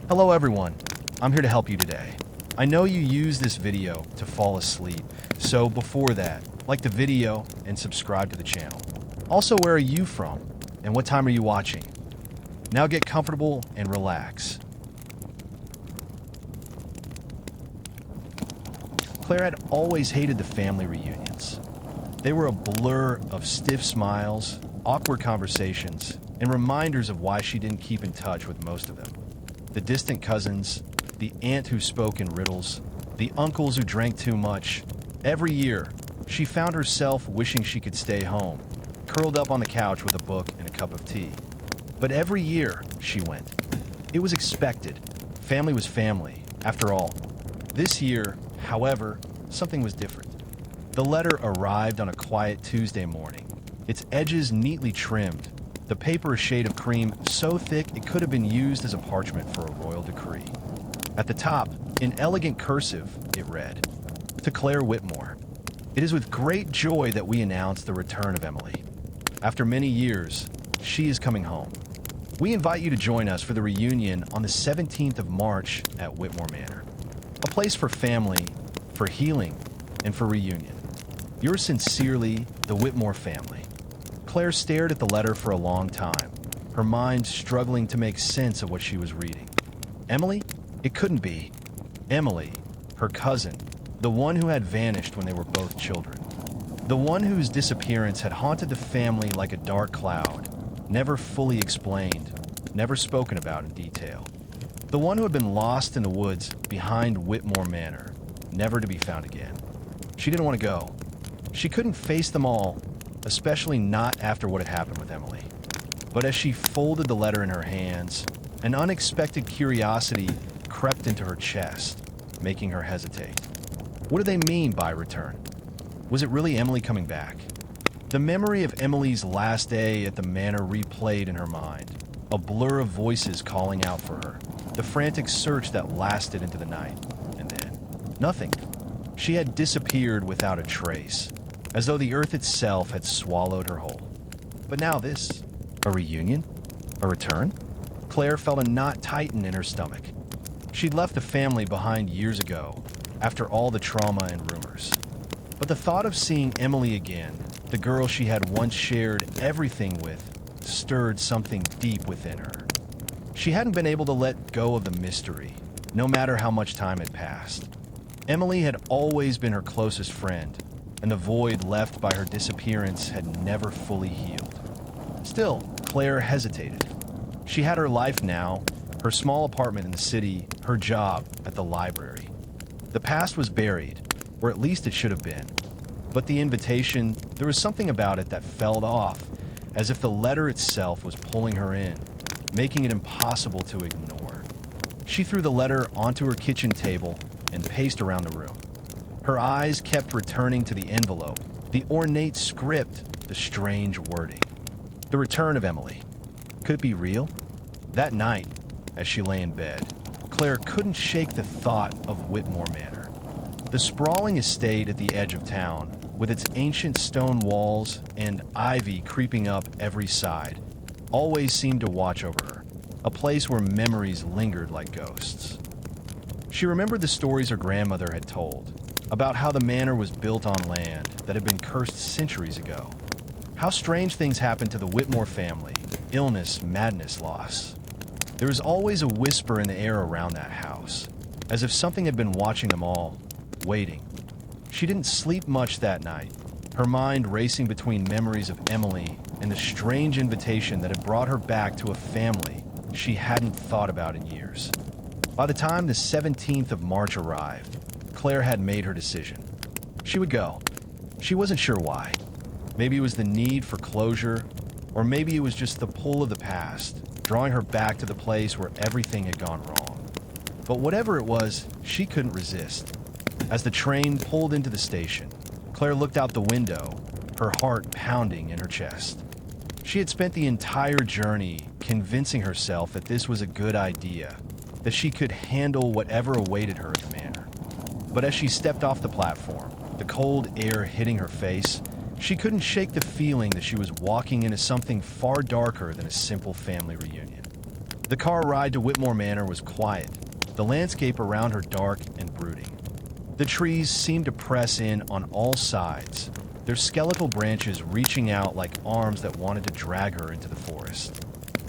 Hello everyone, I'm here to help you today. I know you use this video to fall asleep, so before that, like the video and subscribe to the channel. Also, where are you from and what time are you watching? Now get comfortable and relax. Claire had always hated the family reunions. They were a blur of stiff smiles, awkward conversations, and reminders of why she didn't keep in touch with most of them. The distant cousins, the aunt who spoke in riddles, the uncles who drank too much. Every year, she found herself wishing she could stay home, curled up on the couch with a book and a cup of tea. But every year, she went. It was expected. Family was family, after all. This year, however, something was different. The letter arrived on a quiet Tuesday morning, its edges neatly trimmed, the paper a shade of cream so thick it could have been used as a parchment for a royal decree. At the top, in elegant cursive, it read, "To Claire Whitmore, it is with great joy that we announce the return of Emily. After many years, she is coming home. We invite you to join us for the reunion on the 17th of March at Whitmore Manor, a place for family, for healing, and for reunion. Yours sincerely, the Whitmore family." Claire stared at the letter for a long time, her mind struggling to make sense of what she was reading. Emily? It couldn't be. Emily, her cousin, the one who had vanished when they were both children. The one whose disappearance had haunted the family like a dark cloud, never fully explained, never spoken about in detail. The one who had been lost in the woods behind Whitmore Manor, never to be found again. She didn't want to go. She couldn't face them all, especially not after what had happened with Emily. But as she folded the letter in her hands, an unexpected curiosity crept into her chest, making her hesitate. What did they mean by return? Was it really Emily coming back? The memory of Emily's last day at the manor replayed in her mind, a blur of voices calling out for her, the frantic search that lasted into the night, and then nothing. She had disappeared without a trace, as though the earth itself had swallowed her whole. But now this, a reunion? A return? Claire felt a knot tighten in her stomach. She'd left the family behind years ago, after all the trauma and rumors. But the thought of seeing Emily again, the girl she had once shared everything with, stirred something deep within her. She hadn't been able to let go of the mystery, no matter how much time had passed. Emily had always been her closest friend, and the void left by her disappearance had never fully healed. Still, Claire hesitated. She had her life now, her small apartment in the city, her job at the library. The past was buried, or at least it should have been. But the invitation, there was something about it that fell off, as if the letter itself was pulling her in, making it impossible to ignore. She threw the letter onto her kitchen table and paced around the room. Her eyes kept returning to the envelope, the ornate script, the strange wording. The return of Emily. Could it be real? That night, as she lay in bed, Claire couldn't shake the thought of Whitmore Manor. The sprawling estate at the edge of town, with its ancient stone walls and ivy creeping up every side, always seemed to watch over her, a place where memories lingered like ghosts. She remembered the stories her grandmother had told, about how the manor was built on land that had been cursed centuries ago. How strange things happened to the Whitmore family, illness, madness, loss. There was always a whisper in the air around that house, as if something had been watching them all, waiting. She didn't sleep much that night, her mind racing between memories of Emily and the strange invitation that had brought her back to a family she hadn't thought about in years. By the time the 17th of March arrived, Claire had made her decision. She would go. She wasn't sure why. Maybe it was the need for closure, or maybe it was just the pull of the past, drawing her back to the place where everything had gone wrong. But whatever it was, she couldn't resist. As the train pulled into the station, Claire looked out the window, her heart pounding in her chest. She had spent the entire journey convincing herself that this was a good idea, that she could handle whatever awaited her at the manor. But as she stepped off the platform, the cold air hitting her face, she couldn't shake the feeling that she was walking into something far darker than a simple family reunion. The car ride to Whitmore Manor was quiet, the landscape around her dark and brooding. The trees seemed to press in on all sides, their skeletal branches reaching out like arms that wanted to drag her into the forest.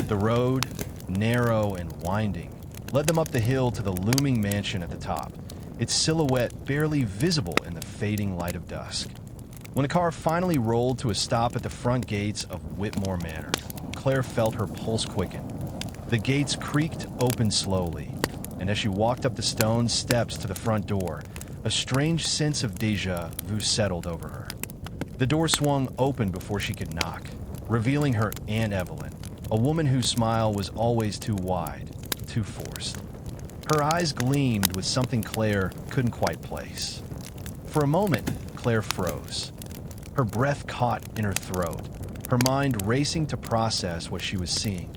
The road, narrow and winding, led them up the hill to the looming mansion at the top, its silhouette barely visible in the fading light of dusk. When the car finally rolled to a stop at the front gates of Whitmore Manor, Claire felt her pulse quicken. The gates creaked open slowly, and as she walked up the stone steps to the front door, a strange sense of déjà vu settled over her. The door swung open before she could knock, revealing her Aunt Evelyn, a woman whose smile was always too wide, too forced. Her eyes gleamed with something Claire couldn't quite place. For a moment, Claire froze. Her breath caught in her throat, her mind racing to process what she was seeing.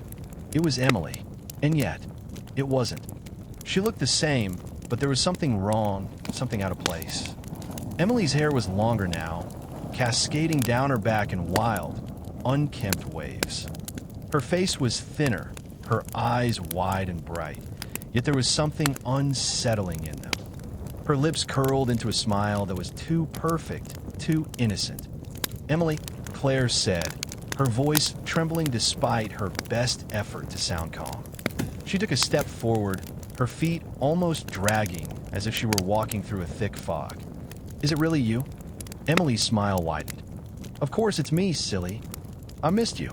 It was Emily, and yet, it wasn't. She looked the same, but there was something wrong, something out of place. Emily's hair was longer now, cascading down her back in wild, unkempt waves. Her face was thinner, her eyes wide and bright, yet there was something unsettling in them. Her lips curled into a smile that was too perfect, too innocent. "Emily," Claire said, her voice trembling despite her best effort to sound calm. She took a step forward, her feet almost dragging as if she were walking through a thick fog. "Is it really you?" Emily's smile widened. "Of course it's me, silly. I missed you."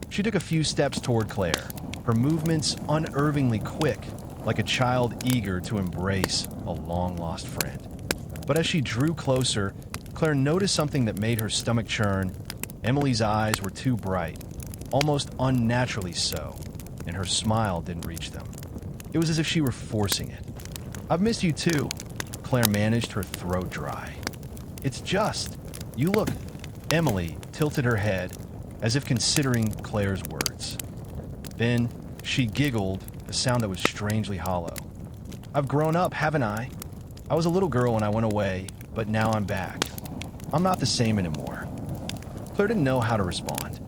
She took a few steps toward Claire, her movements unervingly quick, like a child eager to embrace a long-lost friend. But as she drew closer, Claire noticed something that made her stomach churn. Emily's eyes were too bright, almost unnaturally so, and her smile didn't reach them. It was as if she were forcing it. "I've missed you too." Claire managed her throat dry. "It's just, you look..." Emily tilted her head, as if considering Claire's words. Then she giggled, a sound that was strangely hollow. "I've grown up, haven't I? I was a little girl when I went away, but now I'm back. I'm not the same anymore." Claire didn't know how to respond.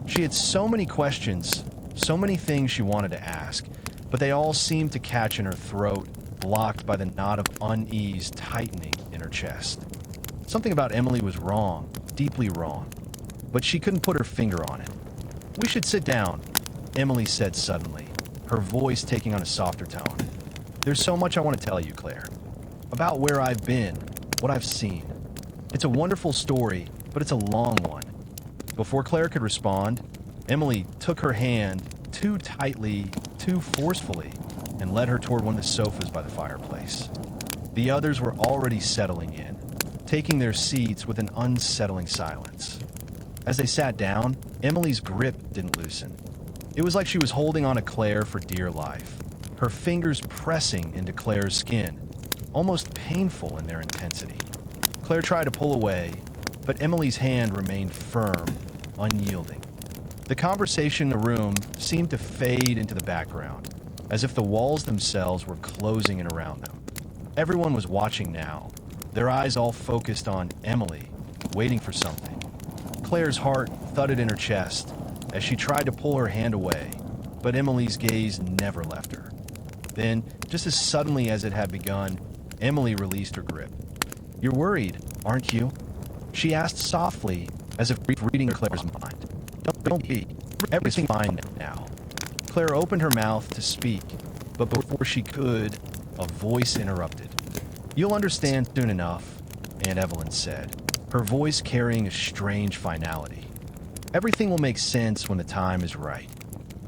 She had so many questions, so many things she wanted to ask, but they all seemed to catch in her throat, blocked by the knot of unease tightening in her chest. Something about Emily was wrong, deeply wrong, but she couldn't put her finger on it. "We should sit down," Emily said suddenly, her voice taking on a softer tone. "There's so much I want to tell you, Claire. About where I've been, what I've seen. It's a wonderful story, but it's a long one." Before Claire could respond, Emily took her hand too tightly, too forcefully, and led her toward one of the sofas by the fireplace. The others were already settling in, taking their seats with an unsettling silence. As they sat down, Emily's grip didn't loosen. It was like she was holding on to Claire for dear life, her fingers pressing into Claire's skin, almost painful in their intensity. Claire tried to pull away, but Emily's hand remained firm, unyielding. The conversation in the room seemed to fade into the background, as if the walls themselves were closing in around them. Everyone was watching now, their eyes all focused on Emily, waiting for something. Claire's heart thudded in her chest as she tried to pull her hand away, but Emily's gaze never left her. Then, just as suddenly as it had begun, Emily released her grip. "You're worried, aren't you?" she asked softly, as if reading Claire's mind. Don't be. Everything's fine now." Claire opened her mouth to speak, but before she could, a voice interrupted. "You'll understand soon enough," Aunt Evelyn said, her voice carrying a strange finality. "Everything will make sense when the time is right."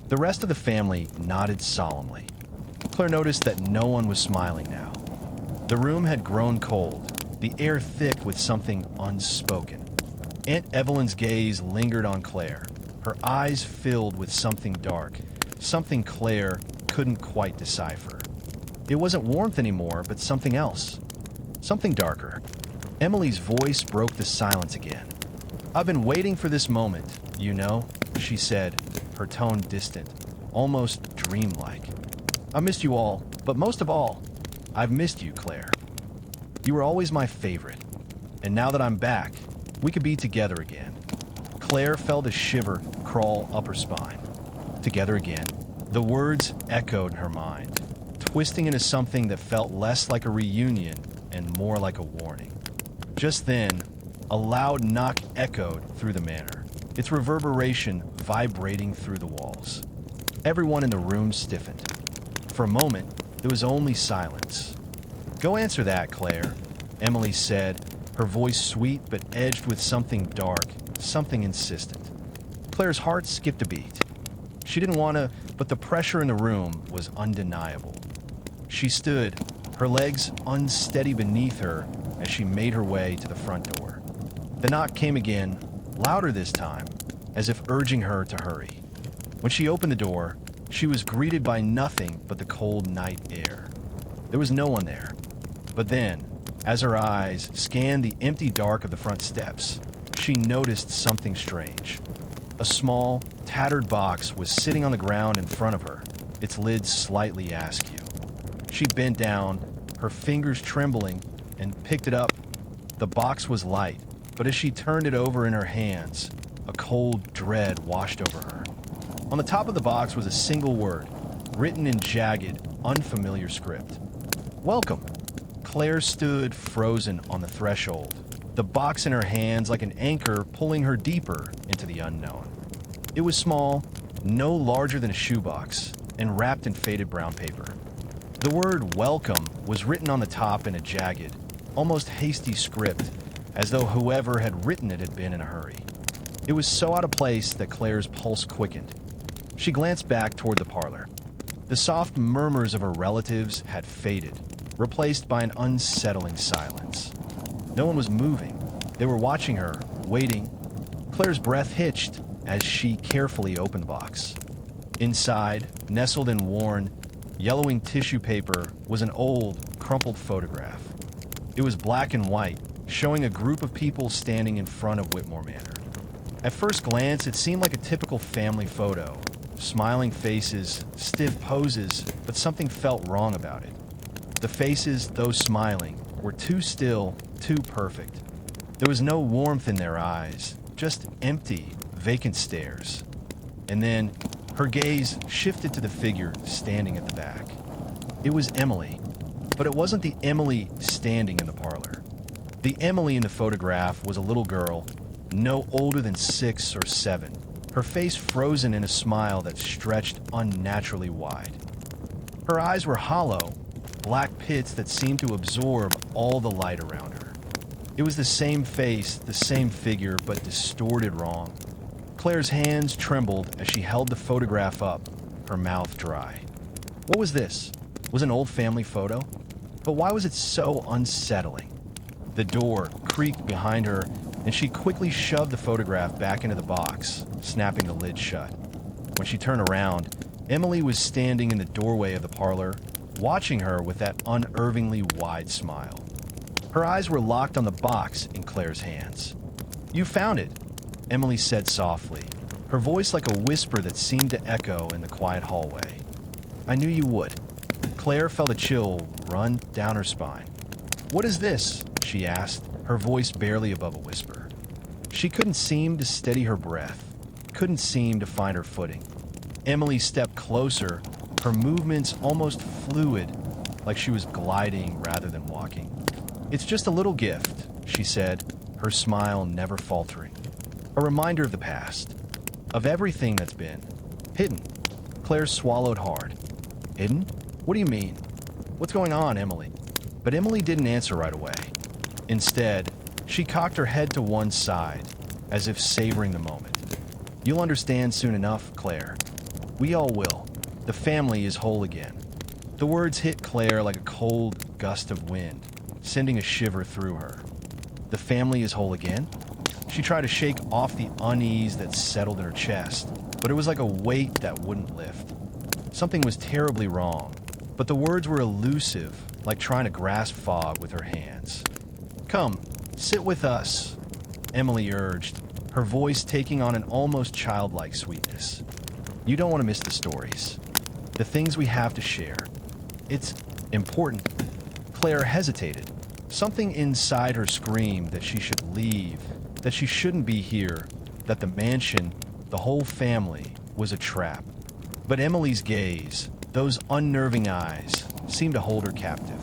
The rest of the family nodded solemnly. Claire noticed that no one was smiling now. The room had grown cold, the air thick with something unspoken. Aunt Evelyn's gaze lingered on Claire, her eyes filled with something dark, something Claire couldn't quite decipher. It wasn't warmth anymore, but something else. Something darker. Emily's voice broke the silence again. "I've been waiting for this moment, you know," she said, her tone distant, almost dreamlike. "I missed you all, but most of all, I've missed you, Claire. You were always my favorite, and now that I'm back, we could be together again." Claire felt a shiver crawl up her spine. Together again. The words echoed in her mind, twisting into something that felt less like a reunion and more like a warning. Just then, a loud knock echoed through the manor, its reverberation vibrating through the walls. Everyone in the room stiffened. For a moment, there was only silence. "Go answer that, Claire," Emily said, her voice sweet but edged with something dark, something insistent. Claire's heart skipped a beat. She didn't want to, but the pressure in the room was undeniable. She stood, her legs unsteady beneath her as she made her way to the front door. The knock came again, louder this time, as if urging her to hurry. When she opened the door, she was greeted by nothing but the cold night air. There was no one there. But then, as her eyes scanned the empty dark of the front steps, she noticed something strange. A small, tattered box was sitting on the ground in front of her, its lid slightly askew. She bent down, her fingers trembling, and picked it up. The box was light, but as she turned it over in her hands, a cold dread washed over her. On the top of the box was a single word, written in jagged, unfamiliar script. "Welcome." Claire stood frozen on the threshold, the box in her hands like an anchor pulling her deeper into the unknown. It was small, no larger than a shoebox, and wrapped in faded brown paper. The word "welcome" was written on the top in a jagged, almost hasty script, as though whoever had written it had been in a hurry. It was so out of place that Claire's pulse quickened. She glanced back toward the parlor. The soft murmurs of her relatives had faded, replaced by an unsettling silence. No one was moving. They were watching her, waiting. Claire's breath hitched as she carefully opened the box. Inside, nestled in worn, yellowing tissue paper, was an old, crumpled photograph. It was black and white, showing a group of people standing in front of Whitmore Manor. At first glance, it seemed like a typical family photo. Smiling faces, stiff poses, but something felt wrong about it. The faces, though smiling, were too still, too perfect. There was no warmth in their eyes, just empty, vacant stares. And then, her gaze shifted to the figure standing at the back. It was Emily, but it wasn't the Emily standing in the parlor. The Emily in the photograph was a little girl, no older than 6 or 7, her face frozen in a smile that stretched unnaturally wide. Her eyes were hollow, black pits that seemed to absorb all the light around her. It was the same face, the same figure, but distorted wrong. Claire's hands trembled as she held the photograph up, her mouth dry. What was this? Was it an old family photo? But why was it so unsettling? The door creaked behind her, and she quickly shoved the photograph back into the box, snapping the lid shut. When she turned around, Emily was standing in the doorway of the parlor, watching her with that unnervingly wide smile. Her eyes were locked on the box in Claire's hands. "You found it," Emily said softly, her voice like a whisper that seemed to echo in the quiet hallway. "I knew you would." Claire felt a chill run down her spine. "What is this?" she asked, her voice barely above a whisper. She couldn't seem to steady her breath, couldn't seem to find her footing. Emily stepped closer, her movements almost fluid, like she was gliding rather than walking. "It's just a little gift," she said, her smile never faltering. "A reminder of the past, of everything that's been hidden." Claire swallowed hard. "Hidden? What do you mean? What's going on, Emily?" But Emily didn't answer right away. Instead, she cocked her head to one side, as if savoring the moment. "You'll understand soon enough, Claire. We all will. The family is whole again." The words hit Claire like a cold gust of wind, sending a shiver through her. The family is whole again? She tried to shake off the unease that settled in her chest, but it was like a weight that wouldn't lift. Something was terribly wrong, but the words were elusive, like trying to grasp fog with her hands. "Come, sit with us," Emily urged, her voice taking on an almost childlike sweetness. "You don't want to miss the stories, the things we have to share. It's important." Claire hesitated. Something inside her screamed that she should leave, that she shouldn't be here, that the mansion, the whole family, was a trap. But Emily's gaze, those unnerving eyes, seemed to hold her captive.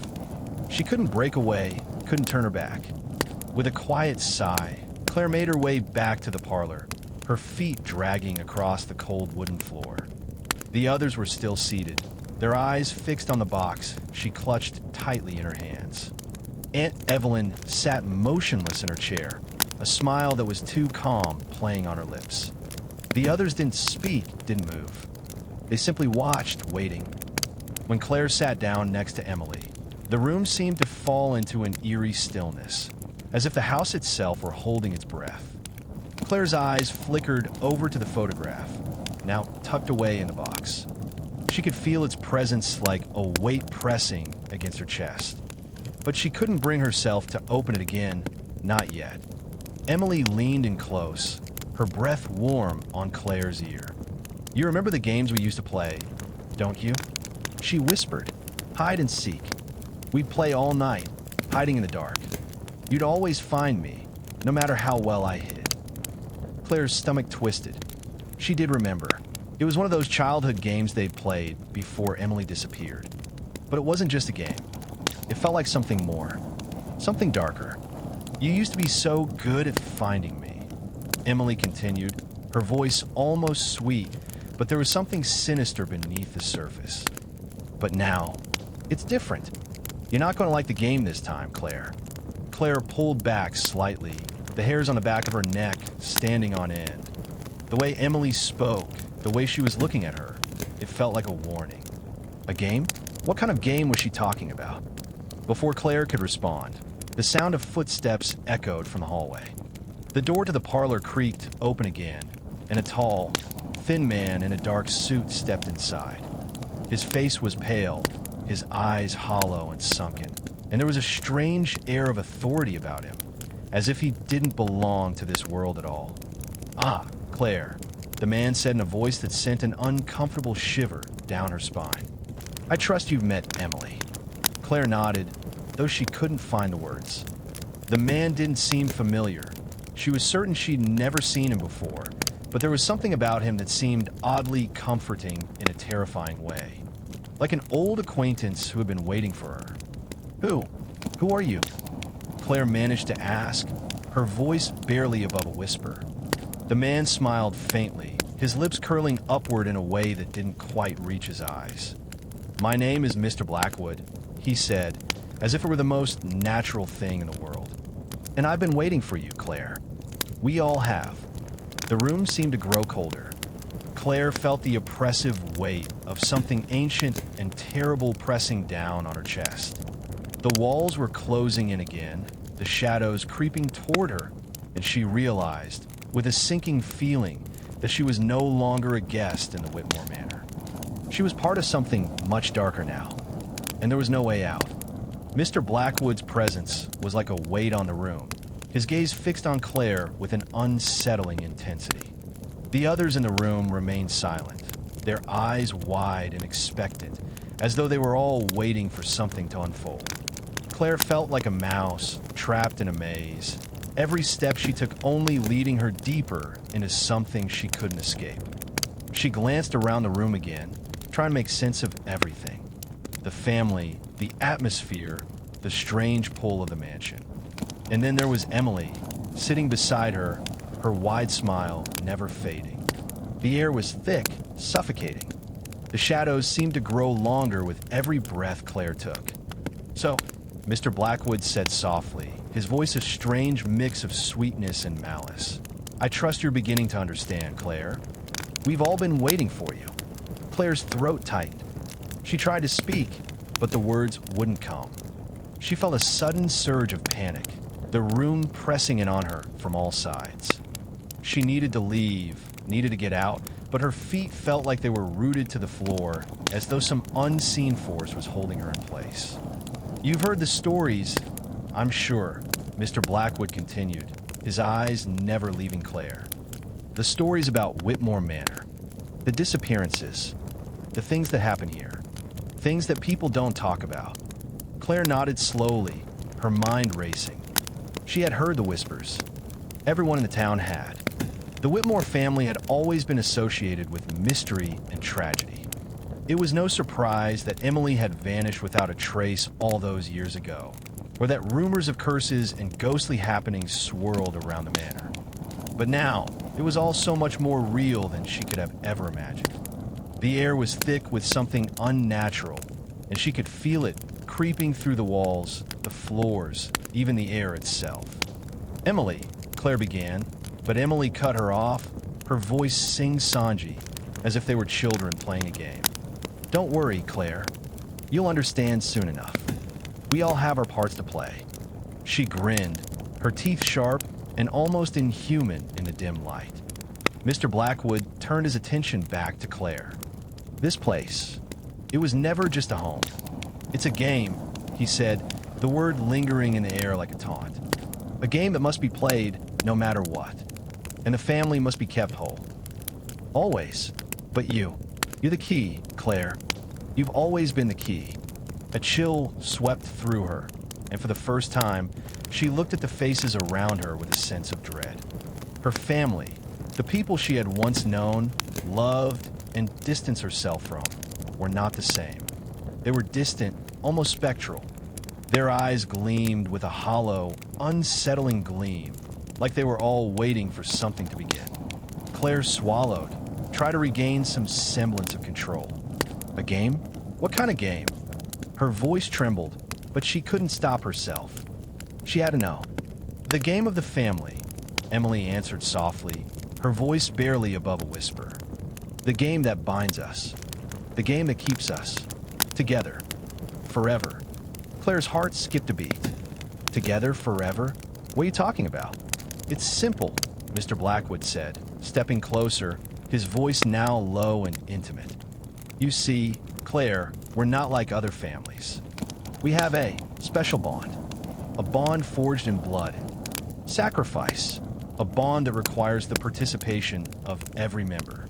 She couldn't break away, couldn't turn her back. With a quiet sigh, Claire made her way back to the parlor, her feet dragging across the cold wooden floor. The others were still seated, their eyes fixed on the box she clutched tightly in her hands. Aunt Evelyn sat motionless in her chair, a smile that was too calm playing on her lips. The others didn't speak, didn't move. They simply watched, waiting. When Claire sat down next to Emily, the room seemed to fall into an eerie stillness, as if the house itself were holding its breath. Claire's eyes flickered over to the photograph, now tucked away in the box. She could feel its presence like a weight pressing against her chest. But she couldn't bring herself to open it again, not yet. Emily leaned in close, her breath warm on Claire's ear. "You remember the games we used to play, don't you?" She whispered. "Hide and seek. We'd play all night, hiding in the dark. You'd always find me, no matter how well I hid." Claire's stomach twisted. She did remember. It was one of those childhood games they'd played before Emily disappeared. But it wasn't just a game. It felt like something more, something darker. "You used to be so good at finding me," Emily continued, her voice almost sweet, but there was something sinister beneath the surface. "But now, it's different. You're not going to like the game this time, Claire." Claire pulled back slightly, the hairs on the back of her neck standing on end. The way Emily spoke, the way she was looking at her, it felt like a warning. A game? What kind of game was she talking about? Before Claire could respond, the sound of footsteps echoed from the hallway. The door to the parlor creaked open again, and a tall, thin man in a dark suit stepped inside. His face was pale, his eyes hollow and sunken, and there was a strange air of authority about him, as if he didn't belong to this world at all. "Ah, Claire," the man said in a voice that sent an uncomfortable shiver down her spine. "I trust you've met Emily." Claire nodded, though she couldn't find the words. The man didn't seem familiar. She was certain she'd never seen him before, but there was something about him that seemed oddly comforting in a terrifying way. Like an old acquaintance who had been waiting for her. Who are you?" Claire managed to ask, her voice barely above a whisper. The man smiled faintly, his lips curling upward in a way that didn't quite reach his eyes. "My name is Mr. Blackwood," he said, as if it were the most natural thing in the world. "And I've been waiting for you, Claire. We all have." The room seemed to grow colder. Claire felt the oppressive weight of something ancient and terrible pressing down on her chest. The walls were closing in again, the shadows creeping toward her, and she realized, with a sinking feeling, that she was no longer a guest in the Whitmore Manor. She was part of something much darker now, and there was no way out. Mr. Blackwood's presence was like a weight on the room, his gaze fixed on Claire with an unsettling intensity. The others in the room remained silent, their eyes wide and expectant, as though they were all waiting for something to unfold. Claire felt like a mouse trapped in a maze, every step she took only leading her deeper into something she couldn't escape. She glanced around the room again, trying to make sense of everything. The family, the atmosphere, the strange pull of the mansion. And then there was Emily, sitting beside her, her wide smile never fading. The air was thick, suffocating. The shadows seemed to grow longer with every breath Claire took. "So," Mr. Blackwood said softly, his voice a strange mix of sweetness and malice. "I trust you're beginning to understand, Claire. We've all been waiting for you." Claire's throat tightened. She tried to speak, but the words wouldn't come. She felt a sudden surge of panic, the room pressing in on her from all sides. She needed to leave, needed to get out, but her feet felt like they were rooted to the floor, as though some unseen force was holding her in place. "You've heard the stories, I'm sure," Mr. Blackwood continued, his eyes never leaving Claire. "The stories about Whitmore Manor, the disappearances, the things that happen here, things that people don't talk about." Claire nodded slowly, her mind racing. She had heard the whispers. Everyone in the town had. The Whitmore family had always been associated with mystery and tragedy. It was no surprise that Emily had vanished without a trace all those years ago, or that rumors of curses and ghostly happenings swirled around the manor. But now, it was all so much more real than she could have ever imagined. The air was thick with something unnatural, and she could feel it creeping through the walls, the floors, even the air itself. "Emily," Claire began, but Emily cut her off, her voice sing-songy, as if they were children playing a game. "Don't worry, Claire. You'll understand soon enough. We all have our parts to play." She grinned, her teeth sharp and almost inhuman in the dim light. Mr. Blackwood turned his attention back to Claire. "This place, it was never just a home. It's a game," he said, the word lingering in the air like a taunt. "A game that must be played no matter what. And the family must be kept whole. Always. But you're the key, Claire. You've always been the key." A chill swept through her, and for the first time, she looked at the faces around her with a sense of dread. Her family, the people she had once known, loved, and distanced herself from, were not the same. They were distant, almost spectral. Their eyes gleamed with a hollow, unsettling gleam, like they were all waiting for something to begin. Claire swallowed, tried to regain some semblance of control. A game? What kind of game? Her voice trembled, but she couldn't stop herself. She had to know. "The game of the family," Emily answered softly, her voice barely above a whisper. "The game that binds us. The game that keeps us together. Forever." Claire's heart skipped a beat. "Together forever? What are you talking about?" "It's simple," Mr. Blackwood said, stepping closer, his voice now low and intimate. "You see, Claire, we're not like other families. We have a special bond. A bond forged in blood. Sacrifice. A bond that requires the participation of every member.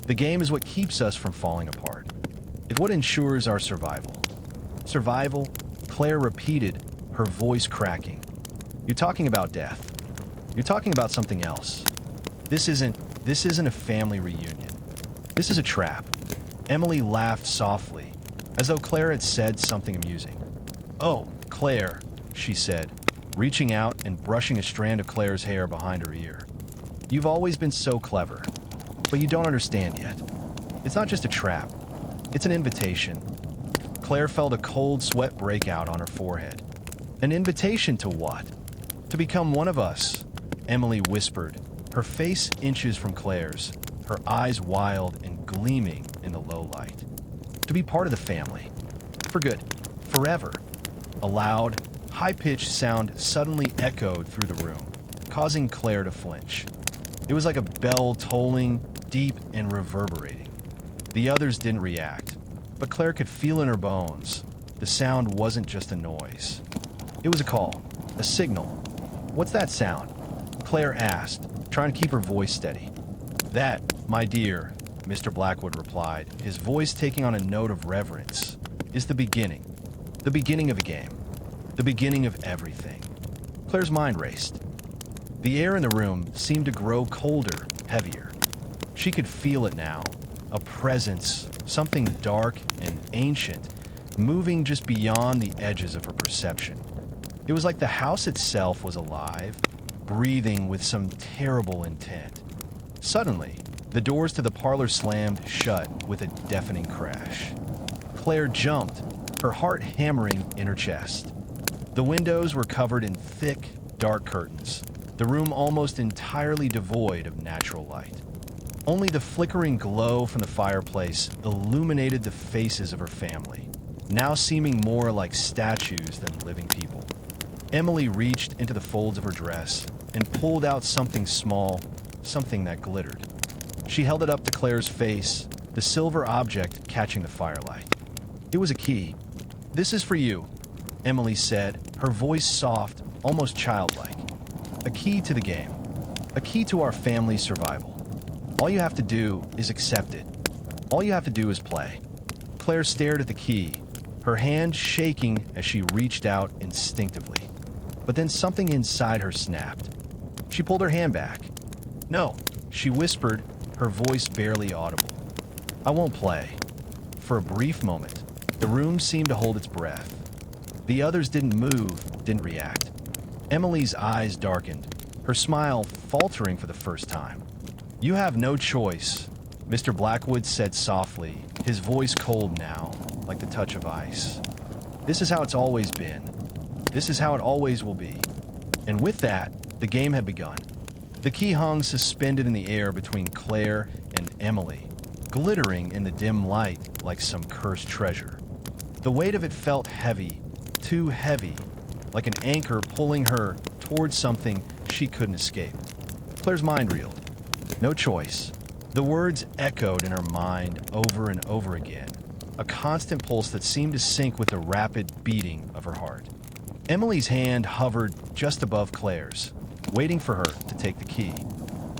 The game is what keeps us from falling apart. It's what ensures our survival." "Survival?" Claire repeated, her voice cracking. "You're talking about death. You're talking about something else. This isn't a family reunion. This is a trap." Emily laughed softly, as though Claire had said something amusing. "Oh, Claire," she said, reaching out and brushing a strand of Claire's hair behind her ear. "You've always been so clever, but you don't understand yet. It's not just a trap. It's an invitation." Claire felt a cold sweat break out on her forehead. "An invitation to what?" "To become one of us," Emily whispered, her face inches from Claire's, her eyes wild and gleaming in the low light. "To be part of the family. For good. Forever." A loud, high-pitched sound suddenly echoed through the room, causing Claire to flinch. It was like a bell tolling, deep and reverberating. The others didn't react, but Claire could feel in her bones. The sound wasn't just a noise. It was a call, a signal. "What's that sound?" Claire asked, trying to keep her voice steady. "That, my dear," Mr. Blackwood replied, his voice taking on a note of reverence, "is the beginning. The beginning of a game. The beginning of everything." Claire's mind raced. The air in the room seemed to grow colder, heavier. She could feel it now, a presence, something dark and ancient, moving just beyond the edges of her perception. It was like the house itself was alive, breathing with some terrible intent. Suddenly, the doors to the parlor slammed shut with a deafening crash. Claire jumped, her heart hammering in her chest. The windows were covered in thick, dark curtains, the room almost entirely devoid of natural light. Only the flickering glow from the fireplace illuminated the faces of her family, now seeming more like statues than living people. Emily reached into the folds of her dress and pulled out something small, something that glittered. She held it up to Claire's face, the silver object catching the firelight. It was a key. "This is for you," Emily said, her voice soft, almost childlike. "A key to the game. A key to our family's survival. All you have to do is accept it. All you have to do is play." Claire stared at the key, her hand shaking as she reached out instinctively. But then something inside her snapped. She pulled her hand back. "No, She whispered, her voice barely audible. "I won't play." For a brief moment, the room seemed to hold its breath. The others didn't move, didn't react. Emily's eyes darkened, her smile faltering for the first time. "You have no choice," Mr. Blackwood said softly, his voice cold now, like the touch of ice. "This is how it's always been. This is how it always will be." And with that, the game had begun. The key hung suspended in the air between Claire and Emily, glittering in the dim light like some cursed treasure. The weight of it felt heavy, too heavy, like an anchor pulling her towards something she couldn't escape. Claire's mind reeled. No choice. The words echoed in her mind over and over again, a constant pulse that seemed to sync with the rapid beating of her heart. Emily's hand hovered just above Claire's, waiting for her to take the key.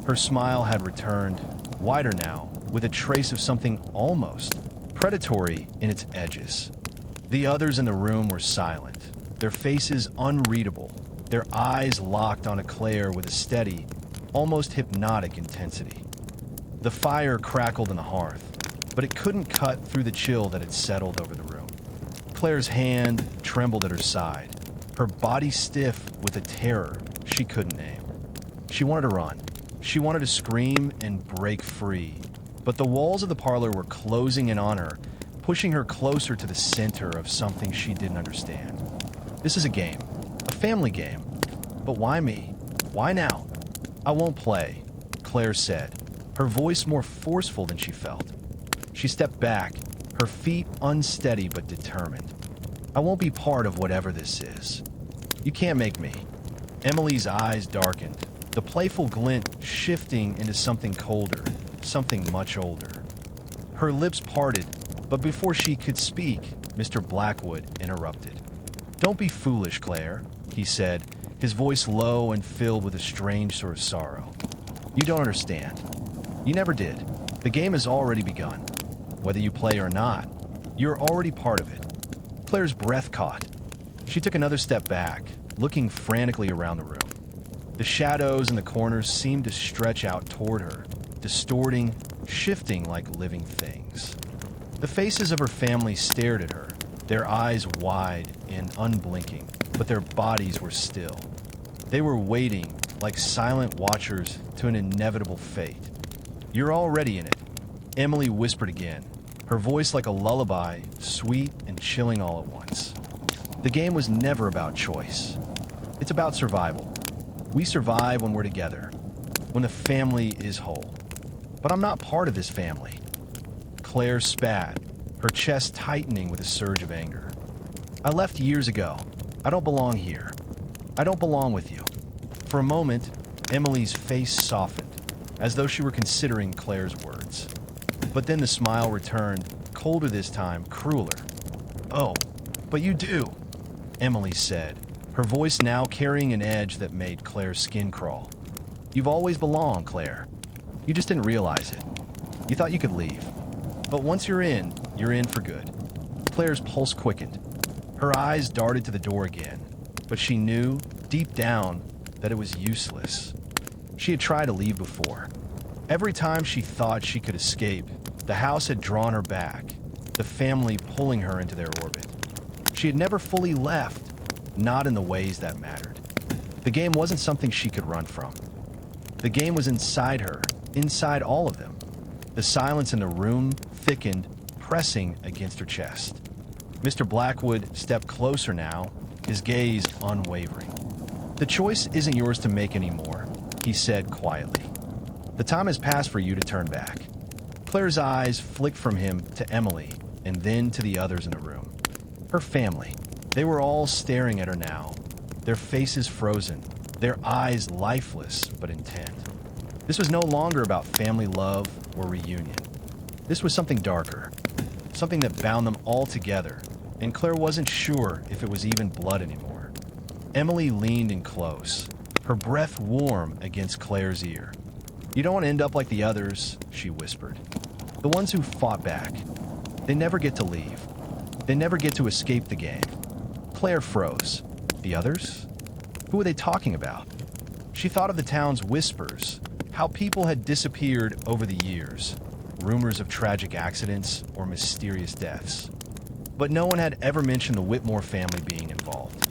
Her smile had returned, wider now, with a trace of something almost predatory in its edges. The others in the room were silent, their faces unreadable, their eyes locked onto Claire with a steady, almost hypnotic intensity. The fire crackled in the hearth, but it couldn't cut through the chill that had settled over the room. Claire's hand trembled at her side, her body stiff with a terror she couldn't name. She wanted to run. She wanted to scream and break free, but the walls of the parlor were closing in on her, pushing her closer to the center of something she didn't understand. This is a game, a family game. But why me? Why now? "I won't play," Claire said, her voice more forceful than she felt. She stepped back, her feet unsteady but determined. "I won't be part of whatever this is. You can't make me." Emily's eyes darkened, the playful glint shifting into something colder, something much older. Her lips parted, but before she could speak, Mr. Blackwood interrupted. "Don't be foolish, Claire," he said, his voice low and filled with a strange sort of sorrow. "You don't understand. You never did. The game has already begun. Whether you play or not, you're already part of it." Claire's breath caught. She took another step back, looking frantically around the room. The shadows in the corners seemed to stretch out toward her, distorting, shifting like living things. The faces of her family stared at her, their eyes wide and unblinking, but their bodies were still. They were waiting, like silent watchers to an inevitable fate. "You're already in it," Emily whispered again, her voice like a lullaby, sweet and chilling all at once. "The game was never about choice. It's about survival. We survive when we're together, when the family is whole. But I'm not part of this family." Claire spat, her chest tightening with a surge of anger. "I left years ago. I don't belong here. I don't belong with you." For a moment, Emily's face softened, as though she were considering Claire's words. But then the smile returned, colder this time, crueler. "Oh, but you do," Emily said, her voice now carrying an edge that made Claire's skin crawl. "You've always belonged, Claire. You just didn't realize it. You thought you could leave. But once you're in for good." Claire's pulse quickened. Her eyes darted to the door again, but she knew, deep down, that it was useless. She had tried to leave before. Every time she thought she could escape, the house had drawn her back, the family pulling her into their orbit. She had never fully left, not in the ways that mattered. The game wasn't something she could run from. The game was inside her, inside all of them. The silence in the room thickened, pressing against her chest. Mr. Blackwood stepped closer now, his gaze unwavering. "The choice isn't yours to make anymore," he said quietly. "The time has passed for you to turn back." Claire's eyes flicked from him to Emily and then to the others in the room. Her family. They were all staring at her now, their faces frozen, their eyes lifeless but intent. This was no longer about family love or reunion. This was something darker, something that bound them all together, and Claire wasn't sure if it was even blood anymore. Emily leaned in close, her breath warm against Claire's ear. "You don't want to end up like the others," she whispered. "The ones who fought back. They never get to leave. They never get to escape the game." Claire froze. The others? Who were they talking about? She thought of the town's whispers, how people had disappeared over the years, rumors of tragic accidents or mysterious deaths. But no one had ever mentioned the Whitmore family being involved.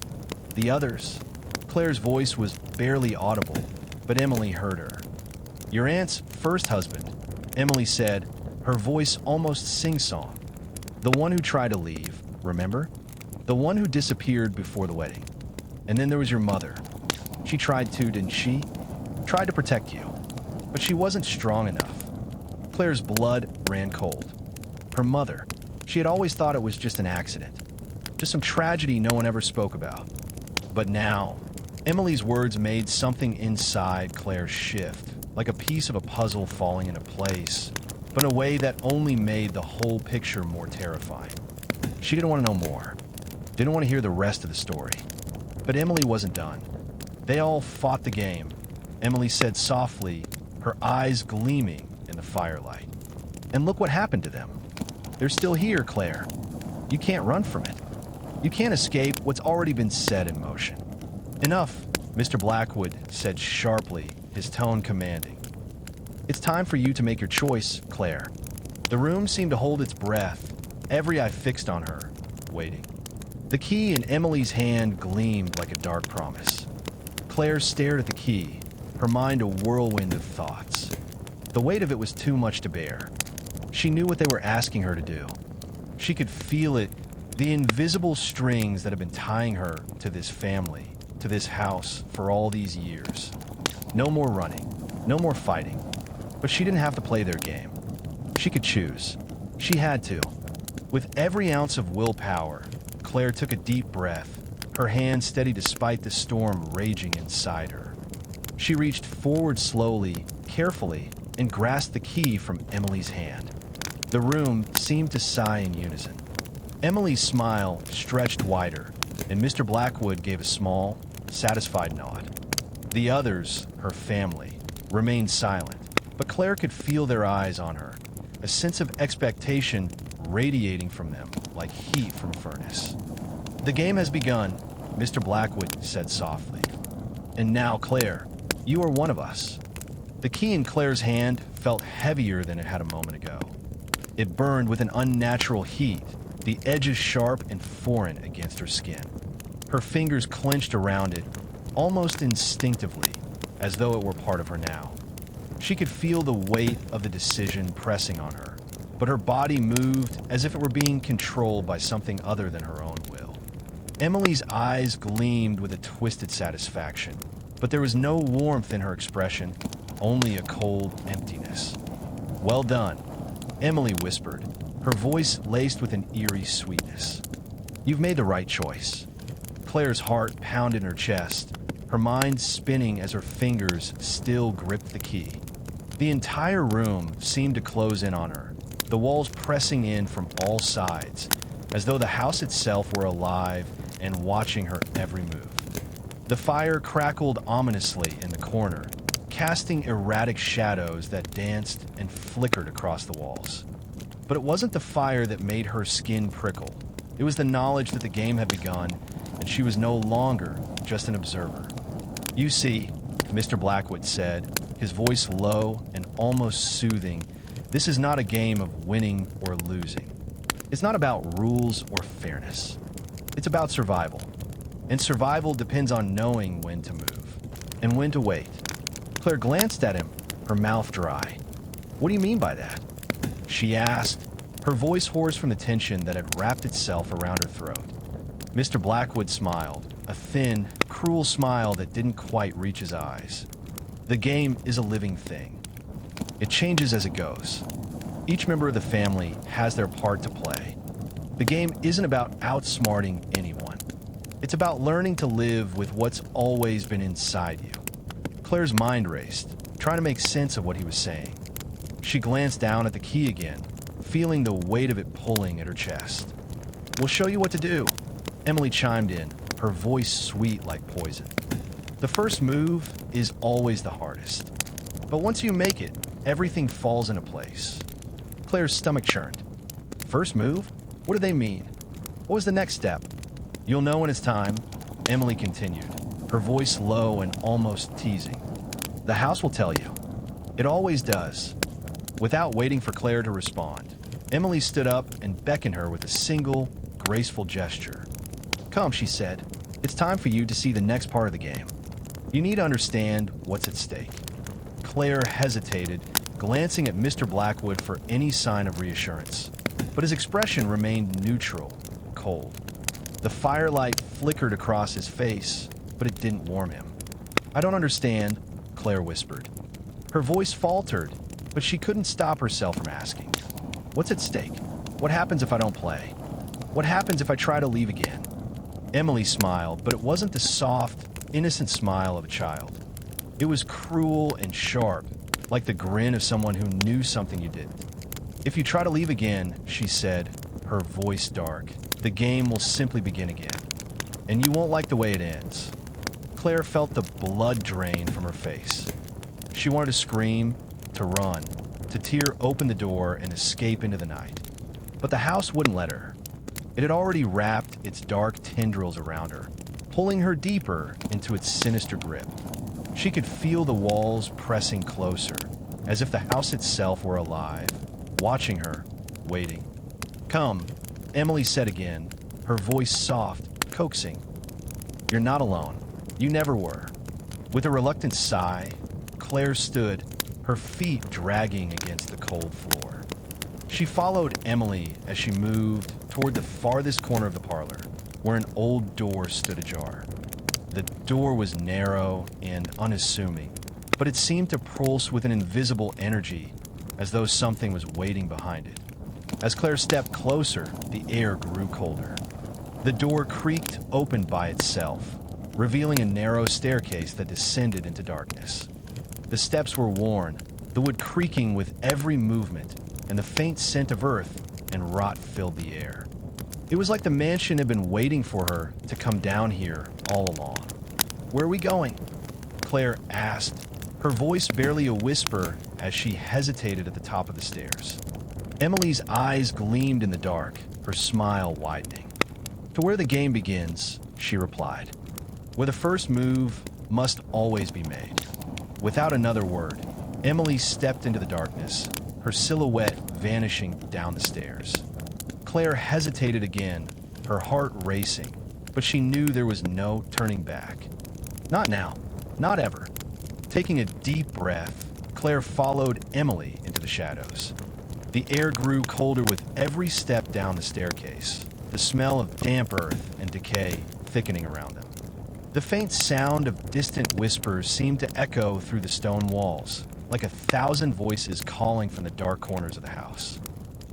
The others, Claire's voice was barely audible, but Emily heard her. Your aunt's first husband, Emily said, her voice almost sing-song. The one who tried to leave, remember? The one who disappeared before the wedding. And then there was your mother. She tried to, didn't she? Tried to protect you. But she wasn't strong enough. Claire's blood ran cold. Her mother, she had always thought it was just an accident. Just some tragedy no one ever spoke about. But now, Emily's words made something inside Claire shift, like a piece of a puzzle falling into place, but in a way that only made the whole picture more terrifying. She didn't want to know more. Didn't want to hear the rest of the story. But Emily wasn't done. They all fought the game, Emily said softly, her eyes gleaming in the firelight. And look what happened to them. They're still here, Claire. You can't run from it. You can't escape what's already been set in motion. Enough, Mr. Blackwood said sharply, his tone commanding. It's time for you to make your choice, Claire. The room seemed to hold its breath, every eye fixed on her, waiting. The key in Emily's hand gleamed like a dark promise. Claire stared at the key, her mind a whirlwind of thoughts. The weight of it was too much to bear. She knew what they were asking her to do. She could feel it, the invisible strings that had been tying her to this family, to this house for all these years. No more running, no more fighting. But she didn't have to play their game. She could choose. She had to. With every ounce of willpower, Claire took a deep breath, her hand steady despite the storm raging inside her. She reached forward slowly, carefully, and grasped the key from Emily's hand. The room seemed to sigh in unison. Emily's smile stretched wider, and Mr. Blackwood gave a small, satisfied nod. The others, her family, remained silent, but Claire could feel their eyes on her, a sense of expectation radiating from them like heat from a furnace. The game has begun, Mr. Blackwood said softly. And now, Claire, you are one of us. The key in Claire's hand felt heavier than it had a moment ago. It burned with an unnatural heat, the edges sharp and foreign against her skin. Her fingers clenched around it, almost instinctively, as though it were part of her now. She could feel the weight of the decision pressing on her, but her body moved as if it were being controlled by something other than her own will. Emily's eyes gleamed with a twisted satisfaction, but there was no warmth in her expression, only a cold emptiness. Well done, Emily whispered, her voice laced with an eerie sweetness. You've made the right choice. Claire's heart pounded in her chest, her mind spinning as her fingers still gripped the key. The entire room seemed to close in on her, the walls pressing in from all sides, as though the house itself were alive and watching her every move. The fire crackled ominously in the corner, casting erratic shadows that danced and flickered across the walls. But it wasn't the fire that made her skin prickle. It was the knowledge that the game had begun, and she was no longer just an observer. You see, Mr. Blackwood said, his voice low and almost soothing, this is not a game of winning or losing. It's not about rules or fairness. It's about survival. And survival depends on knowing when to move and when to wait. Claire glanced at him, her mouth dry. What do you mean by that? She asked, her voice hoarse from the tension that had wrapped itself around her throat. Mr. Blackwood smiled, a thin, cruel smile that didn't quite reach his eyes. The game is a living thing. It changes as it goes. Each member of the family has their part to play. The game isn't about outsmarting anyone. It's about learning to live with what's always been inside you. Claire's mind raced, trying to make sense of what he was saying. She glanced down at the key again, feeling the weight of it pulling at her chest. We'll show you what to do, Emily chimed in, her voice sweet like poison. The first move is always the hardest. But once you make it, everything falls into place. Claire's stomach churned. First move? What do they mean? What was the next step? You'll know when it's time, Emily continued, her voice low and almost teasing. The house will tell you. It always does. Without waiting for Claire to respond, Emily stood up and beckoned her with a single, graceful gesture. "Come," she said. "It's time for you to see the next part of the game. You need to understand what's at stake." Claire hesitated, glancing at Mr. Blackwood for any sign of reassurance, but his expression remained neutral, cold. The firelight flickered across his face, but it didn't warm him. "I don't understand," Claire whispered. Her voice faltered, but she couldn't stop herself from asking. "What's at stake? What happens if I don't play? What happens if I try to leave again?" Emily smiled, but it wasn't the soft, innocent smile of a child. It was cruel and sharp, like the grin of someone who knew something you didn't. "If you try to leave again," she said, her voice dark, "the game will simply begin again. And you won't like the way it ends." Claire felt the blood drain from her face. She wanted to scream, to run, to tear open the door and escape into the night. But the house wouldn't let her. It had already wrapped its dark tendrils around her, pulling her deeper into its sinister grip. She could feel the walls pressing closer, as if the house itself were alive, watching her, waiting. "Come," Emily said again, her voice soft, coaxing. "You're not alone. You never were." With a reluctant sigh, Claire stood, her feet dragging against the cold floor. She followed Emily as she moved toward the farthest corner of the parlor, where an old door stood ajar. The door was narrow and unassuming, but it seemed to pulse with an invisible energy, as though something was waiting behind it. As Claire stepped closer, the air grew colder. The door creaked open by itself, revealing a narrow staircase that descended into darkness. The steps were worn, the wood creaking with every movement, and the faint scent of earth and rot filled the air. It was like the mansion had been waiting for her to come down here all along. "Where are we going?" Claire asked, her voice barely a whisper as she hesitated at the top of the stairs. Emily's eyes gleamed in the dark, her smile widening. "To where the game begins," she replied. "Where the first move must always be made." Without another word, Emily stepped into the darkness, her silhouette vanishing down the stairs. Claire hesitated again, her heart racing, but she knew there was no turning back. Not now, not ever. Taking a deep breath, Claire followed Emily into the shadows. The air grew colder with every step down the staircase, the smell of damp earth and decay thickening around them. The faint sound of distant whispers seemed to echo through the stone walls, like 1,000 voices calling from the dark corners of the house.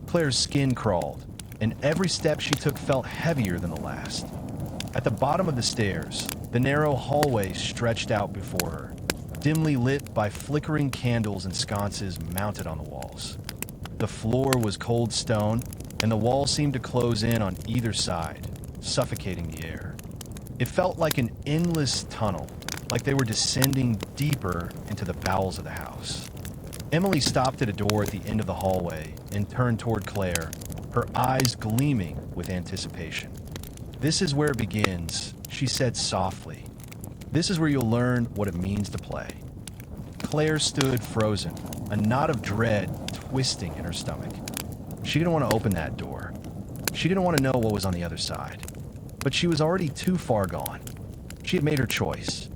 Claire's skin crawled, and every step she took felt heavier than the last. At the bottom of the stairs, the narrow hallway stretched out before her, dimly lit by flickering candles and sconces mounted on the walls. The floor was cold stone, and the walls seemed to close in on either side, suffocating the air. It felt like an endless tunnel, like they were descending deeper into the bowels of the house. Emily stopped at a door at the end of the hallway and turned toward Claire, her eyes gleaming with anticipation. "This is where it begins," she said softly. "This is where you'll learn what it means to play." Claire stood frozen, a knot of dread twisting in her stomach. She didn't want to open that door. She didn't want to know what was on the other side. But she was already too far gone. She had made her choice.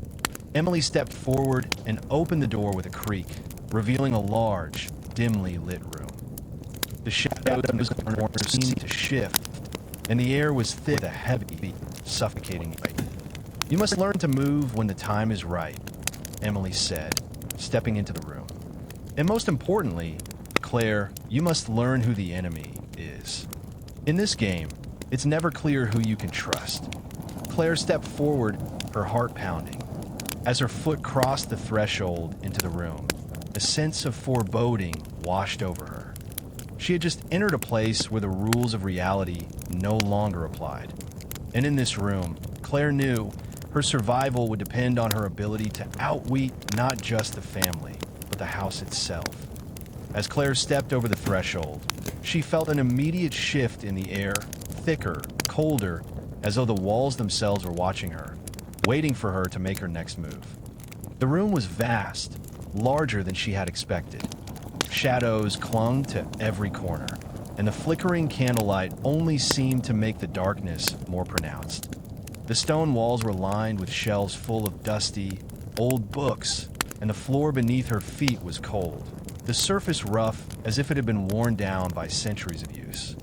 Emily stepped forward and opened the door with a creak, revealing a large, dimly lit room. The shadows in the corner seemed to shift, and the air was thick with a heavy, suffocating weight. "You must learn to move when the time is right," Emily said, stepping into the room. "And most importantly, Claire, you must learn who the enemy is. In this game, it's never clear who you can trust." Claire stepped forward, her heart pounding. As her foot crossed the threshold into the room, a sense of foreboding washed over her. She had just entered a place where the rules of reality no longer applied. And in this room, Claire knew her survival would depend on her ability to outwit not just the family, but the house itself. As Claire stepped over the threshold, she felt an immediate shift in the air, thicker, colder, as though the walls themselves were watching her, waiting for her to make her next move. The room was vast, larger than she had expected. Shadows clung to every corner, and the flickering candlelight only seemed to make the darkness more pronounced. The stone walls were lined with shelves full of dusty, old books, and the floor beneath her feet was cold, the surface rough as if it had been worn down by centuries of use.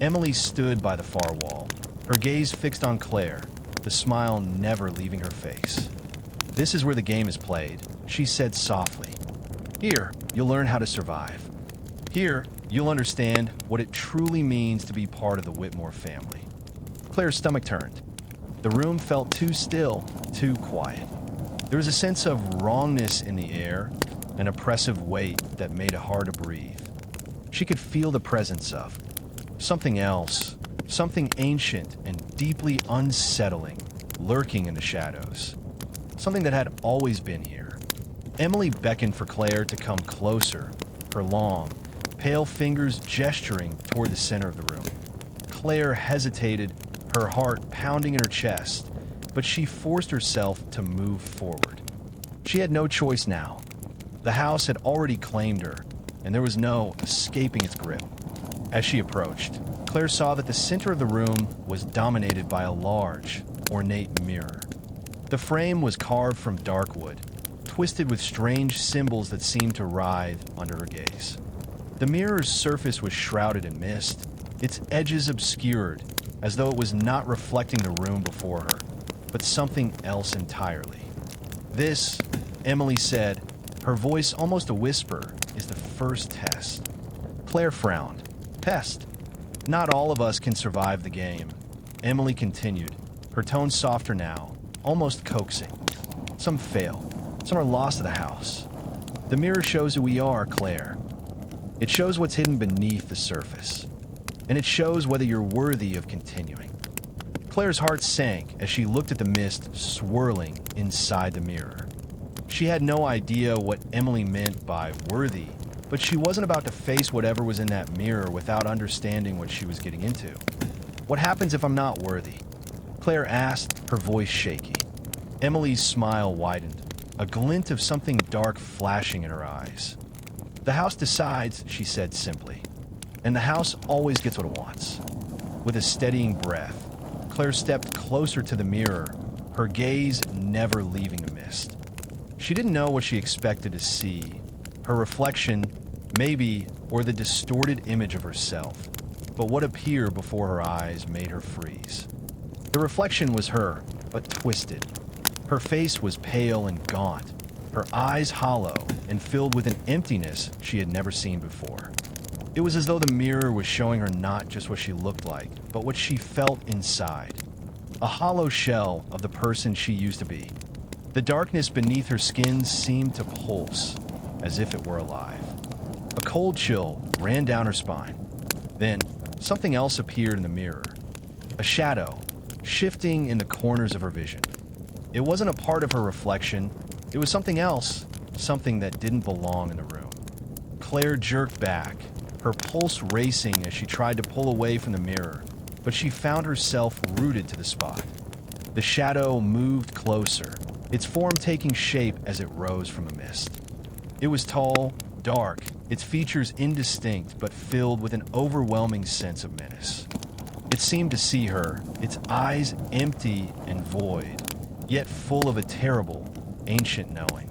Emily stood by the far wall, her gaze fixed on Claire, the smile never leaving her face. "This is where the game is played," she said softly. "Here, you'll learn how to survive. Here, you'll understand what it truly means to be part of the Whitmore family." Claire's stomach turned. The room felt too still, too quiet. There was a sense of wrongness in the air, an oppressive weight that made it hard to breathe. She could feel the presence of something else, something ancient and deeply unsettling, lurking in the shadows. Something that had always been here. Emily beckoned for Claire to come closer, her long, pale fingers gesturing toward the center of the room. Claire hesitated, her heart pounding in her chest, but she forced herself to move forward. She had no choice now. The house had already claimed her, and there was no escaping its grip. As she approached, Claire saw that the center of the room was dominated by a large, ornate mirror. The frame was carved from dark wood, twisted with strange symbols that seemed to writhe under her gaze. The mirror's surface was shrouded in mist, its edges obscured, as though it was not reflecting the room before her, but something else entirely. "This," Emily said, her voice almost a whisper, "is the first test." Claire frowned. "Test? Not all of us can survive the game." Emily continued, her tone softer now, almost coaxing. "Some fail. Some are lost to the house. The mirror shows who we are, Claire. It shows what's hidden beneath the surface. And it shows whether you're worthy of continuing." Claire's heart sank as she looked at the mist swirling inside the mirror. She had no idea what Emily meant by worthy, but she wasn't about to face whatever was in that mirror without understanding what she was getting into. "What happens if I'm not worthy?" Claire asked, her voice shaky. Emily's smile widened, a glint of something dark flashing in her eyes. "The house decides," she said simply. "And the house always gets what it wants." With a steadying breath, Claire stepped closer to the mirror, her gaze never leaving the mist. She didn't know what she expected to see. Her reflection, maybe, or the distorted image of herself. But what appeared before her eyes made her freeze. The reflection was her, but twisted. Her face was pale and gaunt, her eyes hollow and filled with an emptiness she had never seen before. It was as though the mirror was showing her not just what she looked like, but what she felt inside. A hollow shell of the person she used to be. The darkness beneath her skin seemed to pulse, as if it were alive. A cold chill ran down her spine. Then, something else appeared in the mirror. A shadow, shifting in the corners of her vision. It wasn't a part of her reflection. It was something else, something that didn't belong in the room. Claire jerked back, her pulse racing as she tried to pull away from the mirror, but she found herself rooted to the spot. The shadow moved closer, its form taking shape as it rose from the mist. It was tall, dark, its features indistinct but filled with an overwhelming sense of menace. It seemed to see her, its eyes empty and void, yet full of a terrible, ancient knowing.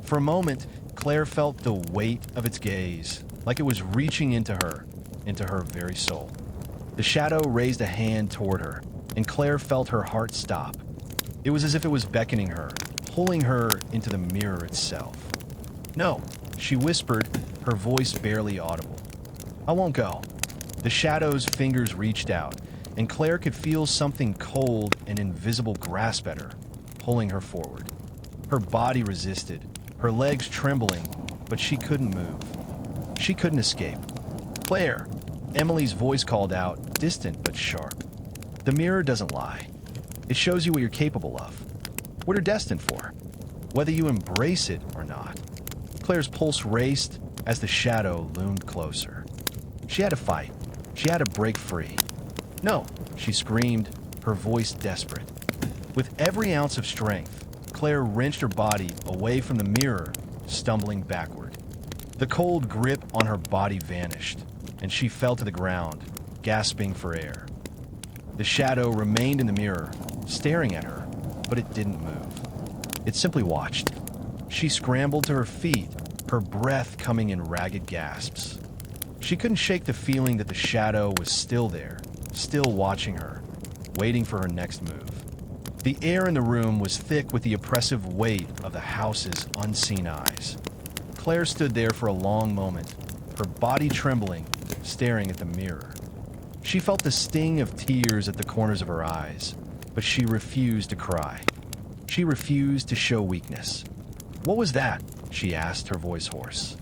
For a moment, Claire felt the weight of its gaze, like it was reaching into her very soul. The shadow raised a hand toward her, and Claire felt her heart stop. It was as if it was beckoning her, pulling her into the mirror itself. "No," she whispered, her voice barely audible. "I won't go." The shadow's fingers reached out, and Claire could feel something cold and invisible grasp at her, pulling her forward. Her body resisted, her legs trembling, but she couldn't move. She couldn't escape. "Claire!" Emily's voice called out, distant but sharp. "The mirror doesn't lie. It shows you what you're capable of, what you're destined for, whether you embrace it or not." Claire's pulse raced as the shadow loomed closer. She had to fight. She had to break free. "No!" she screamed, her voice desperate. With every ounce of strength, Claire wrenched her body away from the mirror stumbling backward. The cold grip on her body vanished, and she fell to the ground, gasping for air. The shadow remained in the mirror, staring at her, but it didn't move. It simply watched. She scrambled to her feet, her breath coming in ragged gasps. She couldn't shake the feeling that the shadow was still there, still watching her, waiting for her next move. The air in the room was thick with the oppressive weight of the house's unseen eyes. Claire stood there for a long moment, her body trembling, staring at the mirror. She felt the sting of tears at the corners of her eyes, but she refused to cry. She refused to show weakness. "What was that?" she asked, her voice hoarse.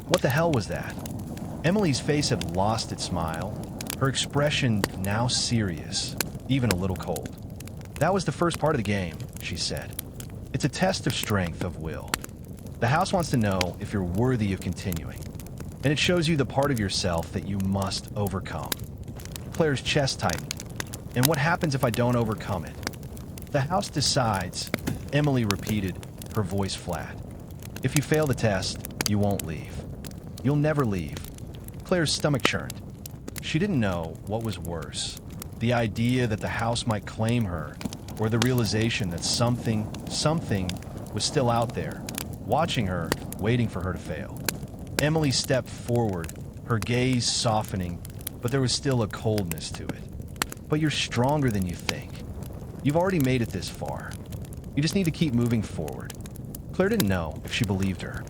"What the hell was that?" Emily's face had lost its smile, her expression now serious, even a little cold. "That was the first part of the game," she said. "It's a test of strength, of will. The house wants to know if you're worthy of continuing, and it shows you the part of yourself that you must overcome." Claire's chest tightened. "And what happens if I don't overcome it?" "The house decides," Emily repeated, her voice flat. "If you fail the test, you won't leave. You'll never leave." Claire's stomach churned. She didn't know what was worse, the idea that the house might claim her, or the realization that something was still out there, watching her, waiting for her to fail. Emily stepped forward, her gaze softening, but there was still a coldness to it. "But you're stronger than you think. You've already made it this far. You just need to keep moving forward." Claire didn't know if she believed her.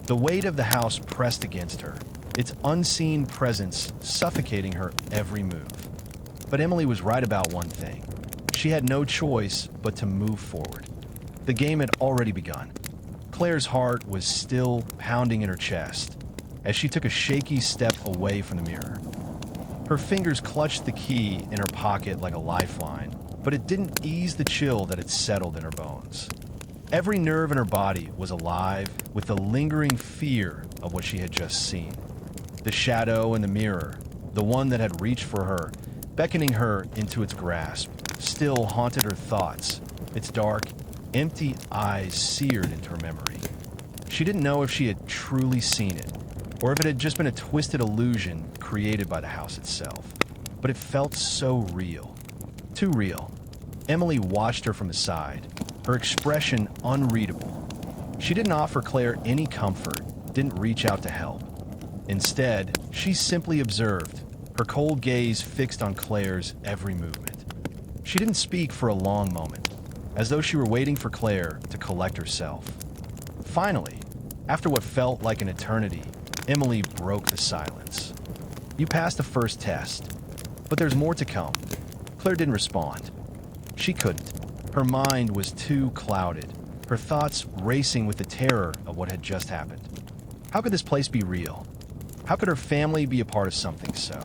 The weight of the house pressed against her, its unseen presence suffocating her every move. But Emily was right about one thing. She had no choice but to move forward. The game had already begun. Claire's heart was still pounding in her chest as she took a shaky step away from the mirror. Her fingers clutched the key in her pocket like a lifeline, but it didn't ease the chill that had settled in her bones. Every nerve in her body was alive with the lingering fear of what she had just seen. The shadow in the mirror, the one that had reached for her, beckoning her into its grasp, still haunted her thoughts, its dark, empty eyes seared into her memory. She didn't know if she had truly seen it, or if it had just been a twisted illusion created by the house itself. But it felt so real. Too real. Emily watched her from the side, her expression unreadable. She didn't offer Claire any comfort, didn't reach out to help. Instead, she simply observed, her cold gaze fixed on Claire's every movement. She didn't speak for a long moment, as though she were waiting for Claire to collect herself. Finally, after what felt like an eternity, Emily broke the silence. "You passed the first test, but there's more to come." Claire didn't respond. She couldn't. Her mind was too clouded, her thoughts racing with the terror of what had just happened. How could this place be real? How could her family be a part of something so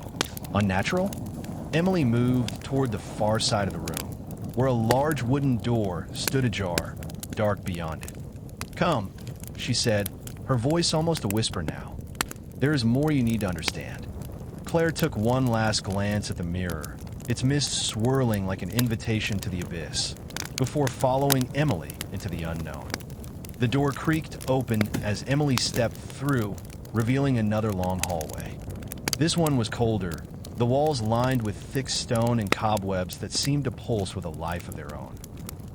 unnatural? Emily moved toward the far side of the room, where a large wooden door stood ajar, dark beyond it. "Come," she said, her voice almost a whisper now. "There is more you need to understand." Claire took one last glance at the mirror, its mist swirling like an invitation to the abyss, before following Emily into the unknown. The door creaked open as Emily stepped through, revealing another long hallway. This one was colder, the walls lined with thick stone and cobwebs that seemed to pulse with a life of their own.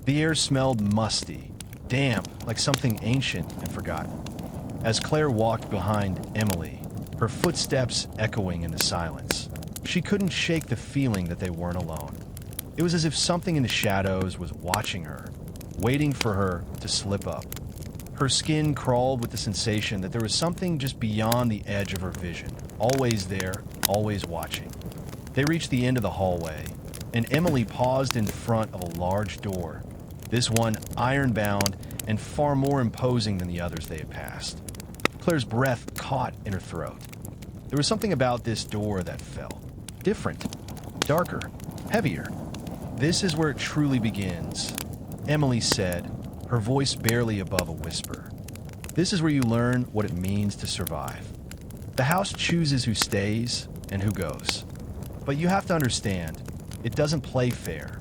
The air smelled musty, damp, like something ancient and forgotten. As Claire walked behind Emily, her footsteps echoing in the silence, she couldn't shake the feeling that they weren't alone. It was as if something in the shadows was watching her, waiting for her to slip up. Her skin crawled with the sensation that there was something just beyond the edge of her vision, always there, always watching. They reached the end of the hallway, and Emily paused in front of a large door, this one iron-bound and far more imposing than the others they had passed. Claire's breath caught in her throat. There was something about this door that felt different, darker, heavier. "This is where it truly begins," Emily said, her voice barely above a whisper. "This is where you learn what it means to survive. The house chooses who stays and who goes. But you have to understand, it doesn't play fair."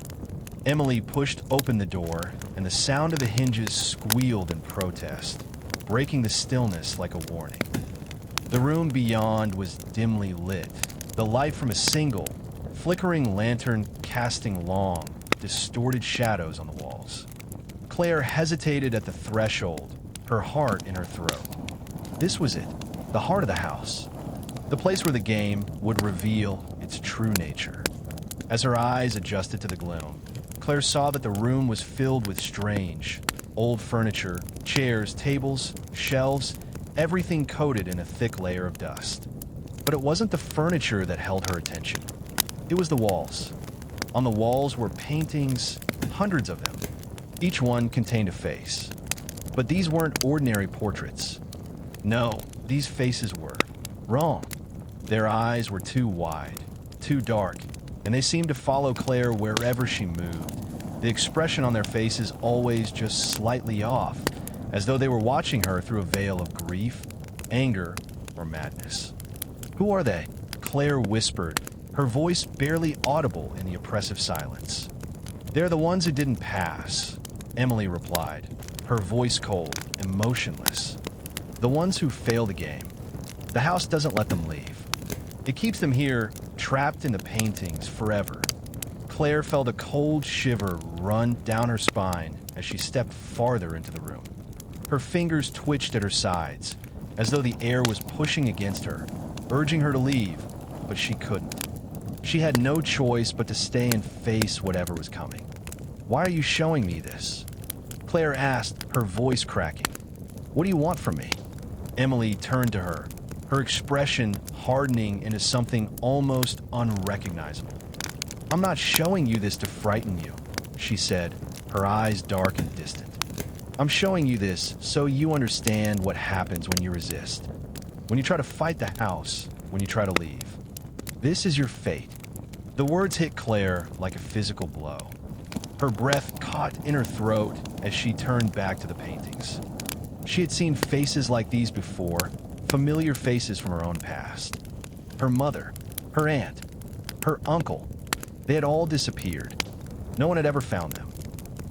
Emily pushed open the door, and the sound of the hinges squealed in protest, breaking the stillness like a warning. The room beyond was dimly lit, the light from a single, flickering lantern casting long, distorted shadows on the walls. Claire hesitated at the threshold, her heart in her throat. This was it, the heart of the house, the place where the game would reveal its true nature. As her eyes adjusted to the gloom, Claire saw that the room was filled with strange, old furniture, chairs, tables, shelves, everything coated in a thick layer of dust. But it wasn't the furniture that held her attention. It was the walls. On the walls were paintings, hundreds of them. Each one contained a face. But these weren't ordinary portraits. No, these faces were wrong. Their eyes were too wide, too dark, and they seemed to follow Claire wherever she moved. The expression on their faces always just slightly off, as though they were watching her through a veil of grief, anger, or madness. "Who are they?" Claire whispered, her voice barely audible in the oppressive silence. "They're the ones who didn't pass," Emily replied, her voice cold and motionless. "The ones who fail the game. The house doesn't let them leave. It keeps them here, trapped in the paintings forever." Claire felt a cold shiver run down her spine as she stepped farther into the room. Her fingers twitched at her sides, as though the air was pushing against her, urging her to leave, but she couldn't. She had no choice but to stay and face whatever was coming. "Why are you showing me this?" Claire asked, her voice cracking. "What do you want from me?" Emily turned to her, her expression hardening into something almost unrecognizable. "I'm not showing you this to frighten you," she said, her eyes dark and distant. "I'm showing you this so you understand what happens when you resist, when you try to fight the house, when you try to leave. This is your fate." The words hit Claire like a physical blow. Her breath caught in her throat as she turned back to the paintings. She had seen faces like these before, familiar faces from her own past. Her mother, her aunt, her uncle, they had all disappeared. No one had ever found them.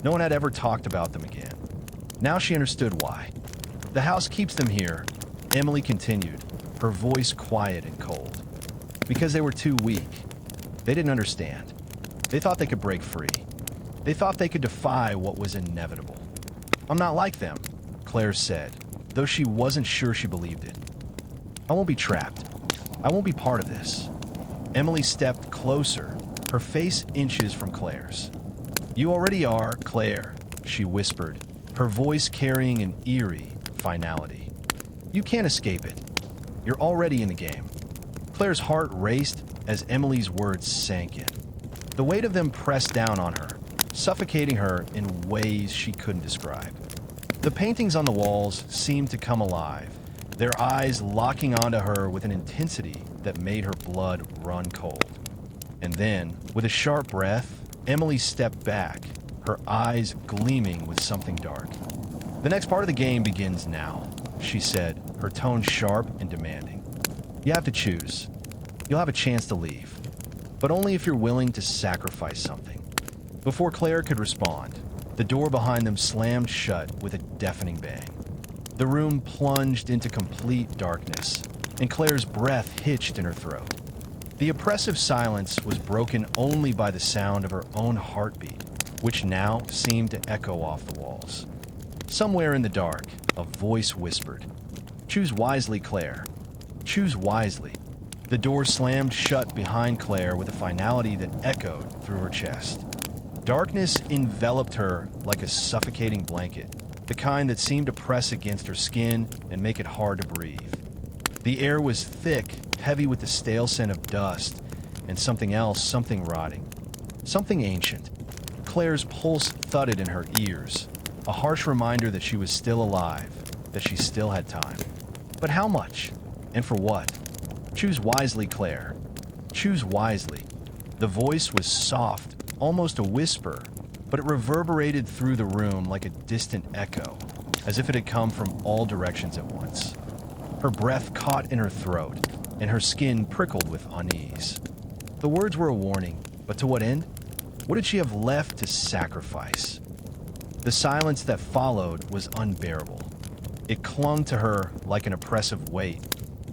No one had ever talked about them again. Now she understood why. "The house keeps them here," Emily continued, her voice quiet and cold. "Because they were too weak. They didn't understand. They thought they could break free. They thought they could defy what was inevitable." "I'm not like them," Claire said, though she wasn't sure she believed it. "I won't be trapped. I won't be part of this." Emily stepped closer, her face inches from Claire's. "You already are, Claire," she whispered, her voice carrying an eerie finality. "You can't escape it. You're already in the game." Claire's heart raced as Emily's words sank in. The weight of them pressed down on her, suffocating her in ways she couldn't describe. The paintings on the walls seemed to come alive, their eyes locking onto her with an intensity that made her blood run cold. And then, with a sharp breath, Emily stepped back, her eyes gleaming with something dark. "The next part of the game begins now," she said, her tone sharp and demanding. "You have to choose. You'll have a chance to leave, but only if you're willing to sacrifice something." Before Claire could respond, the door behind them slammed shut with a deafening bang. The room plunged into complete darkness, and Claire's breath hitched in her throat. The oppressive silence was broken only by the sound of her own heartbeat, which now seemed to echo off the walls. Somewhere in the dark, a voice whispered, "Choose wisely, Claire. Choose wisely." The door slammed shut behind Claire with a finality that echoed through her chest. Darkness enveloped her like a suffocating blanket, the kind that seemed to press against her skin and make it hard to breathe. The air was thick, heavy with the stale scent of dust, and something else, something rotting, something ancient. Claire's pulse thudded in her ears, a harsh reminder that she was still alive, that she still had time. But how much? And for what? Choose wisely, Claire. Choose wisely. The voice was soft, almost a whisper, but it reverberated through the room like a distant echo, as if it had come from all directions at once. Her breath caught in her throat, and her skin prickled with unease. The words were a warning, but to what end? What did she have left to sacrifice? The silence that followed was unbearable. It clung to her like an oppressive weight,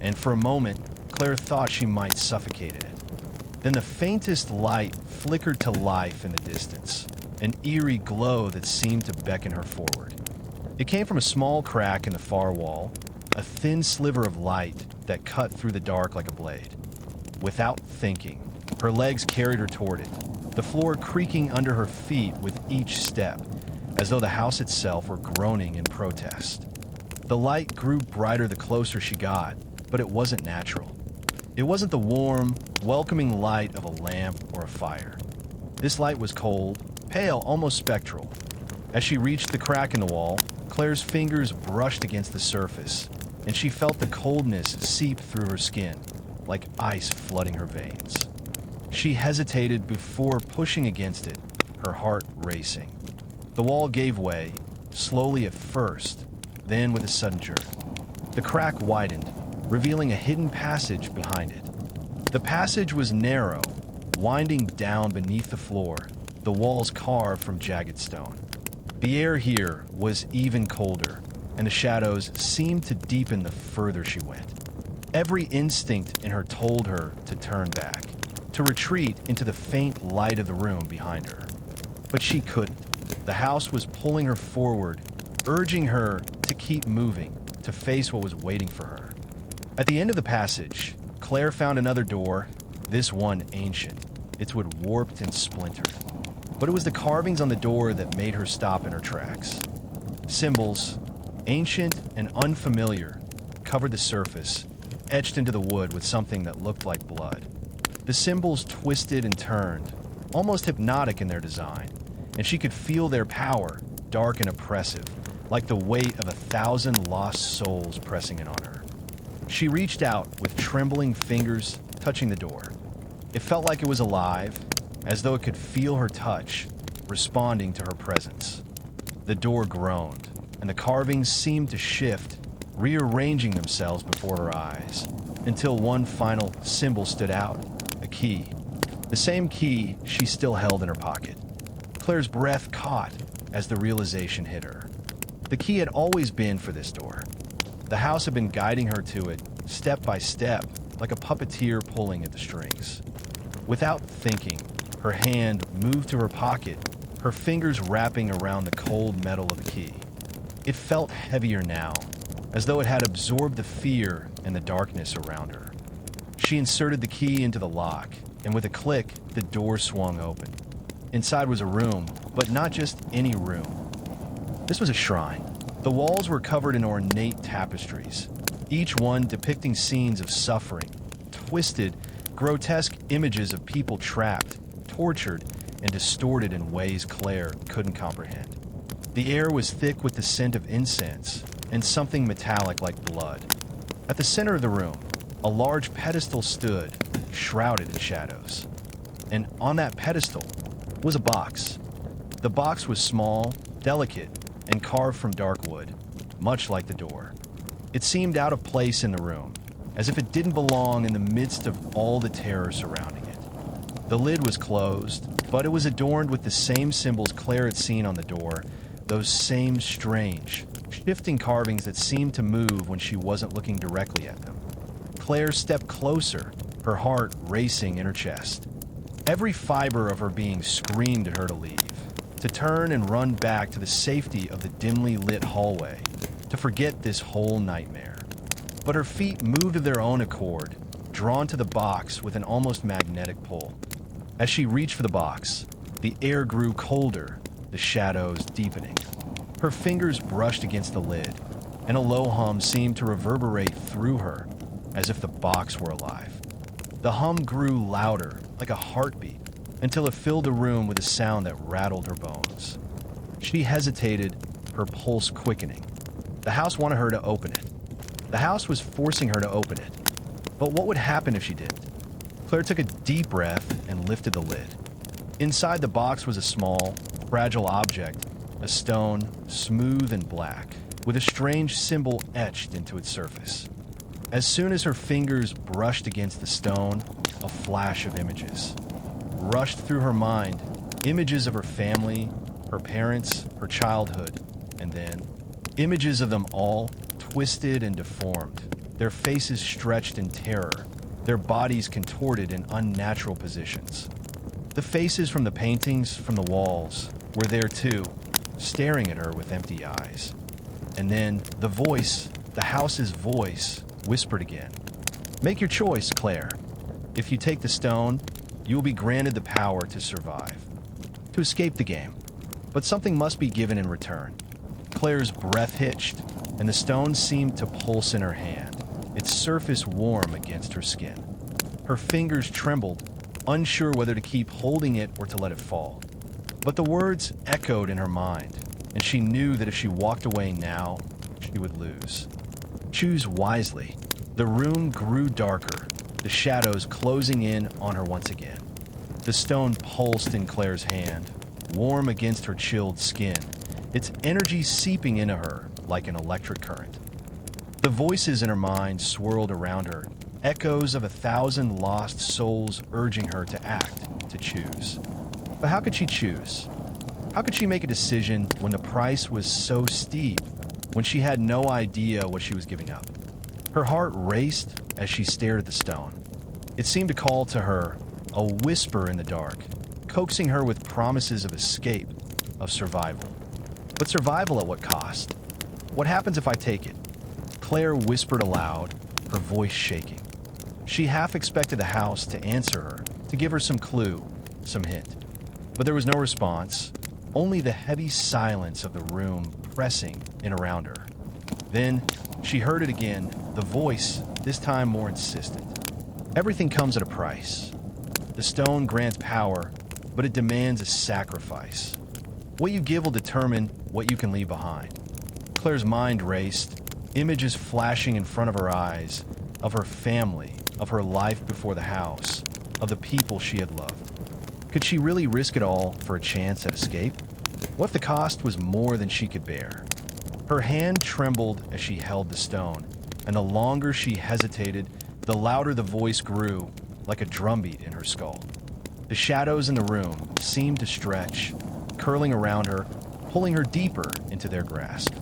and for a moment, Claire thought she might suffocate in it. Then the faintest light flickered to life in the distance, an eerie glow that seemed to beckon her forward. It came from a small crack in the far wall, a thin sliver of light that cut through the dark like a blade. Without thinking, her legs carried her toward it, the floor creaking under her feet with each step, as though the house itself were groaning in protest. The light grew brighter the closer she got, but it wasn't natural. It wasn't the warm, welcoming light of a lamp or a fire. This light was cold, pale, almost spectral. As she reached the crack in the wall, Claire's fingers brushed against the surface, and she felt the coldness seep through her skin, like ice flooding her veins. She hesitated before pushing against it, her heart racing. The wall gave way, slowly at first, then with a sudden jerk. The crack widened, revealing a hidden passage behind it. The passage was narrow, winding down beneath the floor, the walls carved from jagged stone. The air here was even colder, and the shadows seemed to deepen the further she went. Every instinct in her told her to turn back, to retreat into the faint light of the room behind her. But she couldn't. The house was pulling her forward, urging her to keep moving, to face what was waiting for her. At the end of the passage, Claire found another door, this one ancient, its wood warped and splintered. But it was the carvings on the door that made her stop in her tracks. Symbols, ancient and unfamiliar, covered the surface, etched into the wood with something that looked like blood. The symbols twisted and turned, almost hypnotic in their design, and she could feel their power, dark and oppressive, like the weight of 1,000 lost souls pressing in on her. She reached out with trembling fingers, touching the door. It felt like it was alive, as though it could feel her touch, responding to her presence. The door groaned, and the carvings seemed to shift, rearranging themselves before her eyes, until one final symbol stood out, a key. The same key she still held in her pocket. Claire's breath caught as the realization hit her. The key had always been for this door. The house had been guiding her to it, step by step, like a puppeteer pulling at the strings. Without thinking, her hand moved to her pocket, her fingers wrapping around the cold metal of the key. It felt heavier now, as though it had absorbed the fear and the darkness around her. She inserted the key into the lock, and with a click, the door swung open. Inside was a room, but not just any room. This was a shrine. The walls were covered in ornate tapestries, each one depicting scenes of suffering, twisted, grotesque images of people trapped, tortured, and distorted in ways Claire couldn't comprehend. The air was thick with the scent of incense and something metallic like blood. At the center of the room, a large pedestal stood, shrouded in shadows. And on that pedestal was a box. The box was small, delicate, and carved from dark wood, much like the door. It seemed out of place in the room, as if it didn't belong in the midst of all the terror surrounding it. The lid was closed, but it was adorned with the same symbols Claire had seen on the door, those same strange, shifting carvings that seemed to move when she wasn't looking directly at them. Claire stepped closer, her heart racing in her chest. Every fiber of her being screamed at her to leave, to turn and run back to the safety of the dimly lit hallway, to forget this whole nightmare. But her feet moved of their own accord, drawn to the box with an almost magnetic pull. As she reached for the box, the air grew colder, the shadows deepening. Her fingers brushed against the lid, and a low hum seemed to reverberate through her, as if the box were alive. The hum grew louder, like a heartbeat, until it filled the room with a sound that rattled her bones. She hesitated, her pulse quickening. The house wanted her to open it. The house was forcing her to open it. But what would happen if she didn't? Claire took a deep breath and lifted the lid. Inside the box was a small, fragile object, a stone, smooth and black, with a strange symbol etched into its surface. As soon as her fingers brushed against the stone, a flash of images rushed through her mind, images of her family, her parents, her childhood, and then images of them all twisted and deformed, their faces stretched in terror, their bodies contorted in unnatural positions. The faces from the paintings from the walls were there too, staring at her with empty eyes. And then the voice, the house's voice, whispered again. "Make your choice, Claire. If you take the stone, you will be granted the power to survive, to escape the game. But something must be given in return." Claire's breath hitched, and the stone seemed to pulse in her hand, its surface warm against her skin. Her fingers trembled, unsure whether to keep holding it or to let it fall. But the words echoed in her mind, and she knew that if she walked away now, she would lose. Choose wisely. The room grew darker, the shadows closing in on her once again. The stone pulsed in Claire's hand, warm against her chilled skin, its energy seeping into her like an electric current. The voices in her mind swirled around her, echoes of 1,000 lost souls urging her to act, to choose. But how could she choose? How could she make a decision when the price was so steep, when she had no idea what she was giving up? Her heart raced as she stared at the stone. It seemed to call to her, a whisper in the dark, coaxing her with promises of escape, of survival. But survival at what cost? What happens if I take it? Claire whispered aloud, her voice shaking. She half expected the house to answer her, to give her some clue, some hint. But there was no response, only the heavy silence of the room pressing in around her. Then she heard it again, the voice, this time more insistent. Everything comes at a price. The stone grants power, but it demands a sacrifice. What you give will determine what you can leave behind. Claire's mind raced, images flashing in front of her eyes, of her family, of her life before the house, of the people she had loved. Could she really risk it all for a chance at escape? What if the cost was more than she could bear? Her hand trembled as she held the stone, and the longer she hesitated, the louder the voice grew, like a drumbeat in her skull. The shadows in the room seemed to stretch, curling around her, pulling her deeper into their grasp.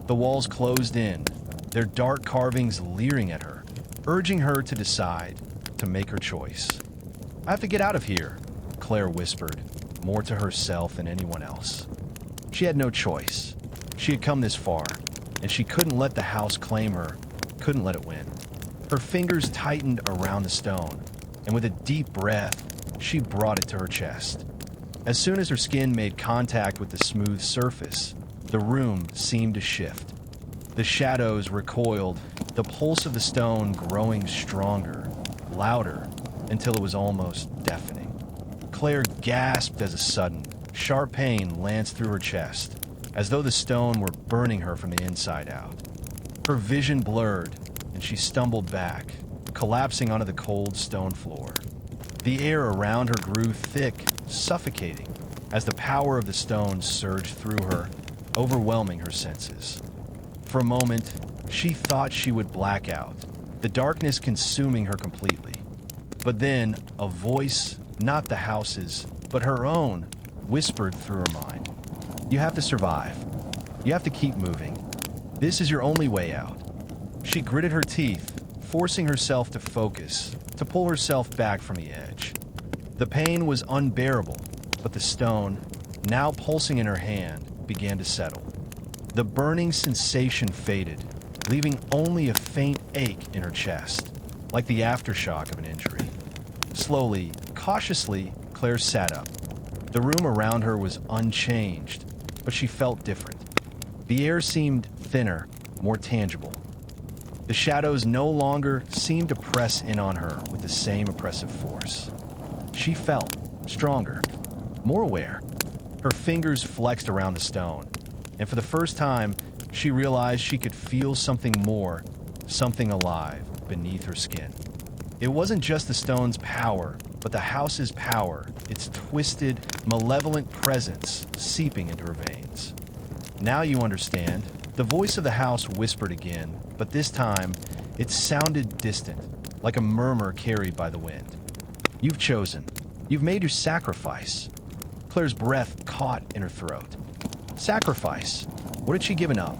The walls closed in, their dark carvings leering at her, urging her to decide, to make her choice. "I have to get out of here," Claire whispered, more to herself than anyone else. She had no choice. She had come this far, and she couldn't let the house claim her, couldn't let it win. Her fingers tightened around the stone, and with a deep breath, she brought it to her chest. As soon as her skin made contact with the smooth surface, the room seemed to shift. The shadows recoiled, the pulse of the stone growing stronger, louder, until it was almost deafening. Claire gasped as a sudden, sharp pain lanced through her chest, as though the stone were burning her from the inside out. Her vision blurred, and she stumbled back, collapsing onto the cold stone floor. The air around her grew thick, suffocating, as the power of the stone surged through her, overwhelming her senses. For a moment, she thought she would black out, the darkness consuming her completely. But then, a voice, not the house's, but her own, whispered through her mind. "You have to survive. You have to keep moving. This is your only way out." She gritted her teeth, forcing herself to focus, to pull herself back from the edge. The pain was unbearable, but the stone, now pulsing in her hand, began to settle. The burning sensation faded, leaving only a faint ache in her chest, like the aftershock of an injury. Slowly, cautiously, Claire sat up. The room around her was unchanged, but she felt different. The air seemed thinner, more tangible. The shadows no longer seemed to press in on her with the same oppressive force. She felt stronger, more aware. Her fingers flexed around the stone, and for the first time, she realized she could feel something more, something alive beneath her skin. It wasn't just the stone's power, but the house's power, its twisted, malevolent presence seeping into her veins. "Now you understand," the voice of the house whispered again, but this time, it sounded distant, like a murmur carried by the wind. "You've chosen. You've made your sacrifice." Claire's breath caught in her throat. Sacrifice? What had she given up?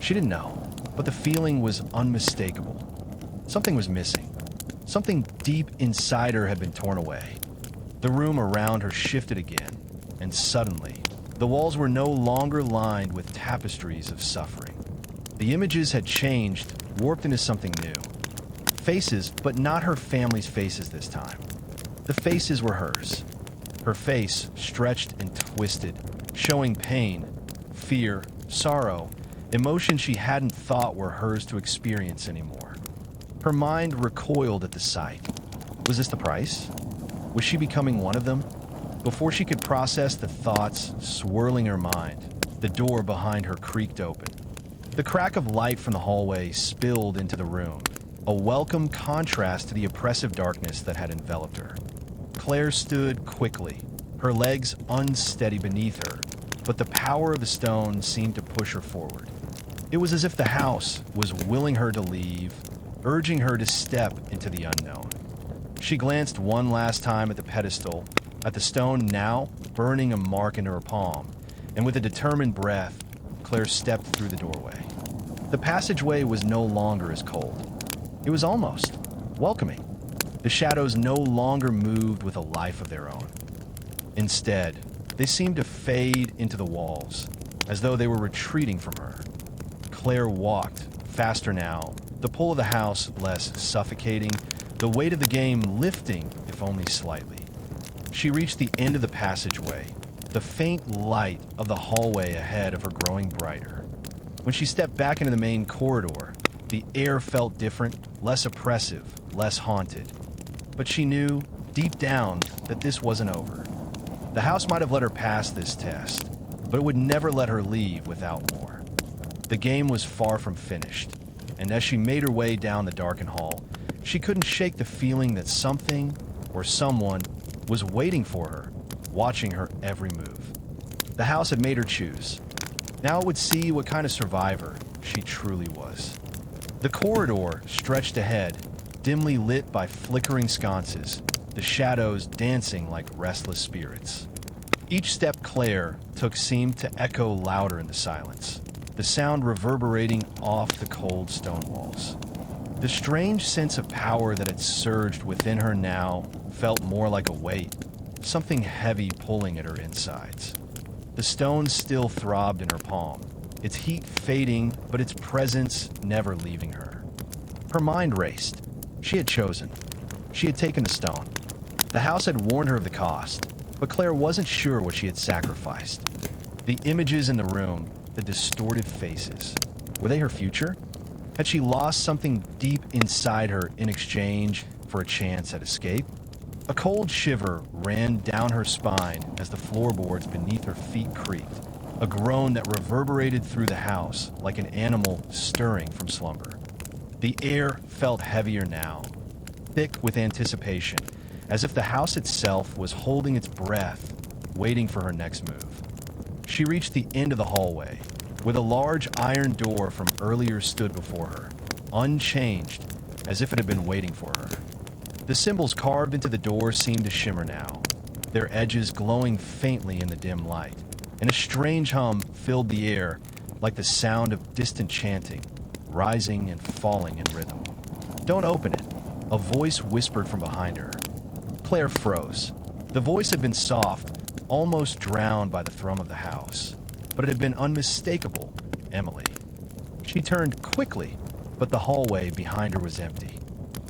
She didn't know. but the feeling was unmistakable. Something was missing. Something deep inside her had been torn away. The room around her shifted again, and suddenly, the walls were no longer lined with tapestries of suffering. The images had changed, warped into something new. Faces, but not her family's faces this time. The faces were hers. Her face stretched and twisted, showing pain, fear, sorrow, emotions she hadn't thought were hers to experience anymore. Her mind recoiled at the sight. Was this the price? Was she becoming one of them? Before she could process the thoughts swirling her mind, the door behind her creaked open. The crack of light from the hallway spilled into the room, a welcome contrast to the oppressive darkness that had enveloped her. Claire stood quickly, her legs unsteady beneath her, but the power of the stone seemed to push her forward. It was as if the house was willing her to leave, urging her to step into the unknown. She glanced one last time at the pedestal, at the stone now burning a mark into her palm, and with a determined breath, Claire stepped through the doorway. The passageway was no longer as cold. It was almost welcoming. The shadows no longer moved with a life of their own. Instead, they seemed to fade into the walls, as though they were retreating from her. Claire walked, faster now, the pull of the house less suffocating, the weight of the game lifting, if only slightly. She reached the end of the passageway, the faint light of the hallway ahead of her growing brighter. When she stepped back into the main corridor, the air felt different, less oppressive, less haunted. But she knew, deep down, that this wasn't over. The house might have let her pass this test, but it would never let her leave without more. The game was far from finished, and as she made her way down the darkened hall, she couldn't shake the feeling that something or someone was waiting for her, watching her every move. The house had made her choose. Now it would see what kind of survivor she truly was. The corridor stretched ahead, dimly lit by flickering sconces, the shadows dancing like restless spirits. Each step Claire took seemed to echo louder in the silence, the sound reverberating off the cold stone walls. The strange sense of power that had surged within her now felt more like a weight, something heavy pulling at her insides. The stone still throbbed in her palm, its heat fading, but its presence never leaving her. Her mind raced. She had chosen. She had taken the stone. The house had warned her of the cost, but Claire wasn't sure what she had sacrificed. The images in the room, the distorted faces, were they her future? Had she lost something deep inside her in exchange for a chance at escape? A cold shiver ran down her spine as the floorboards beneath her feet creaked, a groan that reverberated through the house like an animal stirring from slumber. The air felt heavier now, thick with anticipation, as if the house itself was holding its breath, waiting for her next move. She reached the end of the hallway, where the large iron door from earlier stood before her, unchanged, as if it had been waiting for her. The symbols carved into the door seemed to shimmer now, their edges glowing faintly in the dim light, and a strange hum filled the air like the sound of distant chanting, rising and falling in rhythm. "Don't open it," a voice whispered from behind her. Claire froze. The voice had been soft, almost drowned by the thrum of the house, but it had been unmistakable, Emily. She turned quickly, but the hallway behind her was empty.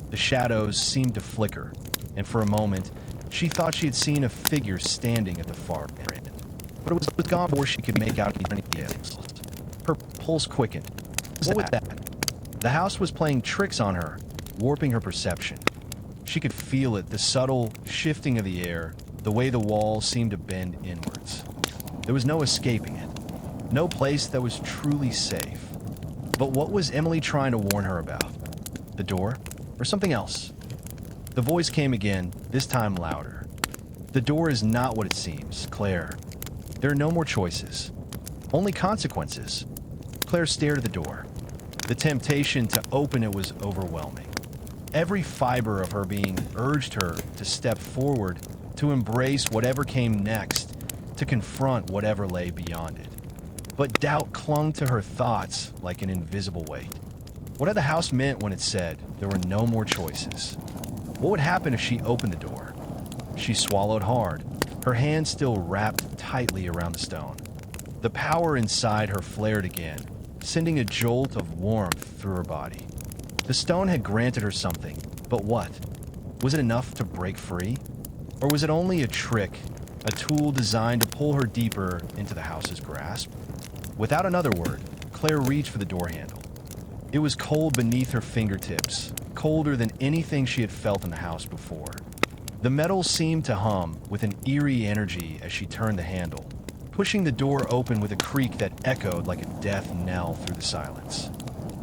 The shadows seemed to flicker, and for a moment, she thought she had seen a figure standing at the far end. But it was gone before she could make out anything else. Her pulse quickened. What was that? The house was playing tricks on her, warping her perception. She could feel it, the subtle shifting of the air, the way the walls seemed to bend inwards. There was no escaping it. No place that was truly safe. But what was Emily trying to warn her about? The door? Or something else? The voice came again, this time louder. "The door is not what it seems, Claire. There are no more choices. Only consequences." Claire stared at the door. The temptation to open it was overwhelming. Every fiber of her being urged her to step forward, to embrace whatever came next, to confront whatever lay beyond it. But doubt clung to her thoughts like an invisible weight. What had the house meant when it said there were no more choices? What would happen if she opened the door? She swallowed hard, her hand still wrapped tightly around the stone. The power inside her flared again, sending a jolt of warmth through her body. The stone had granted her something, but what? Was it enough to break free? Or was it only a trick, a tool designed to pull her deeper into the house's grasp? Without another word, Claire reached for the door handle. It was cold beneath her fingertips, colder than anything she had felt in the house before. The metal seemed to hum with an eerie energy as she turned the handle, pushing the door open with a creak that echoed like a death knell through the silence.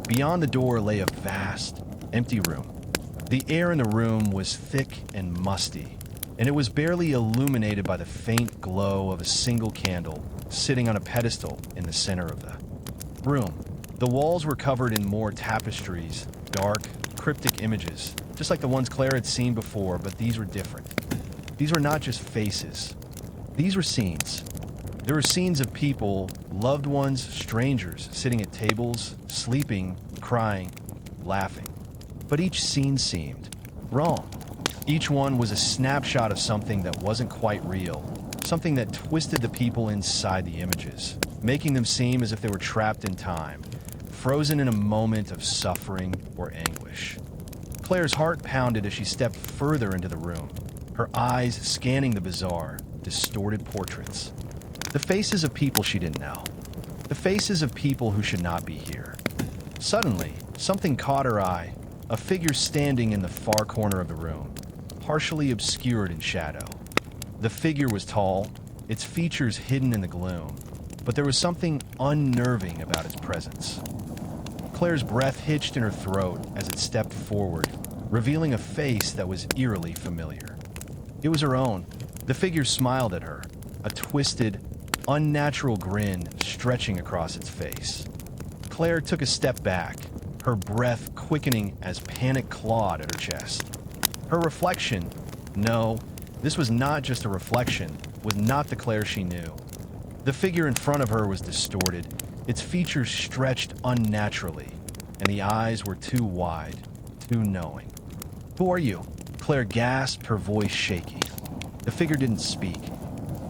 Beyond the door lay a vast, empty room. The air in the room was thick and musty, and it was barely illuminated by the faint glow of a single candle sitting on a pedestal in the center of the room. The walls were covered in more tapestries, dark, cryptic images, just like the ones Claire had seen before, but these were different. These were not just faces. These were scenes. There were scenes of people, loved ones, strangers, sitting at tables, sleeping, crying, laughing. But each scene seemed wrong. Each one was a snapshot of something that wasn't quite real, something that twisted the people inside the images, making them seem as if they were trapped in time, frozen in a moment of suffering or anguish. Claire's heart pounded as she stepped further into the room, her eyes scanning the bizarre, distorted portraits. The faces of people she didn't know. The faces of people who should not be here. Suddenly, something caught her eye, a figure standing in the far corner of the room, partially obscured in shadow. The figure was tall, its features hidden in the gloom, but there was something unnerving about its presence. Claire's breath hitched in her throat as it stepped forward, revealing a face that was eerily familiar. It was her own. The figure smiled at her, a twisted, unnatural grin stretching across its face. Claire took a step back, her breath quickening as panic clawed at her chest. Her reflection, no, this was not just a reflection, was not the Claire she knew. The figure in front of her was distorted, its features stretched unnaturally, and the eyes were too wide, too knowing. "Who are you?" Claire gasped, her voice shaky. The figure didn't speak.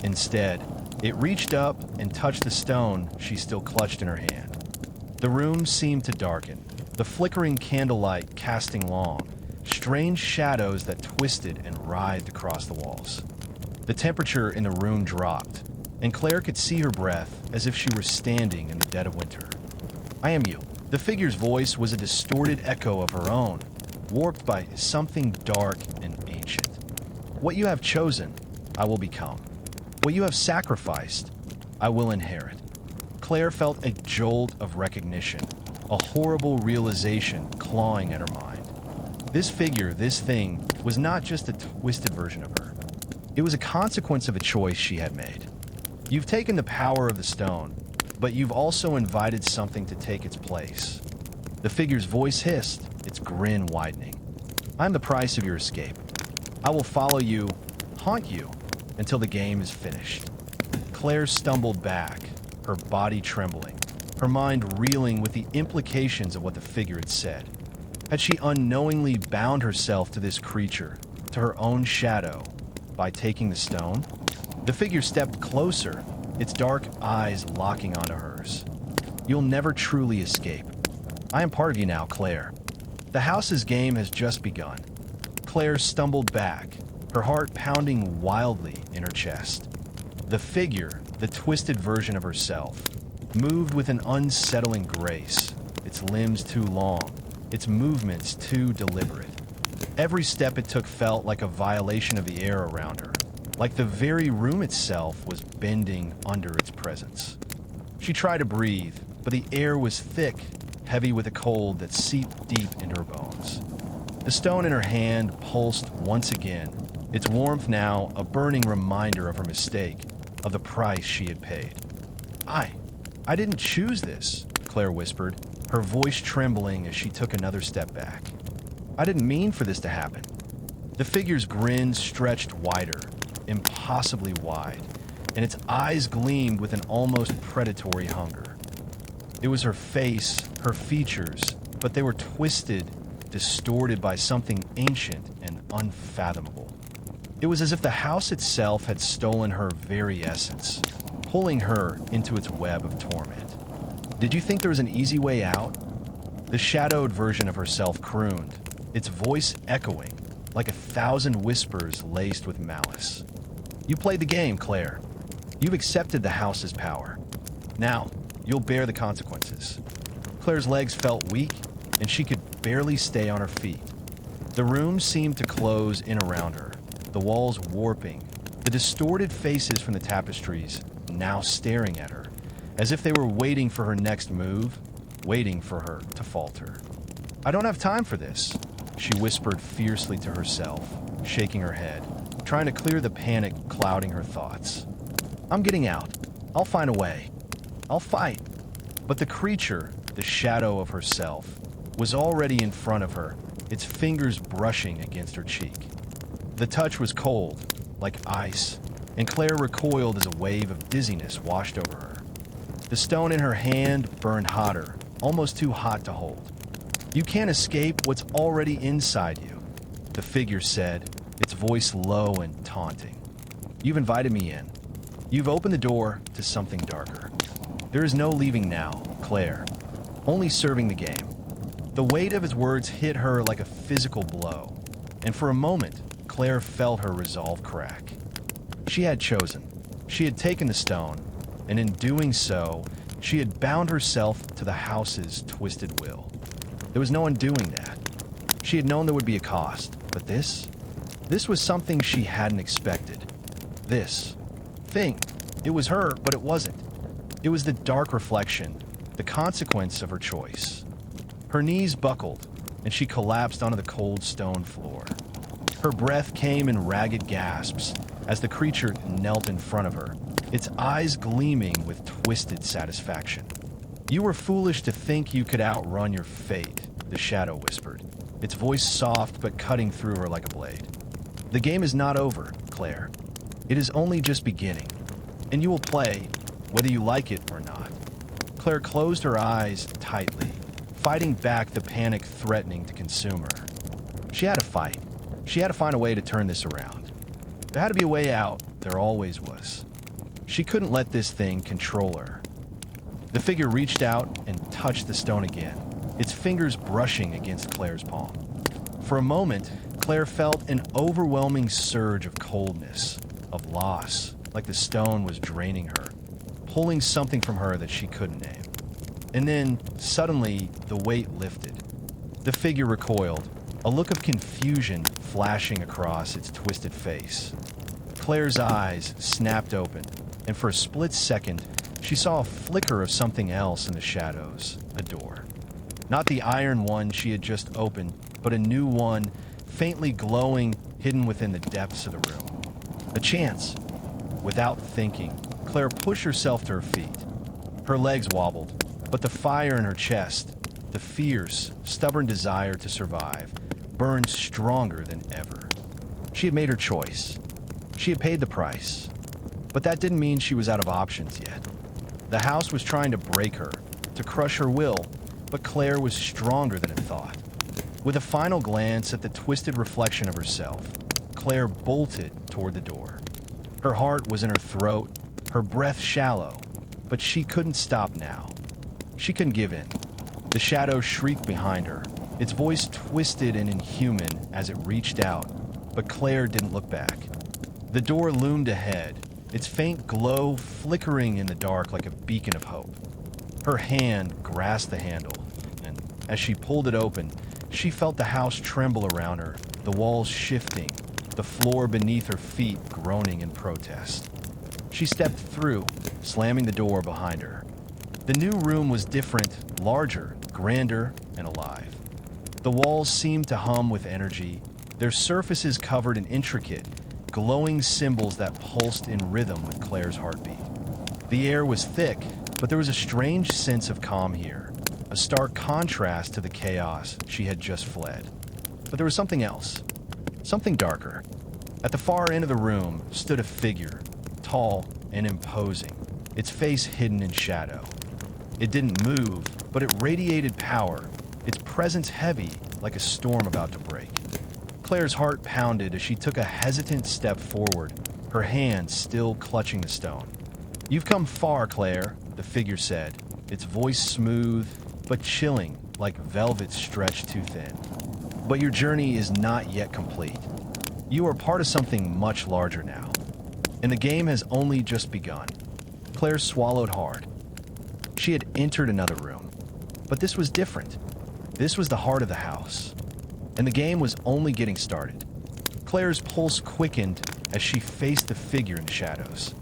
Instead, it reached up and touched the stone she still clutched in her hand. The room seemed to darken, the flickering candlelight casting long, strange shadows that twisted and writhed across the walls. The temperature in the room dropped, and Claire could see her breath as if she were standing in the dead of winter. "I am you." The figure's voice was a distorted echo of her own, warped by something dark and ancient. "What you have chosen, I will become. What you have sacrificed, I will inherit." Claire felt a jolt of recognition, a horrible realization clawing at her mind. This figure, this thing, was not just a twisted version of her. It was a consequence of a choice she had made. You've taken the power of the stone, but you've also invited something to take its place. The figure's voice hissed, its grin widening. "I'm the price of your escape. I will follow you, haunt you, until the game is finished." Claire stumbled back, her body trembling, her mind reeling with the implications of what the figure had said. Had she unknowingly bound herself to this creature, to her own shadow, by taking the stone? The figure stepped closer, its dark eyes locking onto hers. "You'll never truly escape. I am part of you now, Claire. The house's game has just begun." Claire stumbled back, her heart pounding wildly in her chest. The figure, the twisted version of herself, moved with an unsettling grace, its limbs too long, its movements too deliberate. Every step it took felt like a violation of the air around her, like the very room itself was bending under its presence. She tried to breathe, but the air was thick, heavy with a cold that seeped deep into her bones. The stone in her hand pulsed once again, its warmth now a burning reminder of her mistake, of the price she had paid. I didn't choose this," Claire whispered, her voice trembling as she took another step back. "I didn't mean for this to happen." The figure's grin stretched wider, impossibly wide, and its eyes gleamed with an almost predatory hunger. It was her face, her features, but they were twisted, distorted by something ancient and unfathomable. It was as if the house itself had stolen her very essence, pulling her into its web of torment. Did you think there was an easy way out? The shadowed version of herself crooned, its voice echoing like 1,000 whispers laced with malice. You played the game, Claire. You've accepted the house's power. Now, you'll bear the consequences. Claire's legs felt weak, and she could barely stay on her feet. The room seemed to close in around her, the walls warping, the distorted faces from the tapestries now staring at her, as if they were waiting for her next move, waiting for her to falter. I don't have time for this, she whispered fiercely to herself, shaking her head, trying to clear the panic clouding her thoughts. I'm getting out. I'll find a way. I'll fight. But the creature, the shadow of herself, was already in front of her, its fingers brushing against her cheek. The touch was cold, like ice, and Claire recoiled as a wave of dizziness washed over her. The stone in her hand burned hotter, almost too hot to hold. You can't escape what's already inside you, the figure said, its voice low and taunting. You've invited me in. You've opened the door to something darker. There is no leaving now, Claire, only serving the game. The weight of his words hit her like a physical blow, and for a moment, Claire felt her resolve crack. She had chosen. She had taken the stone, and in doing so, she had bound herself to the house's twisted will. There was no undoing that. She had known there would be a cost, but this was something she hadn't expected. This thing, it was her, but it wasn't. It was the dark reflection, the consequence of her choice. Her knees buckled, and she collapsed onto the cold stone floor. Her breath came in ragged gasps as the creature knelt in front of her, its eyes gleaming with twisted satisfaction. You were foolish to think you could outrun your fate, the shadow whispered, its voice soft but cutting through her like a blade. The game is not over, Claire. It is only just beginning, and you will play, whether you like it or not. Claire closed her eyes tightly, fighting back the panic threatening to consume her. She had to fight. She had to find a way to turn this around. There had to be a way out. There always was. She couldn't let this thing control her. The figure reached out and touched the stone again, its fingers brushing against Claire's palm. For a moment, Claire felt an overwhelming surge of coldness, of loss, like the stone was draining her, pulling something from her that she couldn't name. And then, suddenly, the weight lifted. The figure recoiled, a look of confusion flashing across its twisted face. Claire's eyes snapped open, and for a split second, she saw a flicker of something else in the shadows, a door. Not the iron one she had just opened, but a new one, faintly glowing, hidden within the depths of the room. A chance. Without thinking, Claire pushed herself to her feet. Her legs wobbled, but the fire in her chest, the fierce, stubborn desire to survive, burned stronger than ever. She had made her choice. She had paid the price. But that didn't mean she was out of options yet. The house was trying to break her, to crush her will, but Claire was stronger than it thought. With a final glance at the twisted reflection of herself, Claire bolted toward the door. Her heart was in her throat, her breath shallow, but she couldn't stop now. She couldn't give in. The shadow shrieked behind her, its voice twisted and inhuman as it reached out, but Claire didn't look back. The door loomed ahead, its faint glow flickering in the dark like a beacon of hope. Her hand grasped the handle, and as she pulled it open, she felt the house tremble around her, the walls shifting, the floor beneath her feet groaning in protest. She stepped through, slamming the door behind her. The new room was different, larger, grander, and alive. The walls seemed to hum with energy, their surfaces covered in intricate, glowing symbols that pulsed in rhythm with Claire's heartbeat. The air was thick, but there was a strange sense of calm here, a stark contrast to the chaos she had just fled. But there was something else, something darker. At the far end of the room stood a figure, tall and imposing, its face hidden in shadow. It didn't move, but it radiated power, its presence heavy like a storm about to break. Claire's heart pounded as she took a hesitant step forward, her hands still clutching the stone. "You've come far, Claire," the figure said, its voice smooth but chilling like velvet stretched too thin. "But your journey is not yet complete. You are part of something much larger now. And the game has only just begun." Claire swallowed hard. She had entered another room, but this was different. This was the heart of the house, and the game was only getting started. Claire's pulse quickened as she faced the figure in the shadows.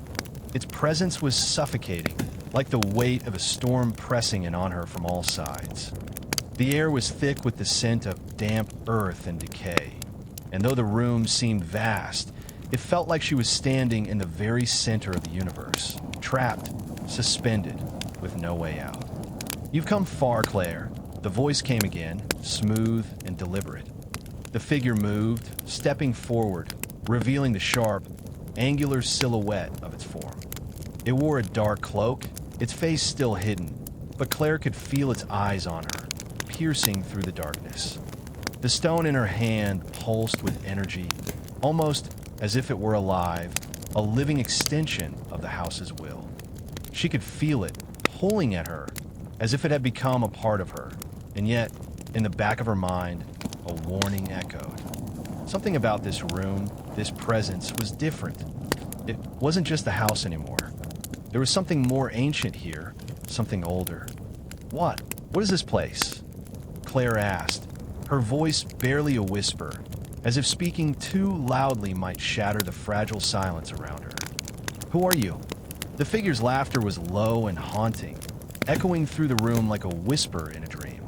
Its presence was suffocating, like the weight of a storm pressing in on her from all sides. The air was thick with the scent of damp earth and decay, and though the room seemed vast, it felt like she was standing in the very center of the universe, trapped, suspended, with no way out. "You've come far, Claire," the voice came again, smooth and deliberate. The figure moved, stepping forward, revealing the sharp, angular silhouette of its form. It wore a dark cloak, its face still hidden, but Claire could feel its eyes on her, piercing through the darkness. The stone in her hand pulsed with energy, almost as if it were alive, a living extension of the house's will. She could feel it pulling at her, as if it had become a part of her, and yet, in the back of her mind, a warning echoed. Something about this room, this presence, was different. It wasn't just the house anymore. There was something more ancient here, something older. What? What is this place?" Claire asked, her voice barely a whisper, as if speaking too loudly might shatter the fragile silence around her. "Who are you?" The figure's laughter was low and haunting, echoing through the room like a whisper in a dream.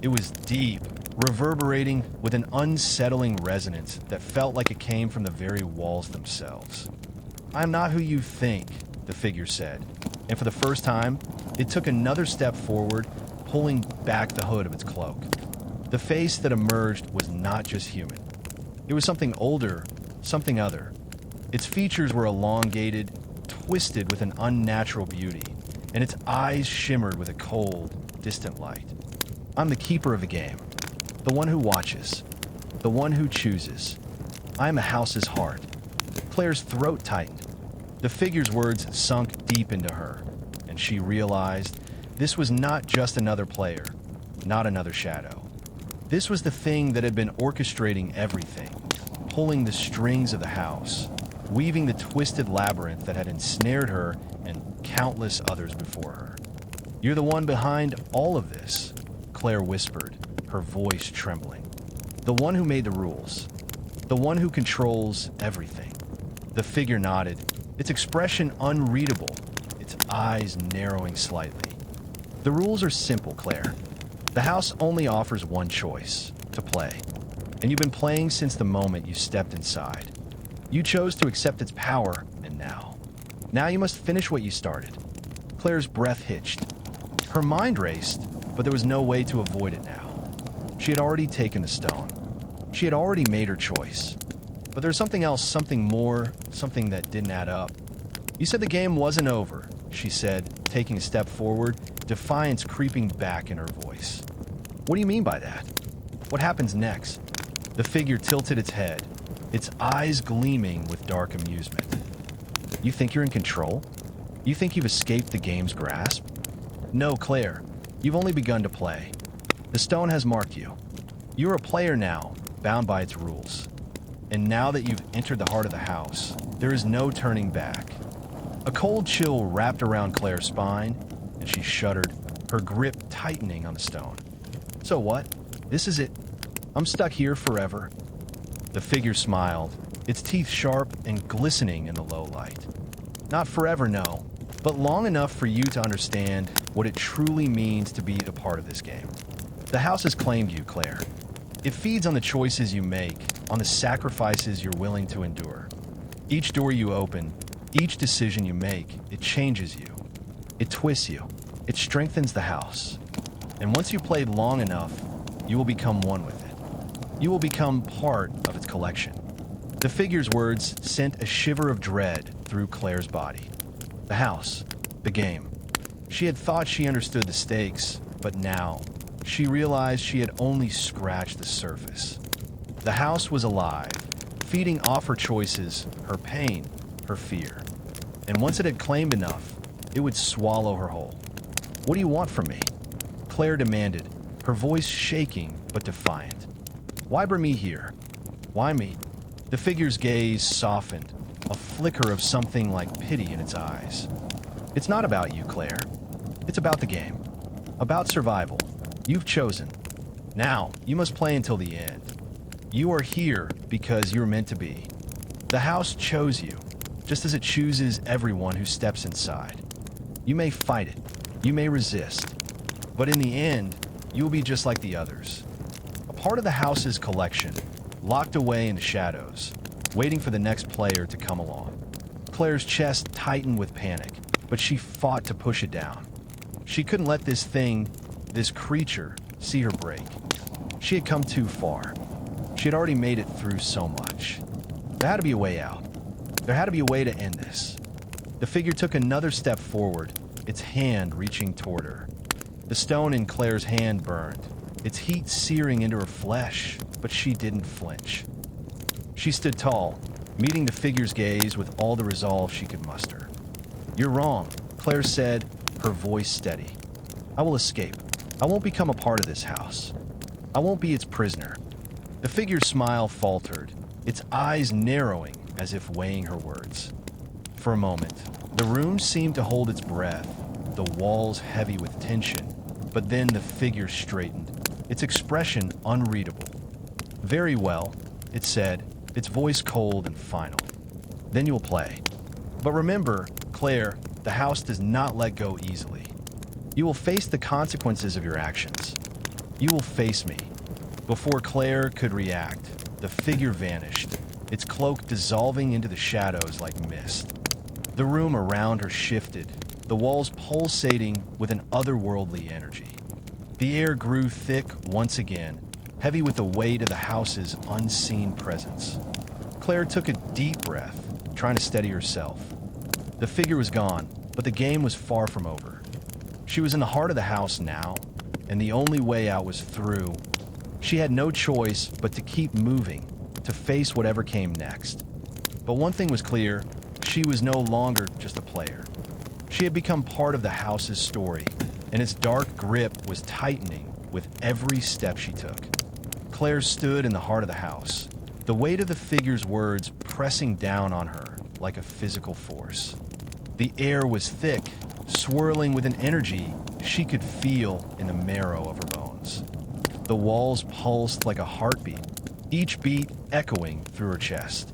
It was deep, reverberating with an unsettling resonance that felt like it came from the very walls themselves. "I'm not who you think," the figure said, and for the first time, it took another step forward, pulling back the hood of its cloak. The face that emerged was not just human. It was something older, something other. Its features were elongated, twisted with an unnatural beauty, and its eyes shimmered with a cold, distant light. "I'm the keeper of the game, the one who watches, the one who chooses. I am a house's heart." Claire's throat tightened. The figure's words sunk deep into her, and she realized this was not just another player, not another shadow. This was the thing that had been orchestrating everything, pulling the strings of the house, weaving the twisted labyrinth that had ensnared her and countless others before her. "You're the one behind all of this," Claire whispered, her voice trembling. "The one who made the rules, the one who controls everything." The figure nodded, its expression unreadable, its eyes narrowing slightly. "The rules are simple, Claire. The house only offers one choice: to play. And you've been playing since the moment you stepped inside. You chose to accept its power, and now you must finish what you started." Claire's breath hitched. Her mind raced, but there was no way to avoid it now. She had already taken the stone. She had already made her choice. But there's something else, something more, something that didn't add up. "You said the game wasn't over," she said, taking a step forward, defiance creeping back in her voice. "What do you mean by that? What happens next?" The figure tilted its head, its eyes gleaming with dark amusement. "You think you're in control? You think you've escaped the game's grasp? No, Claire, you've only begun to play. The stone has marked you. You're a player now, bound by its rules. And now that you've entered the heart of the house, there is no turning back." A cold chill wrapped around Claire's spine, and she shuddered, her grip tightening on the stone. "So what? This is it. I'm stuck here forever." The figure smiled, its teeth sharp and glistening in the low light. "Not forever, no, but long enough for you to understand what it truly means to be a part of this game. The house has claimed you, Claire. It feeds on the choices you make, on the sacrifices you're willing to endure. Each door you open, each decision you make, it changes you. It twists you. It strengthens the house. And once you played long enough, you will become one with it. You will become part of its collection." The figure's words sent a shiver of dread through Claire's body. The house, the game. She had thought she understood the stakes, but now she realized she had only scratched the surface. The house was alive, feeding off her choices, her pain, her fear. And once it had claimed enough, it would swallow her whole. "What do you want from me?" Claire demanded, her voice shaking but defiant. "Why bring me here? Why me?" The figure's gaze softened, a flicker of something like pity in its eyes. "It's not about you, Claire. It's about the game. About survival. You've chosen. Now, you must play until the end. You are here because you're meant to be. The house chose you, just as it chooses everyone who steps inside. You may fight it, you may resist, but in the end, you will be just like the others. A part of the house's collection, locked away in the shadows, waiting for the next player to come along." Claire's chest tightened with panic, but she fought to push it down. She couldn't let this thing, this creature, see her break. She had come too far. She had already made it through so much. There had to be a way out. There had to be a way to end this. The figure took another step forward, its hand reaching toward her. The stone in Claire's hand burned, its heat searing into her flesh, but she didn't flinch. She stood tall, meeting the figure's gaze with all the resolve she could muster. "You're wrong," Claire said, her voice steady. "I will escape. I won't become a part of this house. I won't be its prisoner." The figure's smile faltered, its eyes narrowing as if weighing her words. For a moment, the room seemed to hold its breath, the walls heavy with tension, but then the figure straightened, its expression unreadable. "Very well," it said, its voice cold and final. "Then you'll play. But remember, Claire, the house does not let go easily. You will face the consequences of your actions. You will face me." Before Claire could react, the figure vanished, its cloak dissolving into the shadows like mist. The room around her shifted, the walls pulsating with an otherworldly energy. The air grew thick once again, heavy with the weight of the house's unseen presence. Claire took a deep breath, trying to steady herself. The figure was gone, but the game was far from over. She was in the heart of the house now, and the only way out was through. She had no choice but to keep moving, to face whatever came next. But one thing was clear, she was no longer just a player. She had become part of the house's story, and its dark grip was tightening with every step she took. Claire stood in the heart of the house, the weight of the figure's words pressing down on her like a physical force. The air was thick, swirling with an energy she could feel in the marrow of her bones. The walls pulsed like a heartbeat, each beat echoing through her chest.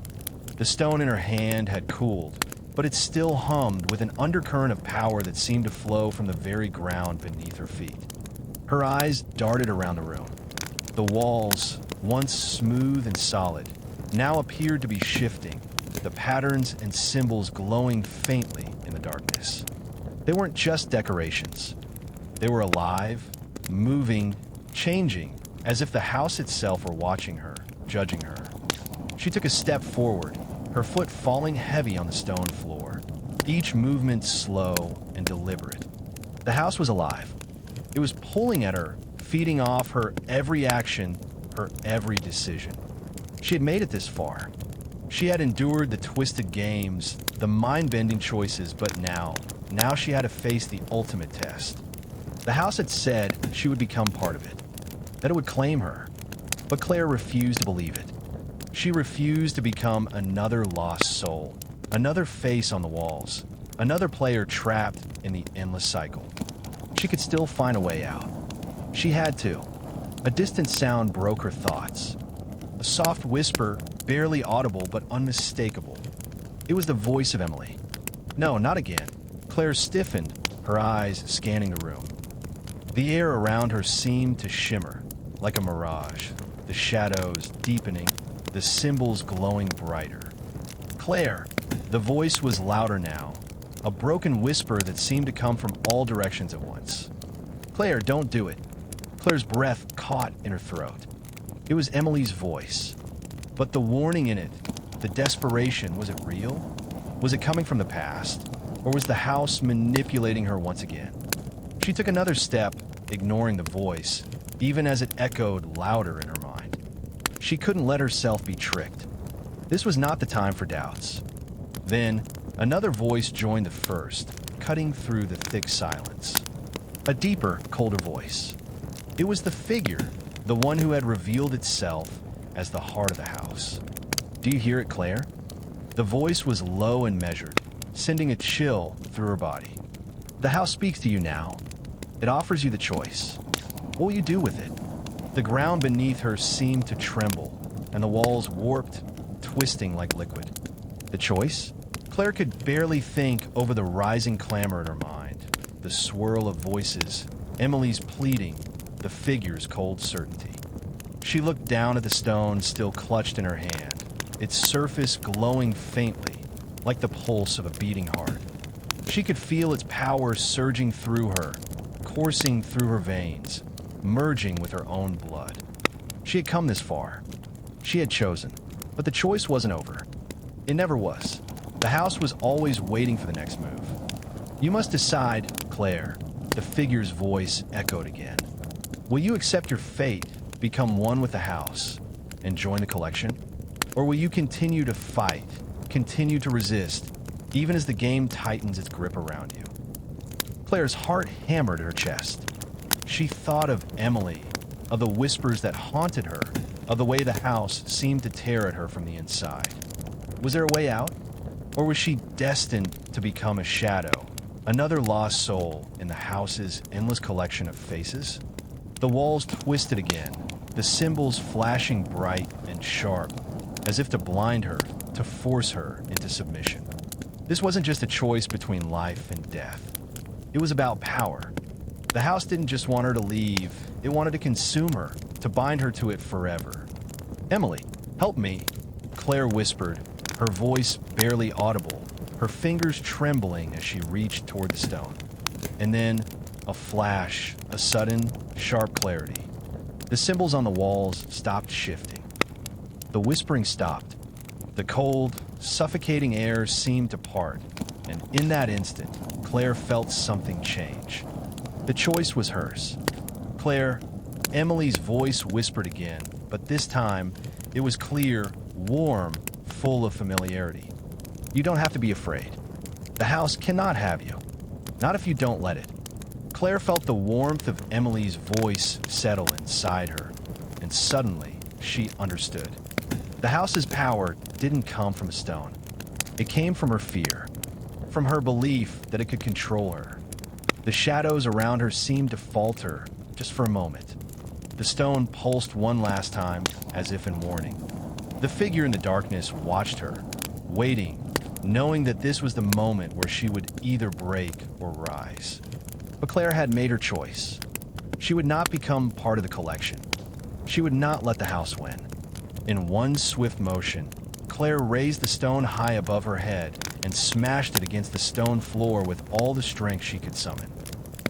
The stone in her hand had cooled, but it still hummed with an undercurrent of power that seemed to flow from the very ground beneath her feet. Her eyes darted around the room. The walls, once smooth and solid, now appeared to be shifting, the patterns and symbols glowing faintly in the darkness. They weren't just decorations. They were alive, moving, changing, as if the house itself were watching her, judging her. She took a step forward, her foot falling heavy on the stone floor, each movement slow and deliberate. The house was alive. It was pulling at her, feeding off her every action, her every decision. She had made it this far. She had endured the twisted games, the mind-bending choices, but now she had to face the ultimate test. The house had said she would become part of it, that it would claim her, but Claire refused to believe it. She refused to become another lost soul, another face on the walls, another player trapped in the endless cycle. She could still find a way out. She had to. A distant sound broke her thoughts. A soft whisper, barely audible but unmistakable. It was the voice of Emily. No, not again. Claire stiffened, her eyes scanning the room. The air around her seemed to shimmer, like a mirage, the shadows deepening, the symbols glowing brighter. Claire! The voice was louder now, a broken whisper that seemed to come from all directions at once. Claire, don't do it. Claire's breath caught in her throat. It was Emily's voice. But the warning in it, the desperation, was it real? Was it coming from the past? Or was the house manipulating her once again? She took another step, ignoring the voice, even as it echoed louder in her mind. She couldn't let herself be tricked. This was not the time for doubts. Then, another voice joined the first, cutting through the thick silence. A deeper, colder voice. It was the figure, the one who had revealed itself as the heart of the house. "Do you hear it, Claire?" The voice was low and measured, sending a chill through her body. "The house speaks to you now. It offers you the choice. What will you do with it?" The ground beneath her seemed to tremble, and the walls warped, twisting like liquid. The choice? Claire could barely think over the rising clamor in her mind, the swirl of voices, Emily's pleading, the figure's cold certainty. She looked down at the stone still clutched in her hand, its surface glowing faintly, like the pulse of a beating heart. She could feel its power surging through her, coursing through her veins, merging with her own blood. She had come this far. She had chosen, but the choice wasn't over. It never was. The house was always waiting for the next move. "You must decide, Claire," the figure's voice echoed again. "Will you accept your fate, become one with the house, and join the collection? Or will you continue to fight, continue to resist, even as the game tightens its grip around you?" Claire's heart hammered at her chest. She thought of Emily, of the whispers that haunted her, of the way the house seemed to tear at her from the inside. Was there a way out? Or was she destined to become a shadow, another lost soul in the house's endless collection of faces? The walls twisted again, the symbols flashing bright and sharp, as if to blind her, to force her into submission. This wasn't just a choice between life and death. It was about power. The house didn't just want her to leave, it wanted to consume her, to bind her to it forever. "Emily, help me," Claire whispered, her voice barely audible, her fingers trembling as she reached toward the stone. And then, a flash, a sudden, sharp clarity. The symbols on the walls stopped shifting. The whispering stopped. The cold, suffocating air seemed to part, and in that instant, Claire felt something change. The choice was hers. "Claire," Emily's voice whispered again, but this time, it was clear, warm, full of familiarity. "You don't have to be afraid. The house cannot have you. Not if you don't let it." Claire felt the warmth of Emily's voice settle inside her, and suddenly she understood. The house's power didn't come from a stone. It came from her fear, from her belief that it could control her. The shadows around her seemed to falter just for a moment. The stone pulsed one last time, as if in warning. The figure in the darkness watched her, waiting, knowing that this was the moment where she would either break or rise. But Claire had made her choice. She would not become part of the collection. She would not let the house win. In one swift motion, Claire raised the stone high above her head and smashed it against the stone floor with all the strength she could summon.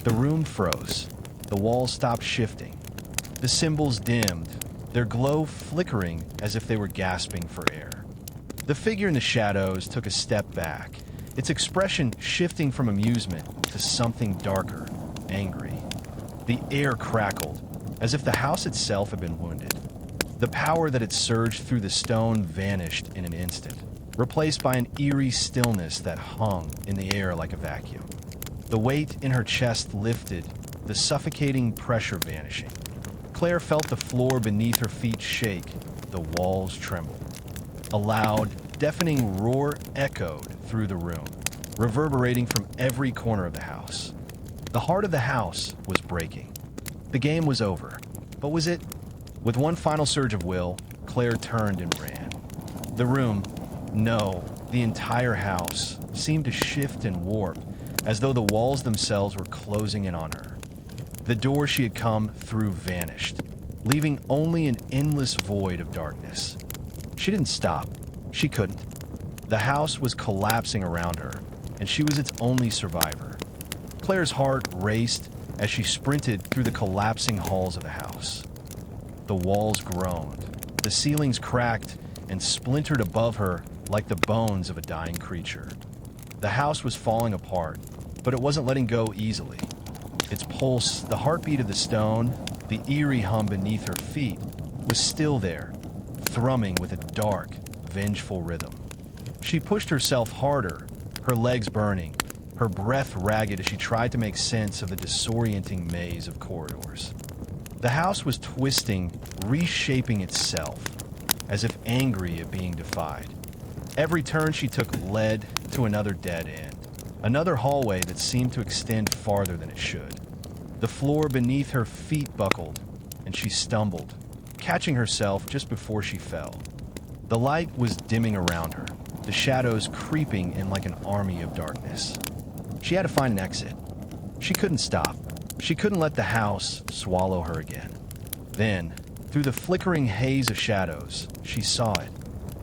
The room froze. The walls stopped shifting. The symbols dimmed, their glow flickering as if they were gasping for air. The figure in the shadows took a step back, its expression shifting from amusement to something darker, angry. The air crackled, as if the house itself had been wounded. The power that had surged through the stone vanished in an instant, replaced by an eerie stillness that hung in the air like a vacuum. The weight in her chest lifted, the suffocating pressure vanishing. Claire felt the floor beneath her feet shake, the walls tremble. A loud, deafening roar echoed through the room, reverberating from every corner of the house. The heart of the house was breaking. The game was over, but was it? With one final surge of will, Claire turned and ran. The room, no, the entire house, seemed to shift and warp, as though the walls themselves were closing in on her. The door she had come through vanished, leaving only an endless void of darkness. She didn't stop. She couldn't. The house was collapsing around her, and she was its only survivor. Claire's heart raced as she sprinted through the collapsing halls of the house. The walls groaned, the ceilings cracked and splintered above her like the bones of a dying creature. The house was falling apart, but it wasn't letting go easily. Its pulse, the heartbeat of the stone, the eerie hum beneath her feet, was still there, thrumming with a dark, vengeful rhythm. She pushed herself harder, her legs burning, her breath ragged as she tried to make sense of the disorienting maze of corridors. The house was twisting, reshaping itself, as if angry at being defied. Every turn she took led to another dead end, another hallway that seemed to extend farther than it should. The floor beneath her feet buckled, and she stumbled, catching herself just before she fell. The light was dimming around her, the shadows creeping in like an army of darkness. She had to find an exit. She couldn't stop. She couldn't let the house swallow her again. Then, through the flickering haze of shadows, she saw it.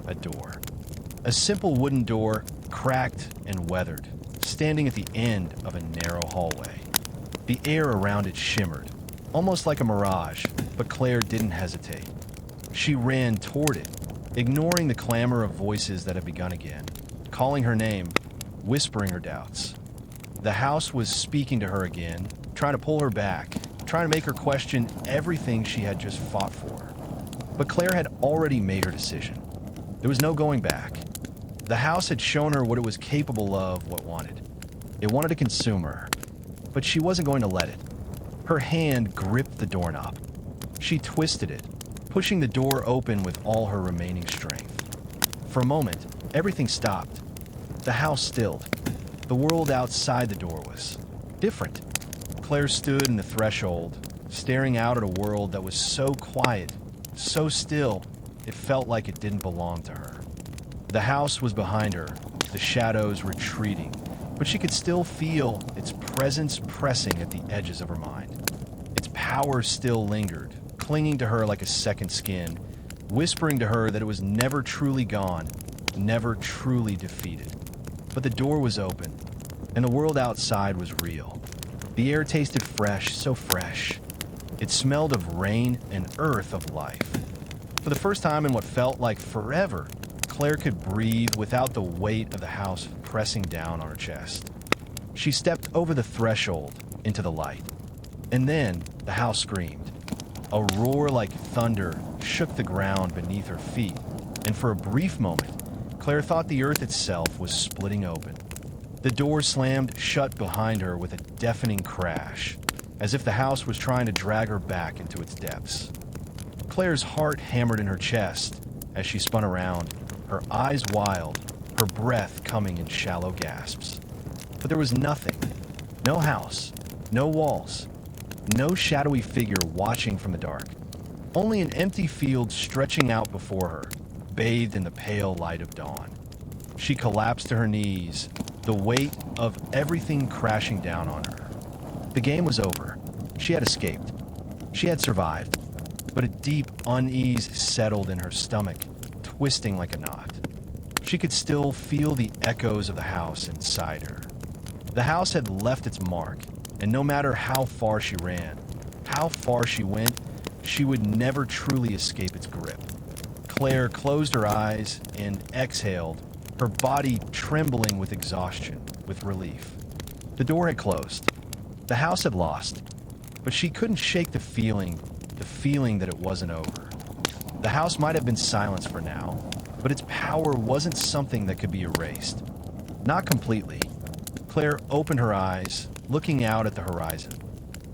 A door. A simple wooden door, cracked and weathered, standing at the end of a narrow hallway. The air around it shimmered, almost like a mirage, but Claire didn't hesitate. She ran toward it, ignoring the clamor of voices that had begun again, calling her name, whispering her doubts. The house was speaking to her again, trying to pull her back, trying to make her question everything she had just fought for. But Claire had already made her decision. There was no going back. The house had shown her what it was capable of, what wanted. It wanted to consume her, but she wasn't going to let it. Her hand gripped the doorknob. She twisted it, pushing the door open with all her remaining strength. For a moment, everything stopped. The house stilled. The world outside the door was different. Claire stood in the threshold, staring out at a world that was so quiet, so still, it felt like it didn't belong to her. The house was behind her, the shadows retreating, but she could still feel its presence pressing at the edges of her mind. Its power still lingered, clinging to her like a second skin, whispering to her that it was never truly gone, never truly defeated. But the door was open, and the world outside was real. The air tasted fresh, so fresh. It smelled of rain and earth of life. For the first time in what felt like forever, Claire could breathe without the weight of the house pressing down on her chest. She stepped over the threshold into the light, and then the house screamed. A roar like thunder shook the ground beneath her feet, and for a brief moment, Claire thought the earth itself was splitting open. The door slammed shut behind her with a deafening crash, as if the house was trying to drag her back into its depths. Claire's heart hammered in her chest as she spun around, her eyes wild, her breath coming in shallow gasps. But there was nothing. No house, no walls, no shadowy figure watching from the dark. Only an empty field stretching out before her, bathed in the pale light of dawn. She collapsed to her knees, the weight of everything crashing down on her. The game was over. She had escaped. She had survived. But a deep unease settled in her stomach, twisting like a knot. She could still feel the echoes of the house inside her. The house had left its mark, and no matter how far she ran, how far she went, she would never truly escape its grip. Claire closed her eyes and exhaled, her body trembling with exhaustion, with relief. The door had closed. The house had lost, but she couldn't shake the feeling that it wasn't over. The house might have been silenced for now, but its power wasn't something that could be erased. Not completely. Claire opened her eyes, looking out at the horizon.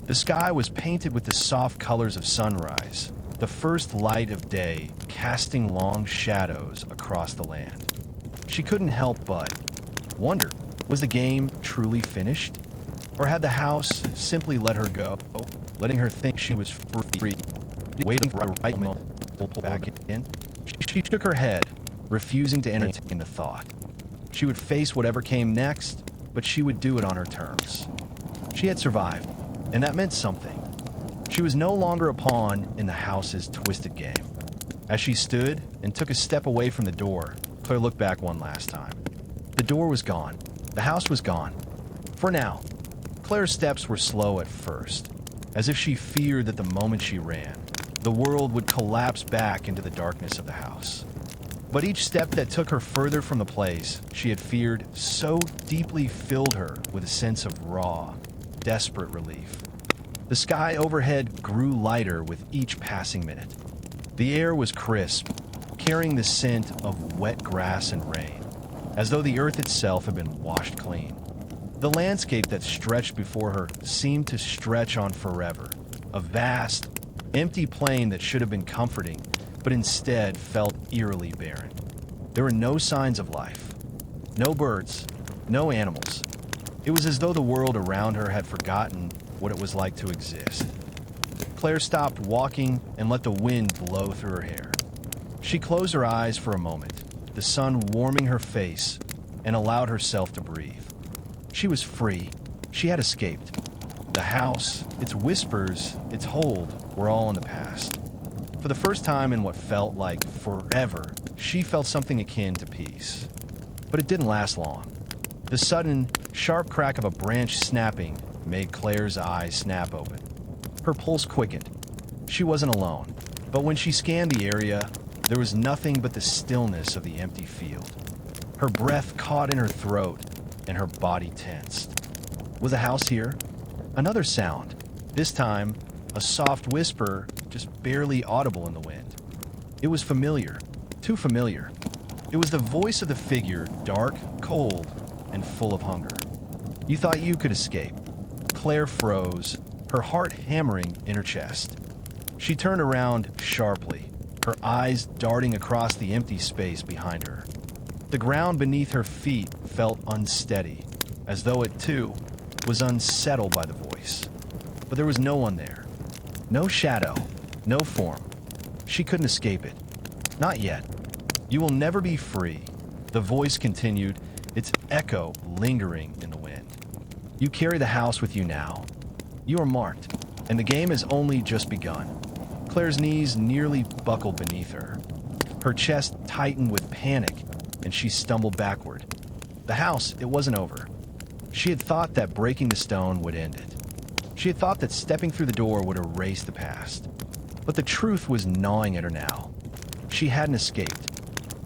The sky was painted with the soft colors of sunrise, the first light of day casting long shadows across the land. She couldn't help but wonder, was the game truly finished? Or had the house simply let her go, letting her think she was free, waiting for a right moment to pull back in? She shook her head, refusing to entertain the thought. She would face whatever came next, but she would do it on her terms. She had survived, and that meant something. She was no longer a pawn in the house's twisted game. As she stood and took a step away from the door, Claire looked back one last time. The door was gone. The house was gone. For now. Claire's steps were slow at first, as if she feared that the moment she ran, the world would collapse back into the darkness of the house. But each step that took her further from the place she had feared so deeply filled her with a sense of raw, desperate relief. The sky overhead grew lighter with each passing minute. The air was crisp, carrying the scent of wet grass and rain, as though the earth itself had been washed clean. The landscape that stretched before her seemed to stretch on forever, a vast, empty plain that should have been comforting, but instead felt eerily barren. There were no signs of life. No birds, no animals. It was as though the world around her had forgotten what it was like to exist. Claire stopped walking and let the wind blow through her hair. She closed her eyes for a moment, the sun warming her face, and allowed herself to breathe. She was free. She had escaped. The house, its whispers, its hold were all in the past. For the first time in what felt like forever, she felt something akin to peace. But it didn't last long. The sudden, sharp crack of a branch snapping made Claire's eyes snap open. Her pulse quickened. She wasn't alone, but when she scanned the area, there was nothing but the stillness of the empty field. Her breath caught in her throat, and her body tensed. Was a house here? Another sound. This time, a soft whisper, just barely audible in the wind. It was familiar. Too familiar. It was the voice of the figure, dark, cold, and full of hunger. You thought you could escape. Claire froze, her heart hammering in her chest. She turned around sharply, her eyes darting across the empty space behind her. The ground beneath her feet felt unsteady, as though it, too, was unsettled by the voice. But there was no one there. No shadow, no form. She couldn't escape it. Not yet. You will never be free, the voice continued, its echo lingering in the wind. You carry the house with you now. You are marked, and the game has only just begun. Claire's knees nearly buckled beneath her. Her chest tightened with panic, and she stumbled backward. The house, it wasn't over. She had thought that breaking the stone would end it. She had thought that stepping through the door would erase the past. But the truth was gnawing at her now. She hadn't escaped.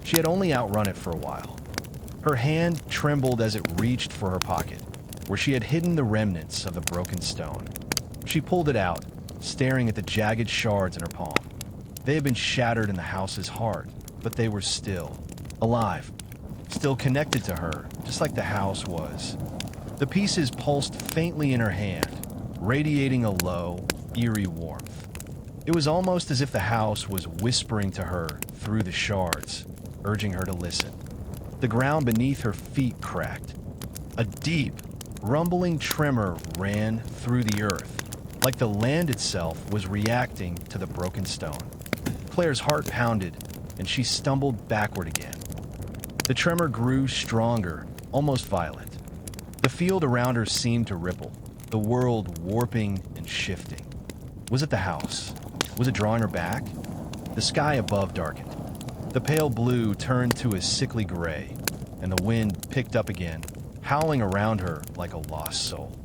She had only outrun it for a while. Her hand trembled as it reached for her pocket, where she had hidden the remnants of the broken stone. She pulled it out, staring at the jagged shards in her palm. They had been shattered in the house's heart, but they were still alive, still connected to her, just like the house was. The pieces pulsed faintly in her hand, radiating a low, eerie warmth. It was almost as if the house was whispering to her through the shards, urging her to listen. The ground beneath her feet cracked. A deep, rumbling tremor ran through the earth, like the land itself was reacting to the broken stone. Claire's heart pounded, and she stumbled backward again. The tremor grew stronger, almost violent. The field around her seemed to ripple, the world warping and shifting. Was it the house? Was it drawing her back? The sky above darkened. The pale blue turned to a sickly gray, and the wind picked up again, howling around her like a lost soul.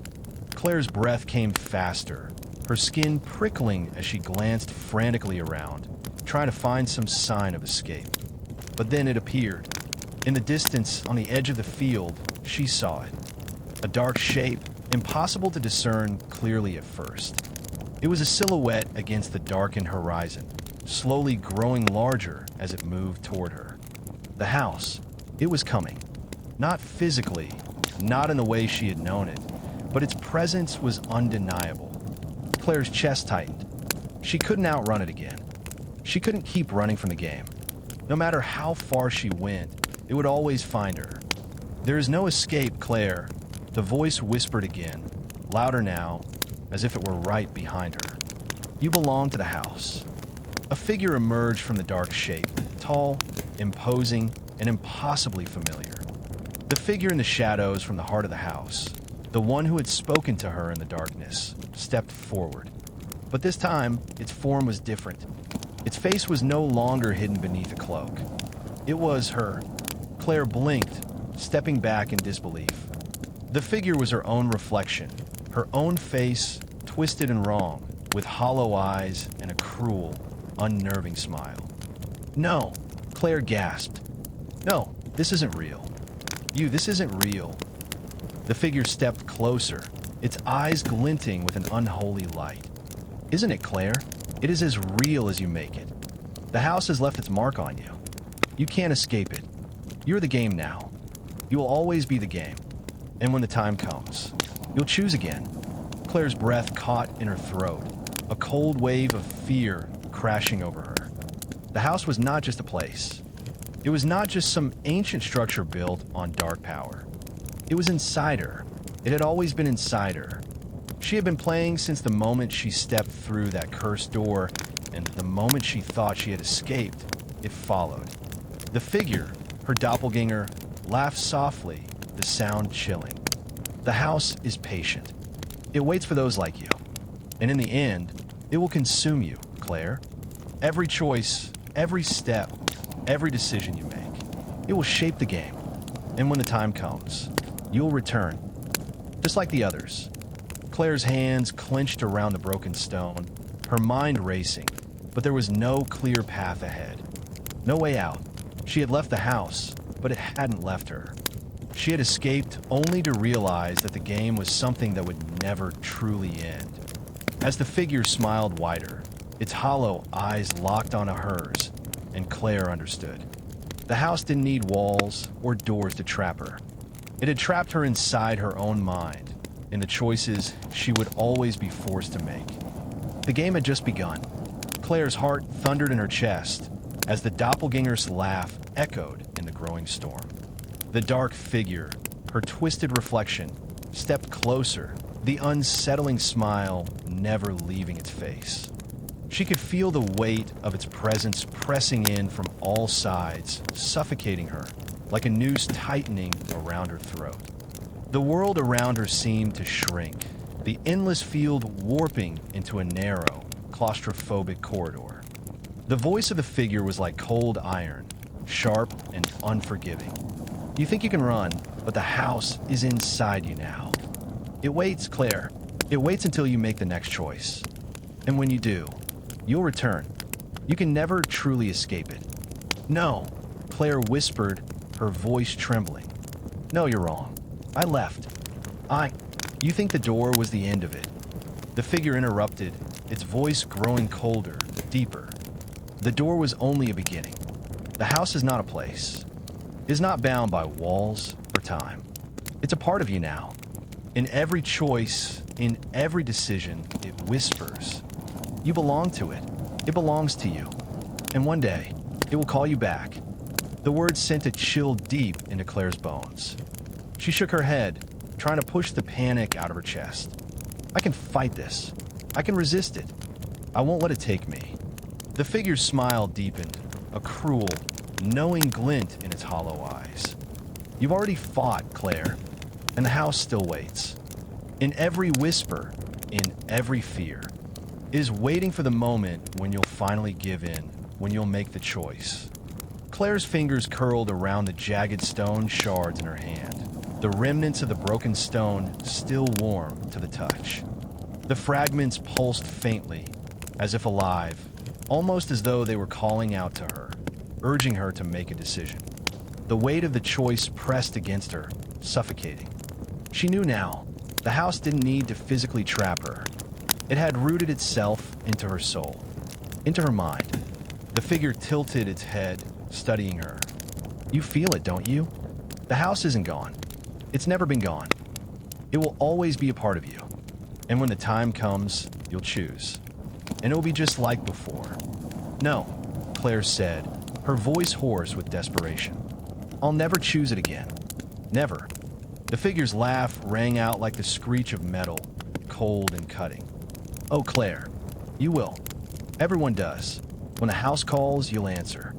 Claire's breath came faster, her skin prickling as she glanced frantically around, trying to find some sign of escape. But then it appeared. In the distance, on the edge of the field, she saw it. A dark shape, impossible to discern clearly at first. It was a silhouette against the darkened horizon, slowly growing larger as it moved toward her. The house, it was coming. Not physically, not in the way she had known it, but its presence was undeniable. Claire's chest tightened. She couldn't outrun it again. She couldn't keep running from the game. No matter how far she went, it would always find her. There is no escape, Claire, the voice whispered again, louder now, as if it were right behind her. You belong to the house. A figure emerged from the dark shape, tall, imposing, and impossibly familiar. The figure in the shadows from the heart of the house, the one who had spoken to her in the darkness, stepped forward. But this time, its form was different. Its face was no longer hidden beneath a cloak. It was her. Claire blinked, stepping back in disbelief. The figure was her own reflection, her own face, twisted and wrong, with hollow eyes and a cruel, unnerving smile. No, Claire gasped. No, this isn't real. This isn't real. The figure stepped closer, its eyes glinting with an unholy light. Isn't it, Claire? It is as real as you make it. The house has left its mark on you. You can't escape it. You're the game now. You will always be the game. And when the time comes, you'll choose again. Claire's breath caught in her throat, a cold wave of fear crashing over her. The house was not just a place. It was not just some ancient structure built on dark power. It was inside her. It had always been inside her. She had been playing since the moment she stepped through that cursed door, and the moment she thought she had escaped, it followed. The figure, her doppelganger, laughed softly, the sound chilling. The house is patient. It waits for those like you. And in the end, it will consume you, Claire. Every choice, every step, every decision you make, it will shape the game. And when the time comes, you'll return. Just like the others. Claire's hands clenched around the broken stone, her mind racing, but there was no clear path ahead. No way out. She had left the house, but it hadn't left her. She had escaped only to realize that the game was something that would never truly end. As the figure smiled wider, its hollow eyes locked onto hers, and Claire understood. The house didn't need walls or doors to trap her. It had trapped her inside her own mind, in the choices she would always be forced to make. The game had just begun. Claire's heart thundered in her chest as the doppelganger's laugh echoed in the growing storm. The dark figure, her twisted reflection, stepped closer, the unsettling smile never leaving its face. She could feel the weight of its presence pressing in from all sides, suffocating her, like a noose tightening around her throat. The world around her seemed to shrink, the endless field warping into a narrow, claustrophobic corridor. The voice of the figure was like cold iron, sharp and unforgiving. You think you can run, but the house is inside you now. It waits, Claire. It waits until you make the next choice. And when you do, you'll return. You can never truly escape it. No, Claire whispered, her voice trembling. No, you're wrong. I left. You think the door was the end of it. The figure interrupted, its voice growing colder, deeper. The door was only a beginning. The house is not a place. It is not bound by walls or time. It's a part of you now. In every choice, in every decision, it whispers. You belong to it. It belongs to you. And one day, it will call you back. The words sent a chill deep into Claire's bones. She shook her head, trying to push the panic out of her chest. I can fight this. I can resist it. I won't let it take me. The figure's smile deepened, a cruel, knowing glint in its hollow eyes. You've already fought, Claire, and the house still waits. In every whisper, in every fear, it is waiting for the moment when you'll finally give in, when you'll make the choice. Claire's fingers curled around the jagged stone shards in her hand, the remnants of the broken stone still warm to the touch. The fragments pulsed faintly, as if alive, almost as though they were calling out to her, urging her to make a decision. The weight of the choice pressed against her, suffocating. She knew now, the house didn't need to physically trap her. It had rooted itself into her soul, into her mind. The figure tilted its head, studying her. You feel it, don't you? The house isn't gone. It's never been gone. It will always be a part of you. And when the time comes, you'll choose. And it will be just like before. No, Claire said, her voice hoarse with desperation. I'll never choose it again. Never. The figure's laugh rang out like the screech of metal, cold and cutting. Oh, Claire, you will. Everyone does. When the house calls, you'll answer.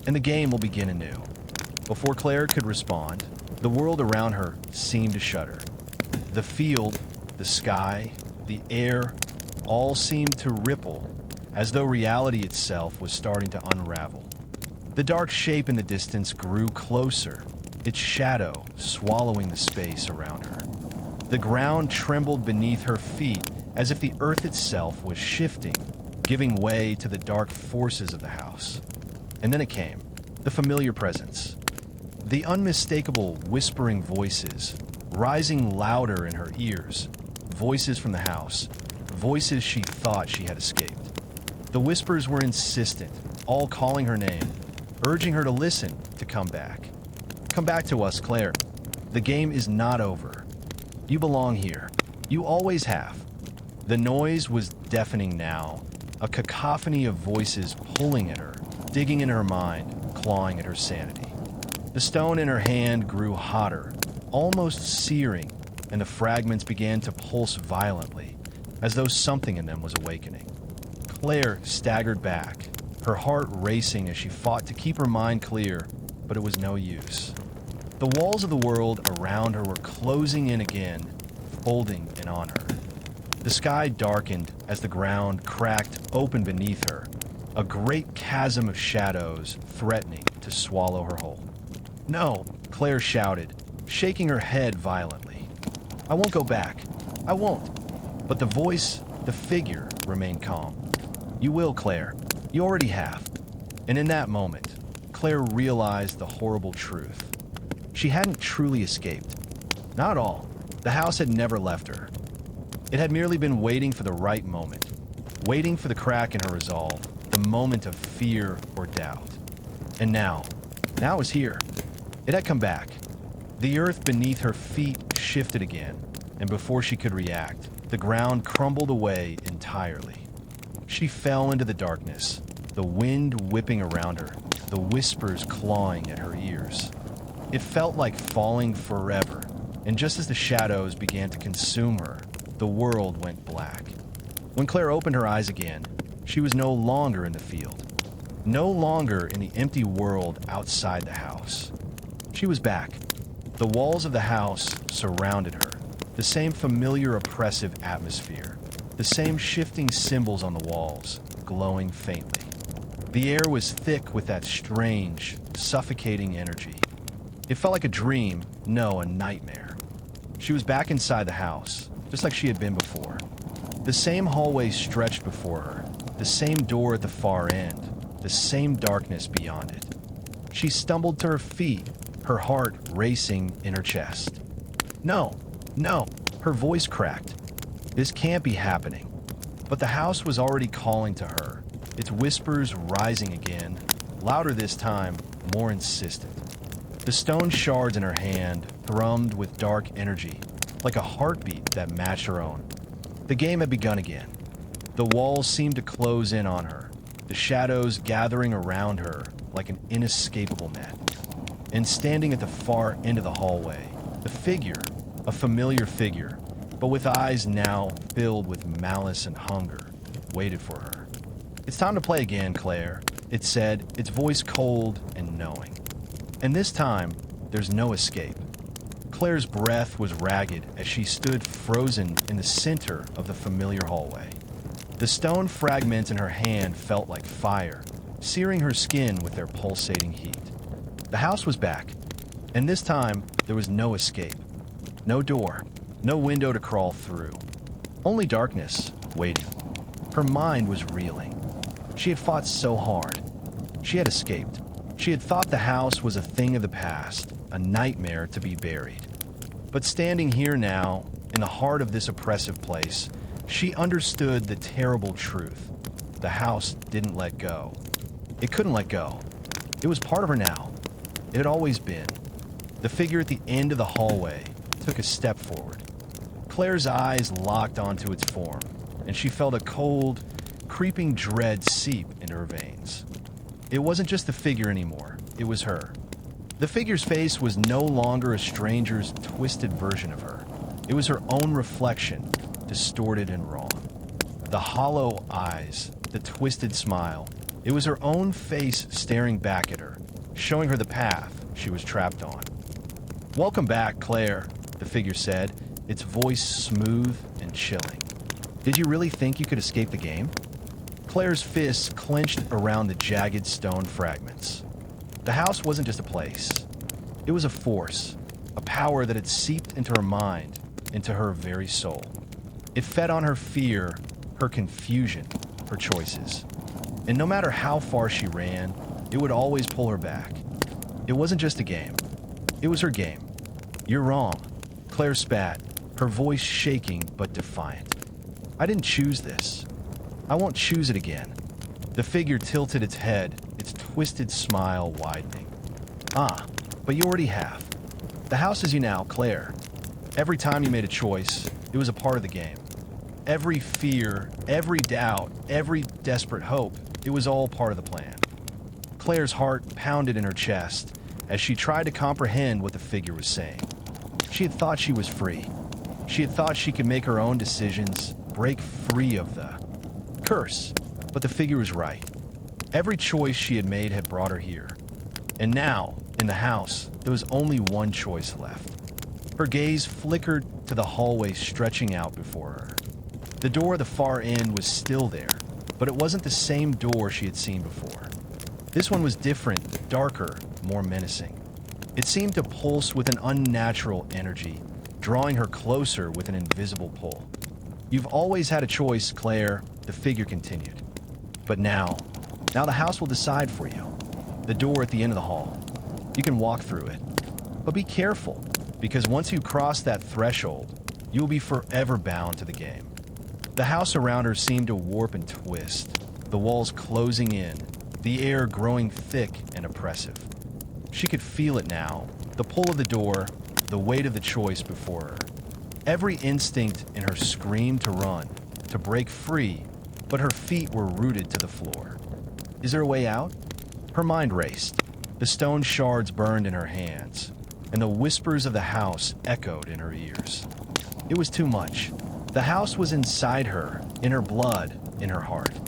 And the game will begin anew. Before Claire could respond, the world around her seemed to shudder. The field, the sky, the air, all seemed to ripple, as though reality itself was starting to unravel. The dark shape in the distance grew closer, its shadow swallowing the space around her. The ground trembled beneath her feet as if the earth itself was shifting, giving way to the dark forces of the house. And then it came, the familiar presence. The unmistakable whispering voices, rising louder in her ears, voices from the house, voices she thought she had escaped. The whispers were insistent, all calling her name, urging her to listen, to come back. Come back to us, Claire. The game is not over. You belong here. You always have. The noise was deafening now, a cacophony of voices pulling at her, digging in her mind, clawing at her sanity. The stone in her hand grew hotter, almost searing, and the fragments began to pulse violently, as though something in them was awakening. Claire staggered back, her heart racing as she fought to keep her mind clear, but it was no use. The walls of the world around her were closing in again, folding in on her. The sky darkened as the ground cracked open beneath her, a great chasm of shadows threatening to swallow her whole. "No," Claire shouted, shaking her head violently. "I won't go back. I won't." But the voice, the figure, remained calm. "You will, Claire. You already have." And in that moment, Claire realized the horrible truth. She hadn't truly escaped. Not at all. The house had never left her. It had merely been waiting for the right moment, waiting for the crack in her resolve, the moment of fear or doubt. And now it was here. It had come back. The earth beneath her feet shifted again, and before she could react, the ground crumbled away entirely. She fell into the darkness, the wind whipping around her, the whispers clawing at her ears. It felt like falling forever, and just as the shadows began to consume her, the world went black. When Claire opened her eyes again, she was no longer in the field, no longer in the empty world outside the house. She was back. The walls of the house surrounded her, the same familiar oppressive atmosphere, the same shifting symbols on the walls, glowing faintly. The air was thick with that strange, suffocating energy. It felt like a dream, no, a nightmare. She was back inside the house, just like she had been before. The same hallway stretched before her, the same door at the far end, the same darkness beyond it. She stumbled to her feet, her heart racing in her chest. No, her voice cracked. This can't be happening. But the house was already calling to her, its whispers rising again, louder this time, more insistent. The stone shards in her hand thrummed with dark energy, like a heartbeat that matched her own. The game had begun again. The walls seemed to close in on her, the shadows gathering around her like an inescapable net. And standing at the far end of the hallway, the figure, a familiar figure, but with eyes now filled with malice and hunger, waited for her. "It's time to play again, Claire," it said, its voice cold and knowing. And this time, there's no escape. Claire's breath was ragged as she stood frozen in the center of the familiar hallway. The stone fragments in her hand felt like fire, searing her skin with their pulsating heat. The house was back, and this time there was no escape. No door, no window to crawl through. Only darkness, waiting. Her mind was reeling. She had fought so hard. She had escaped. She had thought the house was a thing of the past, a nightmare to be buried. But standing here now, in the heart of this oppressive place, she understood the terrible truth. The house didn't let go. It couldn't let go. It was part of her now. It had always been. The figure at the end of the hallway took a step forward. Claire's eyes locked onto its form, and she felt a cold, creeping dread seep into her veins. It wasn't just the figure anymore, it was her. The figure's face was no longer a stranger's twisted version of her. It was her own reflection, distorted and wrong. The hollow eyes, the twisted smile, it was her own face staring back at her, showing her the path she was trapped on. "Welcome back, Claire," the figure said, its voice smooth and chilling. "Did you really think you could escape the game?" Claire's fists clenched around the jagged stone fragments. The house wasn't just a place. It was a force, a power that had seeped into her mind, into her very soul. It fed on her fear, her confusion, her choices. And no matter how far she ran, it would always pull her back. It wasn't just a game. It was her game. "You're wrong," Claire spat, her voice shaking but defiant. "I didn't choose this. I won't choose it again." The figure tilted its head, its twisted smile widening. "Ah, but you already have. The house is you now, Claire. Every time you made a choice, it was a part of the game. Every fear, every doubt, every desperate hope, it was all part of the plan." Claire's heart pounded in her chest as she tried to comprehend what the figure was saying. She had thought she was free. She had thought she could make her own decisions, break free of the curse. But the figure was right. Every choice she had made had brought her here. And now, in the house, there was only one choice left. Her gaze flickered to the hallway stretching out before her. The door at the far end was still there, but it wasn't the same door she had seen before. This one was different, darker, more menacing. It seemed to pulse with an unnatural energy, drawing her closer with an invisible pull. "You've always had a choice, Claire," the figure continued. "But now the house will decide for you. The door at the end of the hall. You can walk through it. But be careful, because once you cross that threshold, you will be forever bound to the game." The house around her seemed to warp and twist, the walls closing in, the air growing thick and oppressive. She could feel it now, the pull of the door, the weight of the choice before her. Every instinct in her screamed to run, to break free, but her feet were rooted to the floor. Is there a way out? Her mind raced. The stone shards burned in her hands, and the whispers of the house echoed in her ears. It was too much. The house was inside her, in her blood, in her heart.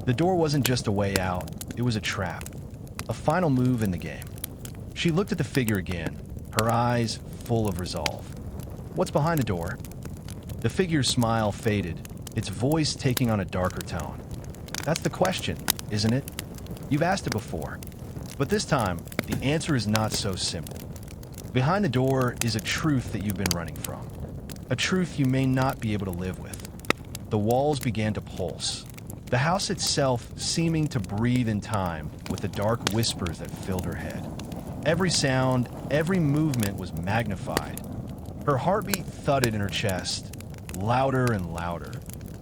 The door wasn't just a way out, it was a trap, a final move in the game. She looked at the figure again, her eyes full of resolve. "What's behind the door?" The figure's smile faded, its voice taking on a darker tone. "That's the question, isn't it? You've asked it before. But this time, the answer is not so simple. Behind the door is a truth that you've been running from. A truth you may not be able to live with." The walls began to pulse, the house itself seeming to breathe in time with the dark whispers that filled her head. Every sound, every movement was magnified. Her heartbeat thudded in her chest, louder and louder,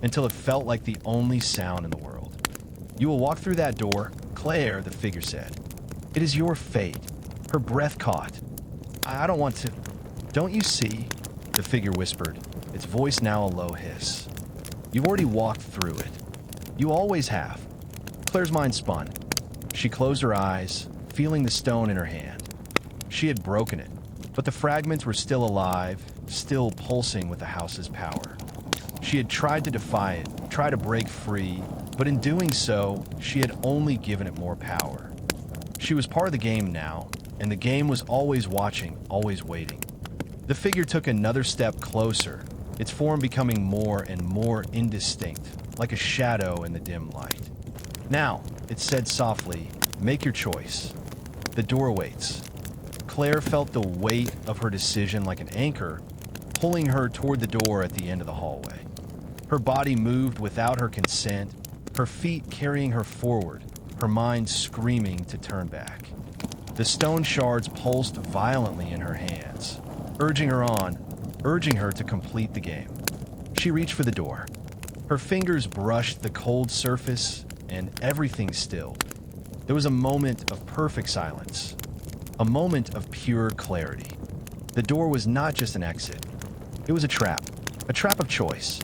until it felt like the only sound in the world. "You will walk through that door, Claire," the figure said. "It is your fate." Her breath caught. I don't want to." "Don't you see?" the figure whispered, its voice now a low hiss. "You've already walked through it. You always have." Claire's mind spun. She closed her eyes, feeling the stone in her hand. She had broken it, but the fragments were still alive, still pulsing with the house's power. She had tried to defy it, try to break free, but in doing so, she had only given it more power. She was part of the game now, and the game was always watching, always waiting. The figure took another step closer, its form becoming more and more indistinct, like a shadow in the dim light. "Now," it said softly, "make your choice. The door waits." Claire felt the weight of her decision like an anchor, pulling her toward the door at the end of the hallway. Her body moved without her consent, her feet carrying her forward, her mind screaming to turn back. The stone shards pulsed violently in her hands, urging her on, urging her to complete the game. She reached for the door. Her fingers brushed the cold surface, and everything stilled. There was a moment of perfect silence, a moment of pure clarity. The door was not just an exit. It was a trap of choice.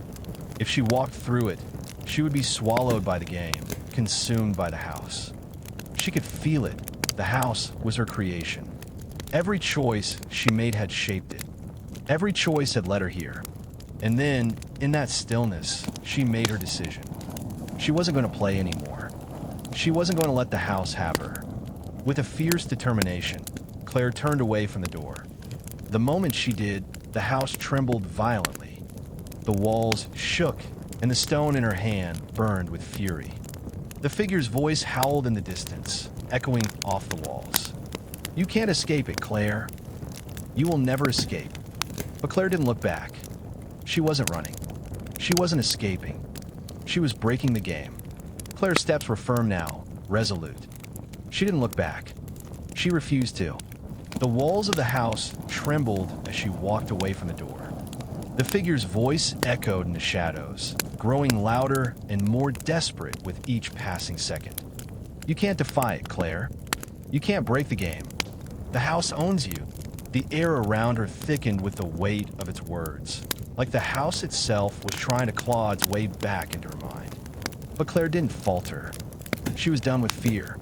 If she walked through it, she would be swallowed by the game, consumed by the house. She could feel it. The house was her creation. Every choice she made had shaped it. Every choice had led her here. And then, in that stillness, she made her decision. She wasn't going to play anymore. She wasn't going to let the house have her. With a fierce determination, Claire turned away from the door. The moment she did, the house trembled violently. The walls shook, and the stone in her hand burned with fury. The figure's voice howled in the distance, echoing off the walls. "You can't escape it, Claire. You will never escape." But Claire didn't look back. She wasn't running. She wasn't escaping. She was breaking the game. Claire's steps were firm now, resolute. She didn't look back. She refused to. The walls of the house trembled as she walked away from the door. The figure's voice echoed in the shadows, growing louder and more desperate with each passing second. You can't defy it, Claire. You can't break the game. The house owns you. The air around her thickened with the weight of its words, like the house itself was trying to claw its way back into her mind. But Claire didn't falter. She was done with fear.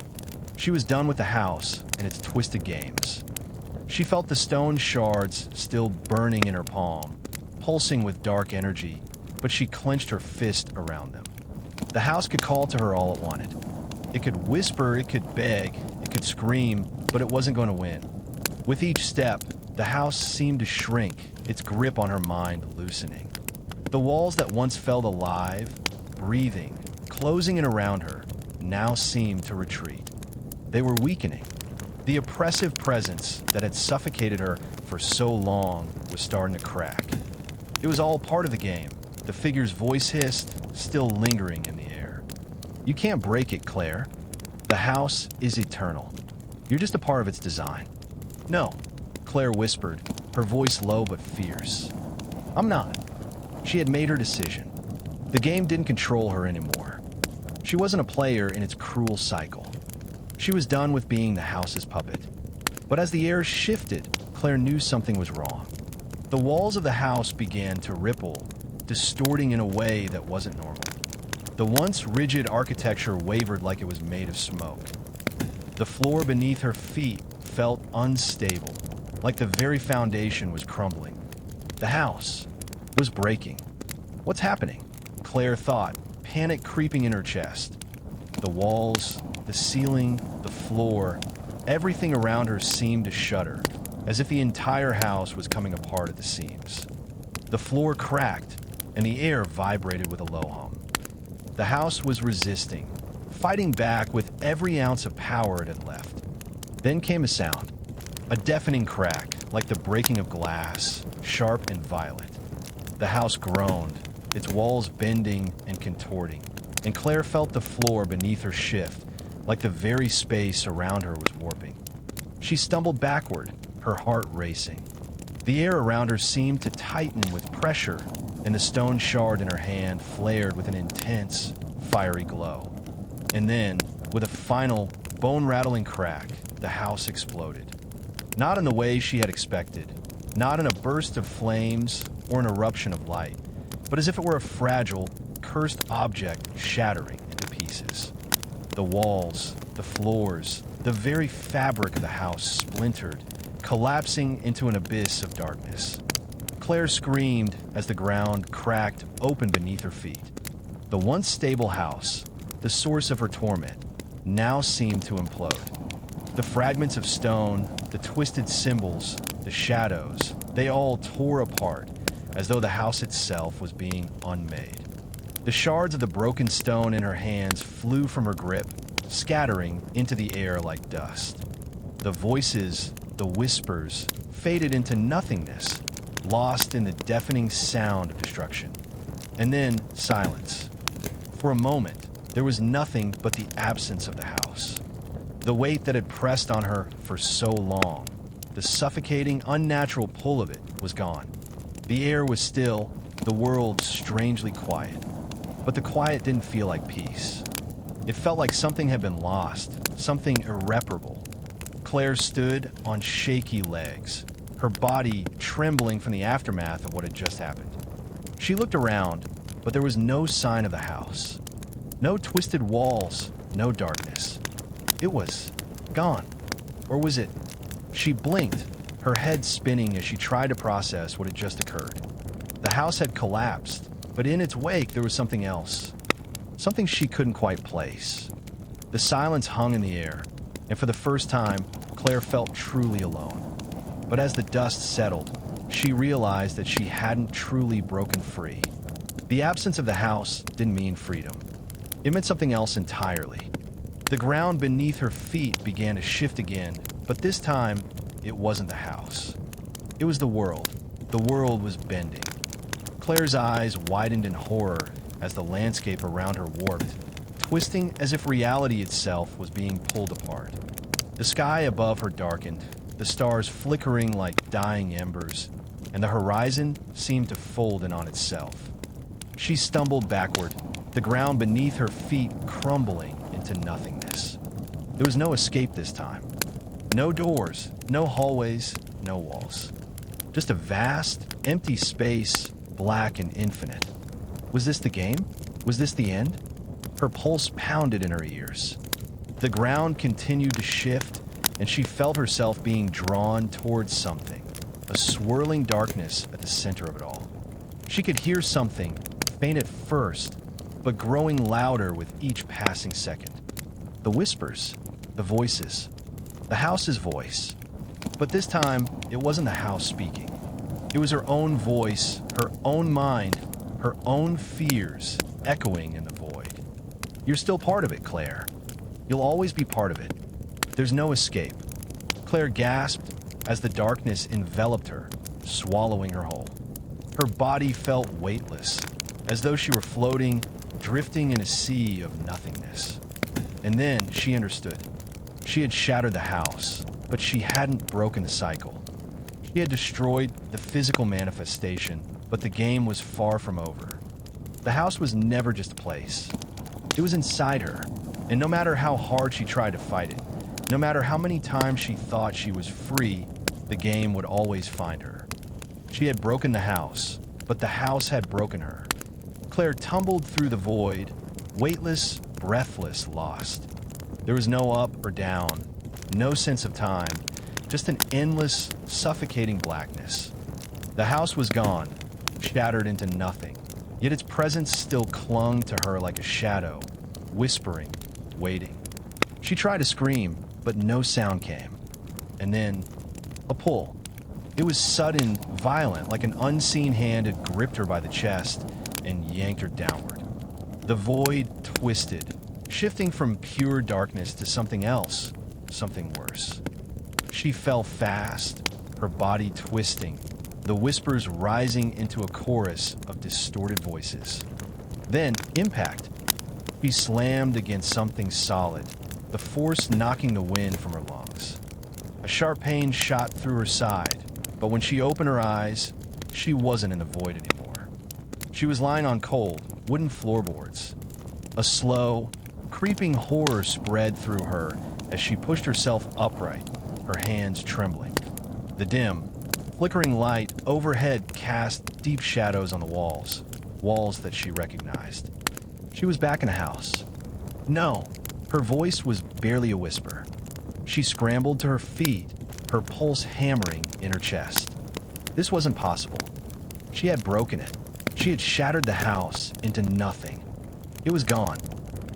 She was done with the house and its twisted games. She felt the stone shards still burning in her palm, pulsing with dark energy, but she clenched her fist around them. The house could call to her all it wanted. It could whisper, it could beg, it could scream, but it wasn't going to win. With each step, the house seemed to shrink, its grip on her mind loosening. The walls that once felt alive, breathing, closing in around her, now seemed to retreat. They were weakening. The oppressive presence that had suffocated her for so long was starting to crack. It was all part of the game, the figure's voice hissed, still lingering in the air. You can't break it, Claire. The house is eternal. You're just a part of its design. No, Claire whispered, her voice low but fierce. I'm not. She had made her decision. The game didn't control her anymore. She wasn't a player in its cruel cycle. She was done with being the house's puppet. But as the air shifted, Claire knew something was wrong. The walls of the house began to ripple, distorting in a way that wasn't normal. The once rigid architecture wavered like it was made of smoke. The floor beneath her feet felt unstable, like the very foundation was crumbling. The house was breaking. What's happening? Claire thought, panic creeping in her chest. The walls, the ceiling, the floor, everything around her seemed to shudder, as if the entire house was coming apart at the seams. The floor cracked, and the air vibrated with a low hum. The house was resisting, fighting back with every ounce of power it had left. Then came a sound, a deafening crack, like the breaking of glass, sharp and violent. The house groaned, its walls bending and contorting, and Claire felt the floor beneath her shift, like the very space around her was warping. She stumbled backward, her heart racing. The air around her seemed to tighten with pressure, and the stone shard in her hand flared with an intense, fiery glow. And then, with a final, bone-rattling crack, the house exploded. Not in the way she had expected, not in a burst of flames or an eruption of light, but as if it were a fragile, cursed object shattering into pieces. The walls, the floors, the very fabric of the house splintered, collapsing into an abyss of darkness. Claire screamed as the ground cracked open beneath her feet. The once stable house, the source of her torment, now seemed to implode. The fragments of stone, the twisted symbols, the shadows, they all tore apart as though the house itself was being unmade. The shards of the broken stone in her hands flew from her grip, scattering into the air like dust. The voices, the whispers, faded into nothingness, lost in the deafening sound of destruction. And then silence. For a moment, there was nothing but the absence of the house. The weight that had pressed on her for so long, the suffocating, unnatural pull of it, was gone. The air was still, the world strangely quiet. But the quiet didn't feel like peace. It felt like something had been lost, something irreparable. Claire stood on shaky legs, her body trembling from the aftermath of what had just happened. She looked around, but there was no sign of the house. No twisted walls, no darkness. It was gone. Or was it? She blinked, her head spinning as she tried to process what had just occurred. The house had collapsed, but in its wake there was something else. Something she couldn't quite place. The silence hung in the air, and for the first time, Claire felt truly alone. But as the dust settled, she realized that she hadn't truly broken free. The absence of the house didn't mean freedom. It meant something else entirely. The ground beneath her feet began to shift again, but this time, it wasn't the house. It was the world. The world was bending. Claire's eyes widened in horror as the landscape around her warped, twisting as if reality itself was being pulled apart. The sky above her darkened, the stars flickering like dying embers, and the horizon seemed to fold in on itself. She stumbled backward, the ground beneath her feet crumbling into nothingness. There was no escape this time. No doors, no hallways, no walls. Just a vast, empty space, black and infinite. Was this the game? Was this the end? Her pulse pounded in her ears. The ground continued to shift, and she felt herself being drawn towards something, a swirling darkness at the center of it all. She could hear something, faint at first, but growing louder with each passing second. The whispers, the voices, the house's voice. But this time, it wasn't the house speaking. It was her own voice, her own mind, her own fears echoing in the void. You're still part of it, Claire. You'll always be part of it. There's no escape. Claire gasped as the darkness enveloped her, swallowing her whole. Her body felt weightless, as though she were floating, drifting in a sea of nothingness. And then she understood. She had shattered the house, but she hadn't broken the cycle. She had destroyed the physical manifestation, but the game was far from over. The house was never just a place. It was inside her, and no matter how hard she tried to fight it, no matter how many times she thought she was free, the game would always find her. She had broken the house, but the house had broken her. Claire tumbled through the void, weightless, breathless, lost. There was no up or down, no sense of time, just an endless, suffocating blackness. The house was gone, shattered into nothing, yet its presence still clung to her like a shadow, whispering, waiting. She tried to scream, but no sound came. And then, a pull. It was sudden, violent, like an unseen hand had gripped her by the chest and yanked her downward. The void twisted, shifting from pure darkness to something else, something worse. She fell fast, her body twisting, the whispers rising into a chorus of distorted voices. Then, impact. She slammed against something solid, the force knocking the wind from her lungs. A sharp pain shot through her side, but when she opened her eyes, she wasn't in the void anymore. She was lying on cold, wooden floorboards. A slow, creeping horror spread through her as she pushed herself upright, her hands trembling. The dim, flickering light overhead cast deep shadows on the walls, walls that she recognized. She was back in the house. No, her voice was barely a whisper. She scrambled to her feet, her pulse hammering in her chest. This wasn't possible. She had broken it. She had shattered the house into nothing. It was gone,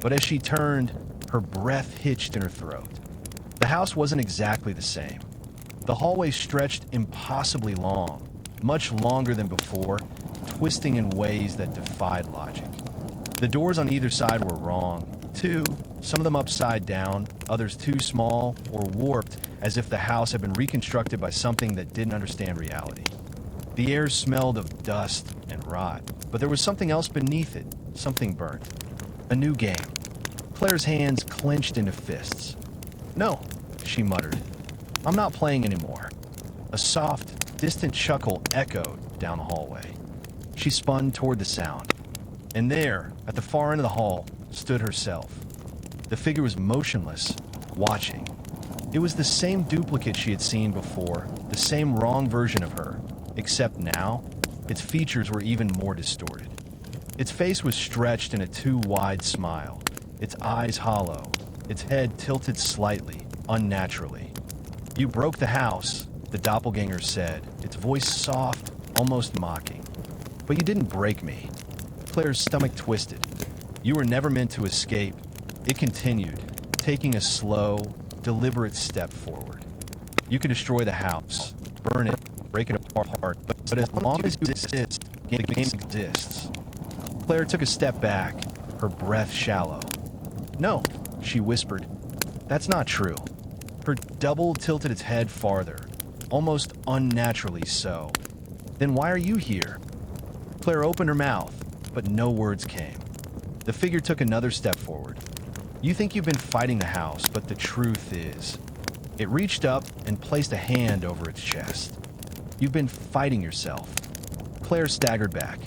but as she turned, her breath hitched in her throat. The house wasn't exactly the same. The hallway stretched impossibly long, much longer than before, twisting in ways that defied logic. The doors on either side were wrong, too, some of them upside down, others too small or warped, as if the house had been reconstructed by something that didn't understand reality. The air smelled of dust and rot, but there was something else beneath it, something burnt. A new game. Claire's hands clenched into fists. "No," she muttered. "I'm not playing anymore." A soft, distant chuckle echoed down the hallway. She spun toward the sound. And there, at the far end of the hall, stood herself. The figure was motionless, watching. It was the same duplicate she had seen before, the same wrong version of her, except now, its features were even more distorted. Its face was stretched in a too wide smile, its eyes hollow, its head tilted slightly, unnaturally. "You broke the house," the doppelganger said, its voice soft, almost mocking. "But you didn't break me." Claire's stomach twisted. "You were never meant to escape." It continued, taking a slow, deliberate step forward. "You can destroy the house, burn it, break it apart, but as long as you exist, the game exists." Claire took a step back, her breath shallow. "No," she whispered. "That's not true." Her double tilted its head farther, almost unnaturally so. "Then why are you here?" Claire opened her mouth, but no words came. The figure took another step forward. "You think you've been fighting the house, but the truth is..." It reached up and placed a hand over its chest. You've been fighting yourself. Claire staggered back.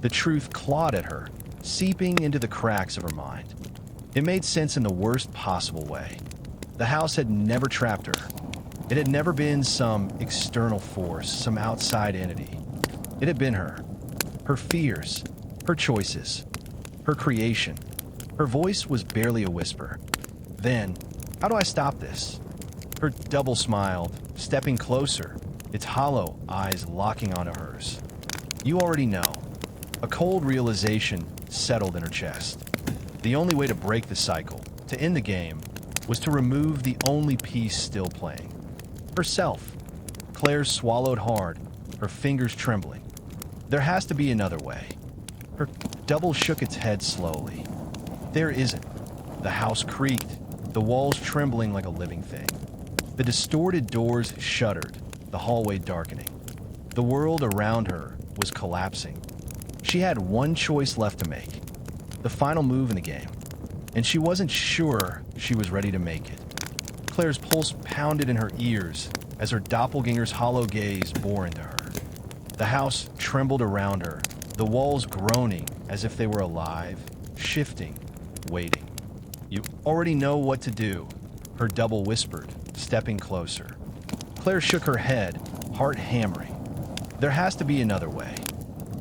The truth clawed at her, seeping into the cracks of her mind. It made sense in the worst possible way. The house had never trapped her. It had never been some external force, some outside entity. It had been her. Her fears, her choices, her creation. Her voice was barely a whisper. Then, how do I stop this? Her double smiled, stepping closer, its hollow eyes locking onto hers. You already know. A cold realization settled in her chest. The only way to break the cycle, to end the game, was to remove the only piece still playing. Herself. Claire swallowed hard, her fingers trembling. There has to be another way. Her double shook its head slowly. There isn't. The house creaked, the walls trembling like a living thing. The distorted doors shuddered, the hallway darkening. The world around her was collapsing. She had one choice left to make, the final move in the game, and she wasn't sure she was ready to make it. Claire's pulse pounded in her ears as her doppelganger's hollow gaze bore into her. The house trembled around her, the walls groaning as if they were alive, shifting, waiting. You already know what to do, her double whispered, stepping closer. Claire shook her head, heart hammering. There has to be another way.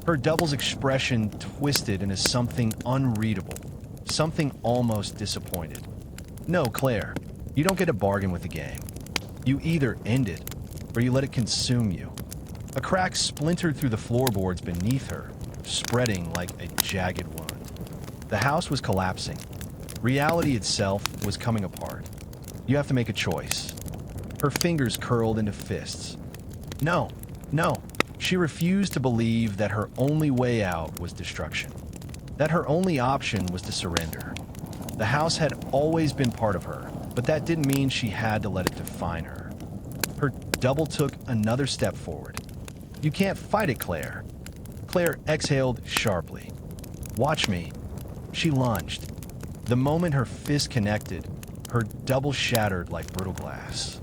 Her double's expression twisted into something unreadable, something almost disappointed. No, Claire, you don't get a bargain with the game. You either end it, or you let it consume you. A crack splintered through the floorboards beneath her, spreading like a jagged wound. The house was collapsing. Reality itself was coming apart. You have to make a choice. Her fingers curled into fists. No, no. She refused to believe that her only way out was destruction, that her only option was to surrender. The house had always been part of her, but that didn't mean she had to let it define her. Her double took another step forward. You can't fight it, Claire. Claire exhaled sharply. Watch me. She lunged. The moment her fist connected, her double shattered like brittle glass.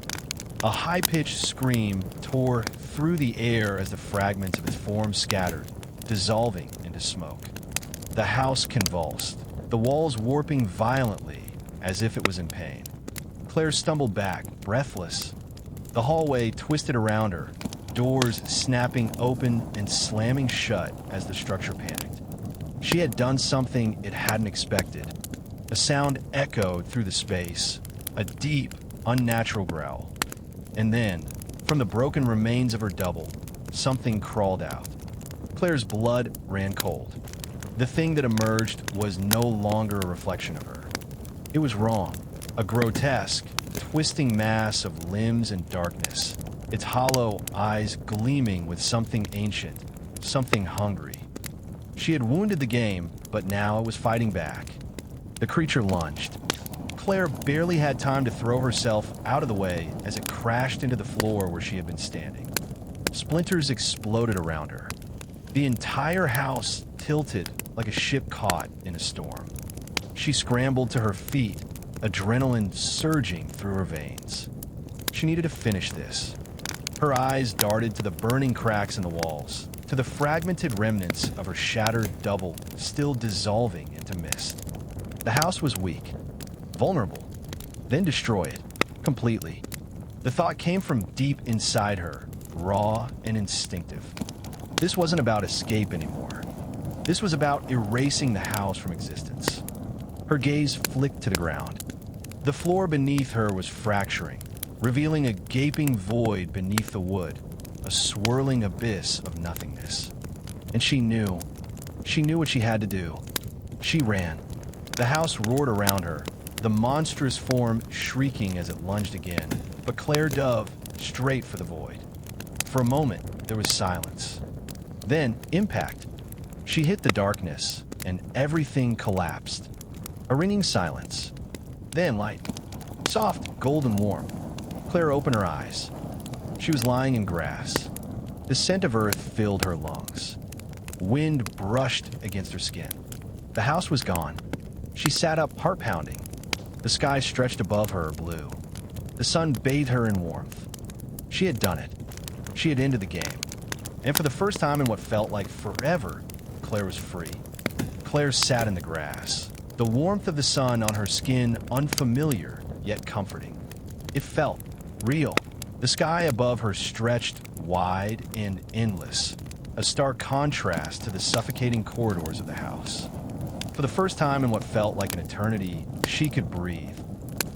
A high-pitched scream tore through the air as the fragments of its form scattered, dissolving into smoke. The house convulsed, the walls warping violently as if it was in pain. Claire stumbled back, breathless. The hallway twisted around her, doors snapping open and slamming shut as the structure panicked. She had done something it hadn't expected. A sound echoed through the space, a deep, unnatural growl. And then, from the broken remains of her double, something crawled out. Claire's blood ran cold. The thing that emerged was no longer a reflection of her. It was wrong, a grotesque, twisting mass of limbs and darkness, its hollow eyes gleaming with something ancient, something hungry. She had wounded the game, but now it was fighting back. The creature lunged. Claire barely had time to throw herself out of the way as it crashed into the floor where she had been standing. Splinters exploded around her. The entire house tilted like a ship caught in a storm. She scrambled to her feet, adrenaline surging through her veins. She needed to finish this. Her eyes darted to the burning cracks in the walls, to the fragmented remnants of her shattered double still dissolving into mist. The house was weak, vulnerable, then destroy it, completely. The thought came from deep inside her, raw and instinctive. This wasn't about escape anymore. This was about erasing the house from existence. Her gaze flicked to the ground. The floor beneath her was fracturing, revealing a gaping void beneath the wood, a swirling abyss of nothingness. And she knew what she had to do. She ran. The house roared around her, the monstrous form shrieking as it lunged again, but Claire dove straight for the void. For a moment, there was silence. Then, impact. She hit the darkness, and everything collapsed. A ringing silence. Then light. Soft, golden warm. Claire opened her eyes. She was lying in grass. The scent of earth filled her lungs. Wind brushed against her skin. The house was gone. She sat up, heart pounding. The sky stretched above her blue. The sun bathed her in warmth. She had done it. She had ended the game. And for the first time in what felt like forever, Claire was free. Claire sat in the grass, the warmth of the sun on her skin unfamiliar yet comforting. It felt real. The sky above her stretched wide and endless, a stark contrast to the suffocating corridors of the house. For the first time in what felt like an eternity, she could breathe.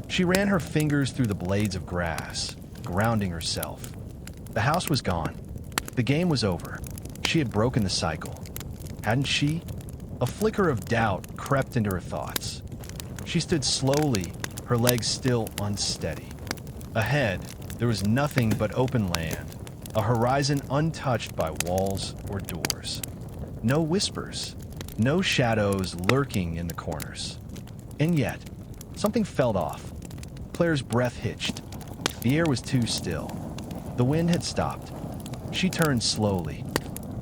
She ran her fingers through the blades of grass, grounding herself. The house was gone. The game was over. She had broken the cycle. Hadn't she? A flicker of doubt crept into her thoughts. She stood slowly, her legs still unsteady. Ahead, there was nothing but open land, a horizon untouched by walls or doors. No whispers, no shadows lurking in the corners. And yet, something felt off. Claire's breath hitched. The air was too still. The wind had stopped. She turned slowly,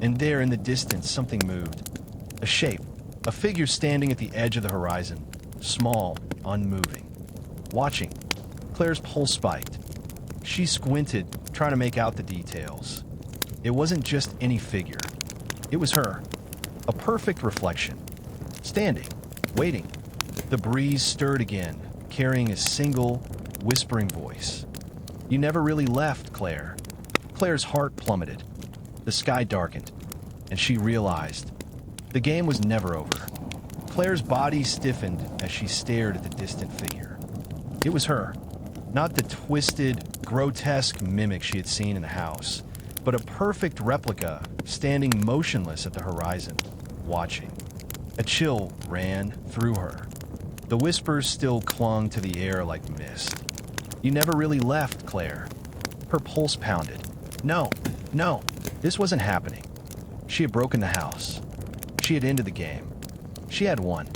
and there in the distance something moved. A shape, a figure standing at the edge of the horizon, small, unmoving. Watching, Claire's pulse spiked. She squinted, trying to make out the details. It wasn't just any figure. It was her, a perfect reflection. Standing, waiting. The breeze stirred again, carrying a single, whispering voice. "You never really left, Claire." Claire's heart plummeted. The sky darkened, and she realized the game was never over. Claire's body stiffened as she stared at the distant figure. It was her, not the twisted, grotesque mimic she had seen in the house, but a perfect replica standing motionless at the horizon, watching. A chill ran through her. The whispers still clung to the air like mist. "You never really left, Claire." Her pulse pounded. No, this wasn't happening. She had broken the house. She had ended the game. She had won.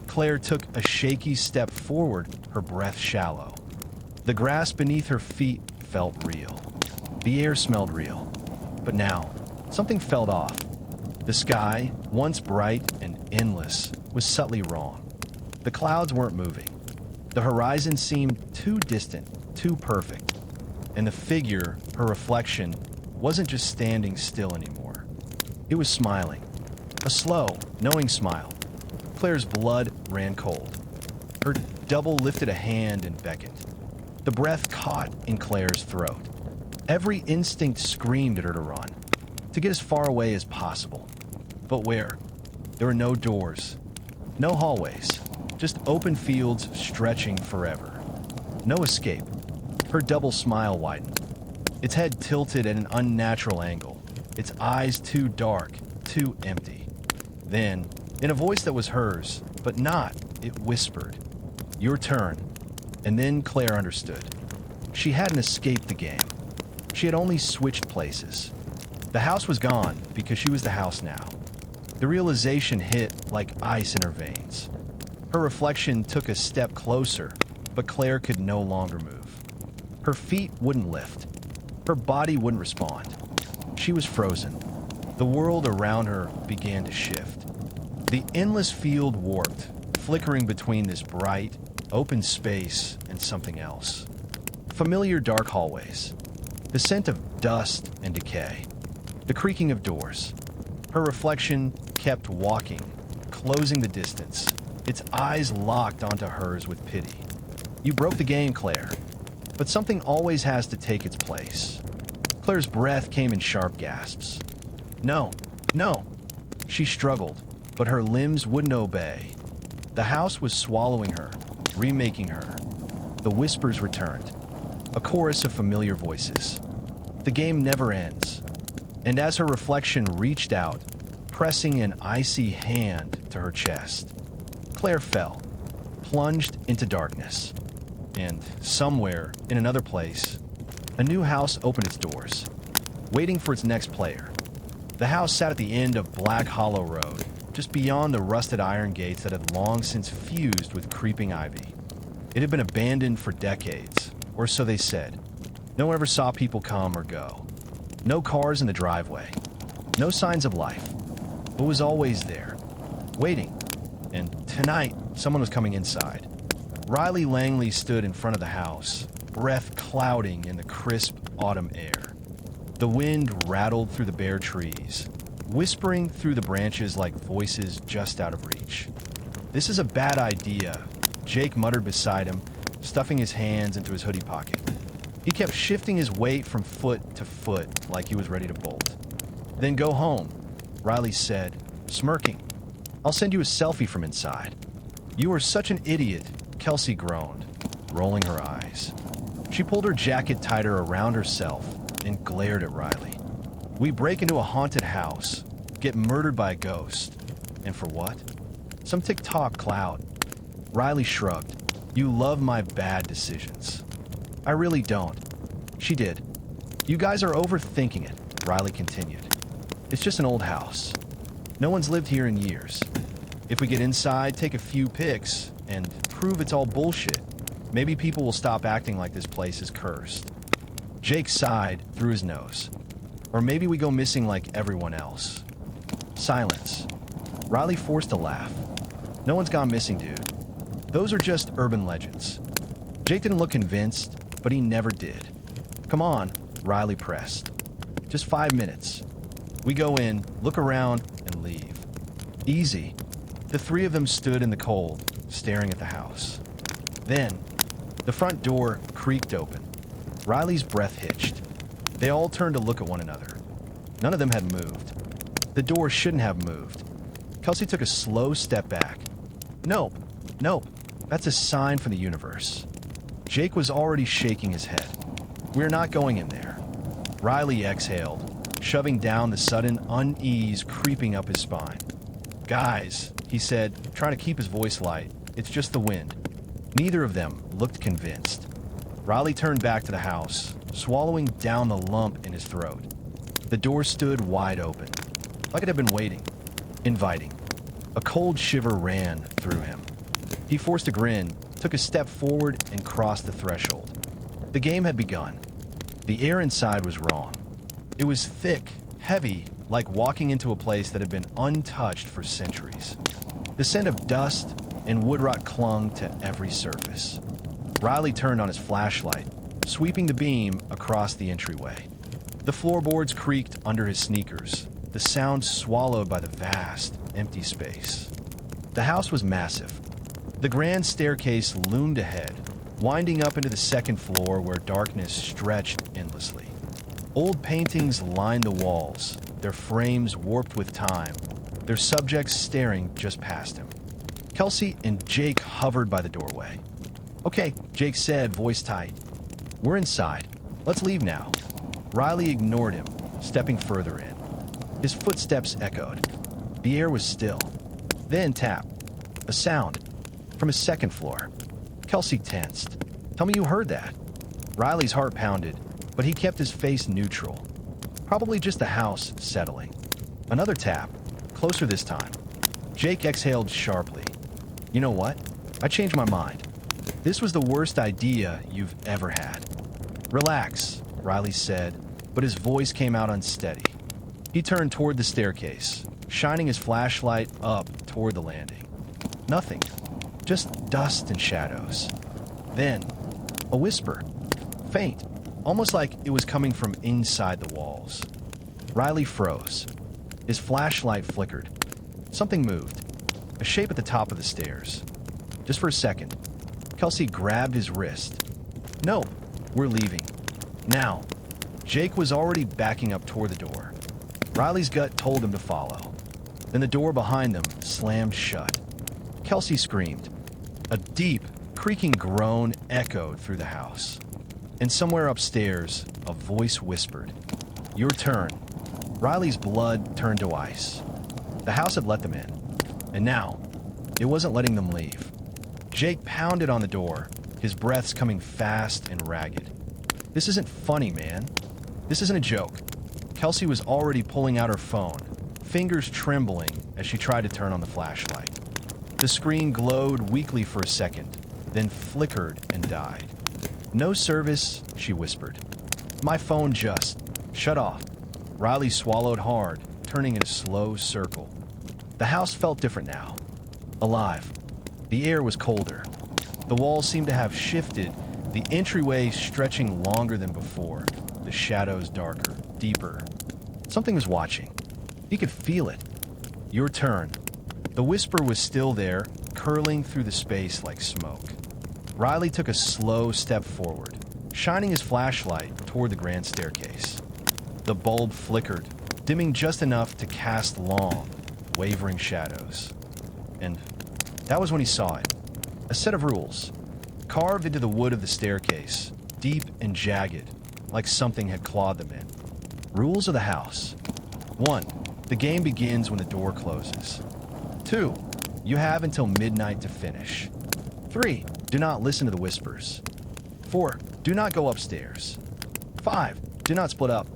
Claire took a shaky step forward, her breath shallow. The grass beneath her feet felt real. The air smelled real. But now, something felt off. The sky, once bright and endless, was subtly wrong. The clouds weren't moving. The horizon seemed too distant, too perfect. And the figure, her reflection, wasn't just standing still anymore. It was smiling. A slow, knowing smile. Claire's blood ran cold. Her double lifted a hand and beckoned. The breath caught in Claire's throat. Every instinct screamed at her to run, to get as far away as possible. But where? There were no doors, no hallways, just open fields stretching forever. No escape. Her double smile widened. Its head tilted at an unnatural angle, its eyes too dark, too empty. Then, in a voice that was hers, but not, it whispered, "Your turn." And then Claire understood. She hadn't escaped the game. She had only switched places. The house was gone because she was the house now. The realization hit like ice in her veins. Her reflection took a step closer, but Claire could no longer move. Her feet wouldn't lift. Her body wouldn't respond. She was frozen. The world around her began to shift. The endless field warped, flickering between this bright, open space and something else. Familiar dark hallways. The scent of dust and decay. The creaking of doors. Her reflection kept walking, closing the distance, its eyes locked onto hers with pity. "You broke the game, Claire. But something always has to take its place." Claire's breath came in sharp gasps. No. She struggled, but her limbs wouldn't obey. The house was swallowing her, remaking her. The whispers returned, a chorus of familiar voices. The game never ends. And as her reflection reached out, pressing an icy hand to her chest, Claire fell, plunged into darkness. And somewhere, in another place, a new house opened its doors, waiting for its next player. The house sat at the end of Black Hollow Road, just beyond the rusted iron gates that had long since fused with creeping ivy. It had been abandoned for decades, or so they said. No one ever saw people come or go. No cars in the driveway. No signs of life. But was always there, waiting. And tonight, someone was coming inside. Riley Langley stood in front of the house, breath clouding in the crisp autumn air. The wind rattled through the bare trees, whispering through the branches like voices just out of reach. "This is a bad idea," Jake muttered beside him, stuffing his hands into his hoodie pocket. He kept shifting his weight from foot to foot like he was ready to bolt. "Then go home," Riley said, smirking. "I'll send you a selfie from inside." "You are such an idiot," Kelsey groaned, rolling her eyes. She pulled her jacket tighter around herself and glared at Riley. "We break into a haunted house, get murdered by a ghost. And for what? Some TikTok clout." Riley shrugged. "You love my bad decisions." "I really don't." She did. "You guys are overthinking it," Riley continued. "It's just an old house. No one's lived here in years. If we get inside, take a few pics, and prove it's all bullshit, maybe people will stop acting like this place is cursed." Jake sighed through his nose. "Or maybe we go missing like everyone else." Silence. Riley forced a laugh. "No one's gone missing, dude. Those are just urban legends." Jake didn't look convinced, but he never did. "Come on," Riley pressed. "Just 5 minutes. We go in, look around, and leave." "Easy." The three of them stood in the cold, staring at the house. Then, the front door creaked open. Riley's breath hitched. They all turned to look at one another. None of them had moved. The door shouldn't have moved. Kelsey took a slow step back. "Nope, nope, that's a sign from the universe." Jake was already shaking his head. "We're not going in there." Riley exhaled, shoving down the sudden unease creeping up his spine. "Guys," he said, trying to keep his voice light, "it's just the wind." Neither of them looked convinced. Riley turned back to the house, swallowing down the lump in his throat. The door stood wide open, like it had been waiting, inviting. A cold shiver ran through him. He forced a grin, took a step forward, and crossed the threshold. The game had begun. The air inside was wrong. It was thick, heavy, like walking into a place that had been untouched for centuries. The scent of dust and wood rot clung to every surface. Riley turned on his flashlight, sweeping the beam across the entryway. The floorboards creaked under his sneakers, the sound swallowed by the vast, empty space. The house was massive. The grand staircase loomed ahead, winding up into the second floor where darkness stretched endlessly. Old paintings lined the walls, their frames warped with time, their subjects staring just past him. Kelsey and Jake hovered by the doorway. "Okay," Jake said, voice tight. "We're inside. Let's leave now." Riley ignored him, stepping further in. His footsteps echoed. The air was still. Then tap. A sound. From his second floor. Kelsey tensed. "Tell me you heard that." Riley's heart pounded, but he kept his face neutral. Probably just the house settling. Another tap. Closer this time. Jake exhaled sharply. "You know what? I changed my mind. This was the worst idea you've ever had." "Relax," Riley said, but his voice came out unsteady. He turned toward the staircase, shining his flashlight up toward the landing. Nothing. Just dust and shadows. Then, a whisper. Faint, almost like it was coming from inside the walls. Riley froze. His flashlight flickered. Something moved. A shape at the top of the stairs. Just for a second. Kelsey grabbed his wrist. "No, we're leaving. Now." Jake was already backing up toward the door. Riley's gut told him to follow. Then the door behind them slammed shut. Kelsey screamed. A deep, creaking groan echoed through the house. And somewhere upstairs, a voice whispered, "Your turn." Riley's blood turned to ice. The house had let them in. And now, it wasn't letting them leave. Jake pounded on the door, his breaths coming fast and ragged. "This isn't funny, man. This isn't a joke." Kelsey was already pulling out her phone, fingers trembling as she tried to turn on the flashlight. The screen glowed weakly for a second, then flickered and died. "No service," she whispered. "My phone just shut off." Riley swallowed hard, turning in a slow circle. The house felt different now. Alive. The air was colder. The walls seemed to have shifted, the entryway stretching longer than before, the shadows darker. deeper. Something was watching. He could feel it. Your turn. The whisper was still there, curling through the space like smoke. Riley took a slow step forward, shining his flashlight toward the grand staircase. The bulb flickered, dimming just enough to cast long, wavering shadows. And that was when he saw it. A set of rules, carved into the wood of the staircase, deep and jagged, like something had clawed them in. Rules of the house. 1. The game begins when the door closes. 2. You have until midnight to finish. 3. Do not listen to the whispers. 4. Do not go upstairs. 5. Do not split up.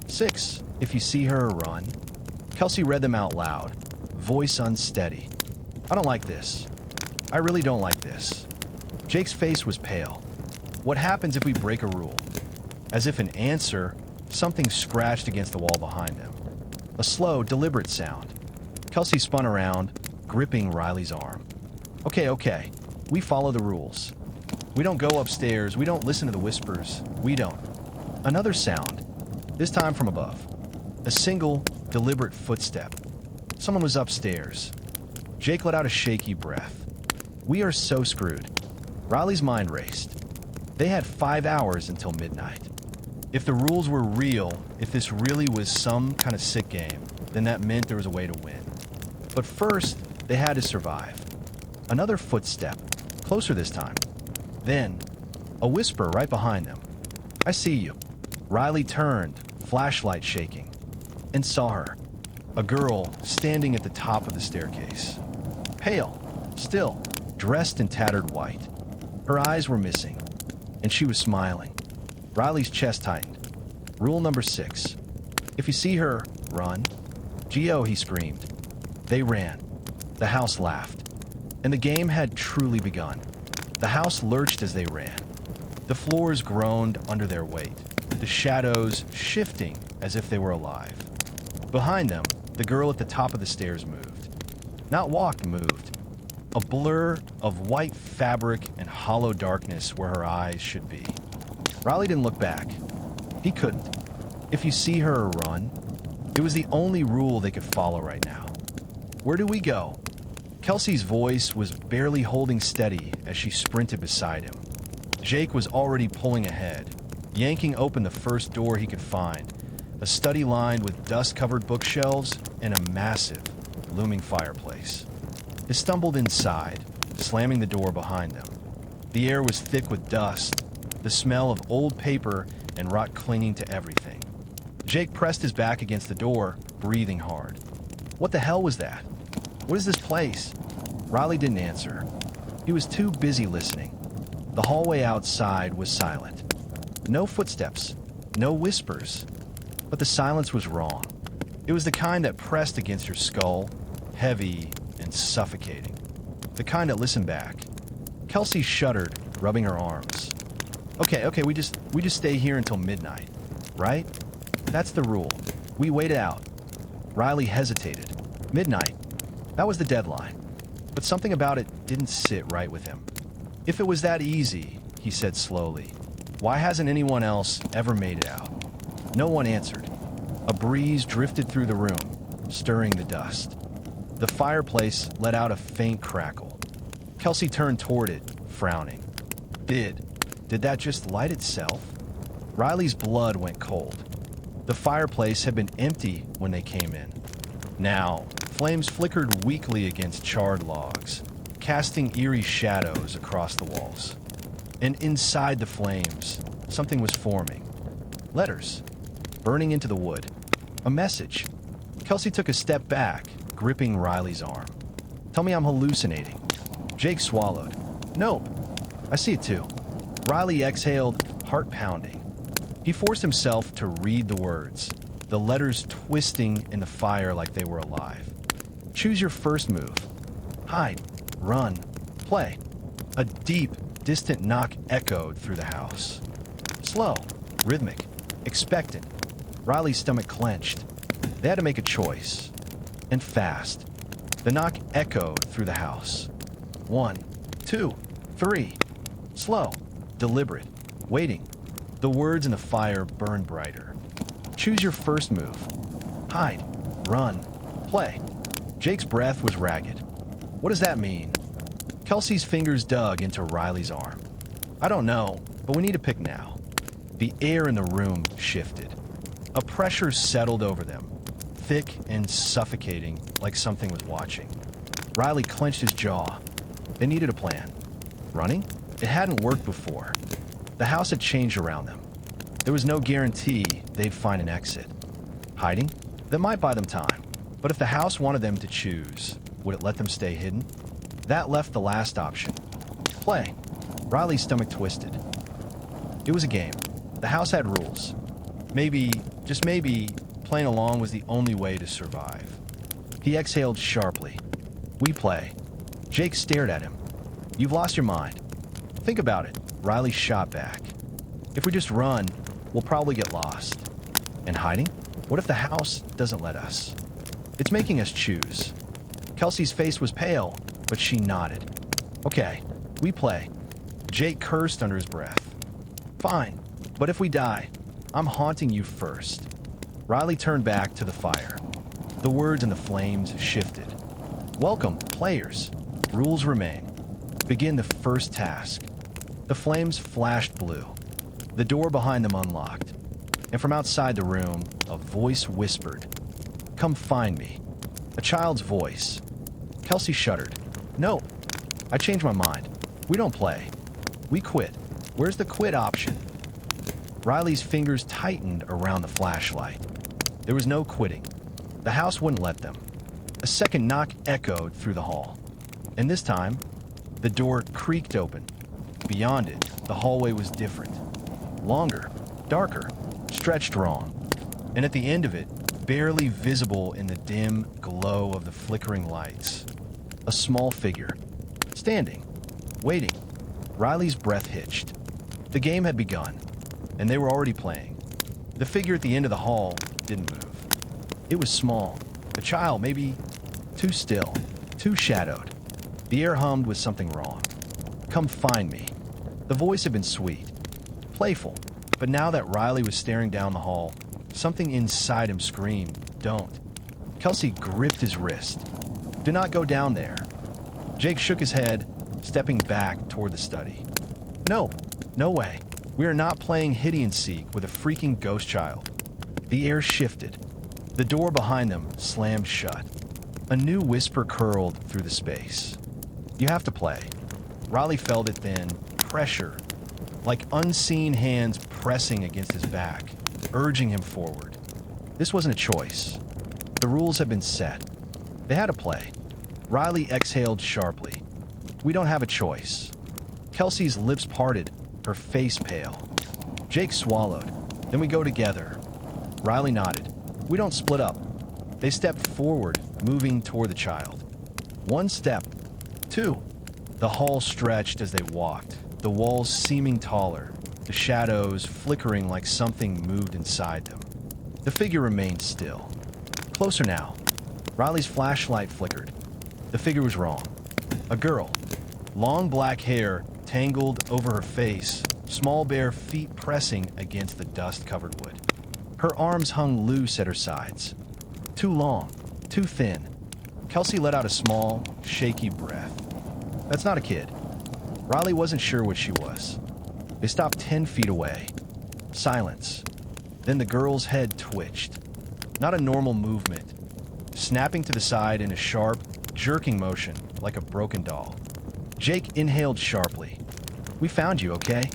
6. If you see her, run. Kelsey read them out loud, voice unsteady. I don't like this. I really don't like this. Jake's face was pale. What happens if we break a rule? As if in answer, something scratched against the wall behind him. A slow, deliberate sound. Kelsey spun around, gripping Riley's arm. Okay. We follow the rules. We don't go upstairs. We don't listen to the whispers. We don't. Another sound, this time from above. A single, deliberate footstep. Someone was upstairs. Jake let out a shaky breath. We are so screwed. Riley's mind raced. They had 5 hours until midnight. If the rules were real, if this really was some kind of sick game, then that meant there was a way to win. But first, they had to survive. Another footstep, closer this time. Then, a whisper right behind them. I see you. Riley turned, flashlight shaking, and saw her. A girl standing at the top of the staircase. Pale, still, dressed in tattered white. Her eyes were missing, and she was smiling. Riley's chest tightened. Rule number 6. If you see her, run. Geo, he screamed. They ran. The house laughed. And the game had truly begun. The house lurched as they ran. The floors groaned under their weight, the shadows shifting as if they were alive. Behind them, the girl at the top of the stairs moved. Not walked, moved. A blur of white fabric and hollow darkness where her eyes should be. Riley didn't look back. He couldn't. If you see her, run. It was the only rule they could follow right now. Where do we go? Kelsey's voice was barely holding steady as she sprinted beside him. Jake was already pulling ahead, yanking open the first door he could find, a study lined with dust-covered bookshelves and a massive, looming fireplace. They stumbled inside, slamming the door behind them. The air was thick with dust, the smell of old paper and rot clinging to everything. Jake pressed his back against the door, breathing hard. What the hell was that? What is this place? Riley didn't answer. He was too busy listening. The hallway outside was silent. No footsteps, no whispers. But the silence was wrong. It was the kind that pressed against your skull, heavy and suffocating. The kind that listened back. Kelsey shuddered, rubbing her arms. Okay, we just stay here until midnight, right? That's the rule. We wait it out. Riley hesitated. Midnight. That was the deadline. But something about it didn't sit right with him. If it was that easy, he said slowly, why hasn't anyone else ever made it out? No one answered. A breeze drifted through the room, stirring the dust. The fireplace let out a faint crackle. Kelsey turned toward it, frowning. Did that just light itself? Riley's blood went cold. The fireplace had been empty when they came in. Now, flames flickered weakly against charred logs, casting eerie shadows across the walls. And inside the flames, something was forming. Letters, burning into the wood. A message. Kelsey took a step back, gripping Riley's arm. Tell me I'm hallucinating. Jake swallowed. No, I see it too. Riley exhaled, heart pounding. He forced himself to read the words, the letters twisting in the fire like they were alive. Choose your first move. Hide, run, play. A deep, distant knock echoed through the house. Slow, rhythmic, expectant. Riley's stomach clenched. They had to make a choice. And fast. The knock echoed through the house. 1, 2, 3. Slow, deliberate, waiting. The words in the fire burned brighter. Choose your first move. Hide, run, play. Jake's breath was ragged. What does that mean? Kelsey's fingers dug into Riley's arm. I don't know, but we need to pick now. The air in the room shifted. A pressure settled over them, thick and suffocating, like something was watching. Riley clenched his jaw. They needed a plan. Running? It hadn't worked before. The house had changed around them. There was no guarantee they'd find an exit. Hiding? That might buy them time. But if the house wanted them to choose, would it let them stay hidden? That left the last option. Play. Riley's stomach twisted. It was a game. The house had rules. Maybe, just maybe, playing along was the only way to survive. He exhaled sharply. We play. Jake stared at him. You've lost your mind. Think about it. Riley shot back. If we just run, we'll probably get lost. And hiding? What if the house doesn't let us? It's making us choose. Kelsey's face was pale, but she nodded. Okay, we play. Jake cursed under his breath. Fine, but if we die, I'm haunting you first. Riley turned back to the fire. The words in the flames shifted. Welcome, players. Rules remain. Begin the first task. The flames flashed blue. The door behind them unlocked. And from outside the room, a voice whispered, "Come find me." A child's voice. Kelsey shuddered. No, I changed my mind. We don't play. We quit. Where's the quit option? Riley's fingers tightened around the flashlight. There was no quitting. The house wouldn't let them. A second knock echoed through the hall. And this time, the door creaked open. Beyond it, the hallway was different. Longer, darker, stretched wrong. And at the end of it, barely visible in the dim glow of the flickering lights, a small figure, standing, waiting. Riley's breath hitched. The game had begun, and they were already playing. The figure at the end of the hall didn't move. It was small, a child, maybe too still, too shadowed. The air hummed with something wrong. Come find me. The voice had been sweet, playful, but now that Riley was staring down the hall, something inside him screamed, don't. Kelsey gripped his wrist. Do not go down there. Jake shook his head, stepping back toward the study. No, no way. We are not playing hide and seek with a freaking ghost child. The air shifted. The door behind them slammed shut. A new whisper curled through the space. You have to play. Riley felt it then, pressure, like unseen hands pressing against his back, urging him forward. This wasn't a choice. The rules had been set. They had to play. Riley exhaled sharply. We don't have a choice. Kelsey's lips parted, her face pale. Jake swallowed. Then we go together. Riley nodded. We don't split up. They stepped forward, moving toward the child. One step. Two. The hall stretched as they walked, the walls seeming taller, the shadows flickering like something moved inside them. The figure remained still. Closer now. Riley's flashlight flickered. The figure was wrong. A girl. Long black hair tangled over her face, small bare feet pressing against the dust-covered wood. Her arms hung loose at her sides. Too long, too thin. Kelsey let out a small, shaky breath. That's not a kid. Riley wasn't sure what she was. They stopped 10 feet away. Silence. Then the girl's head twitched. Not a normal movement. Snapping to the side in a sharp, jerking motion like a broken doll. Jake inhaled sharply. We found you, okay?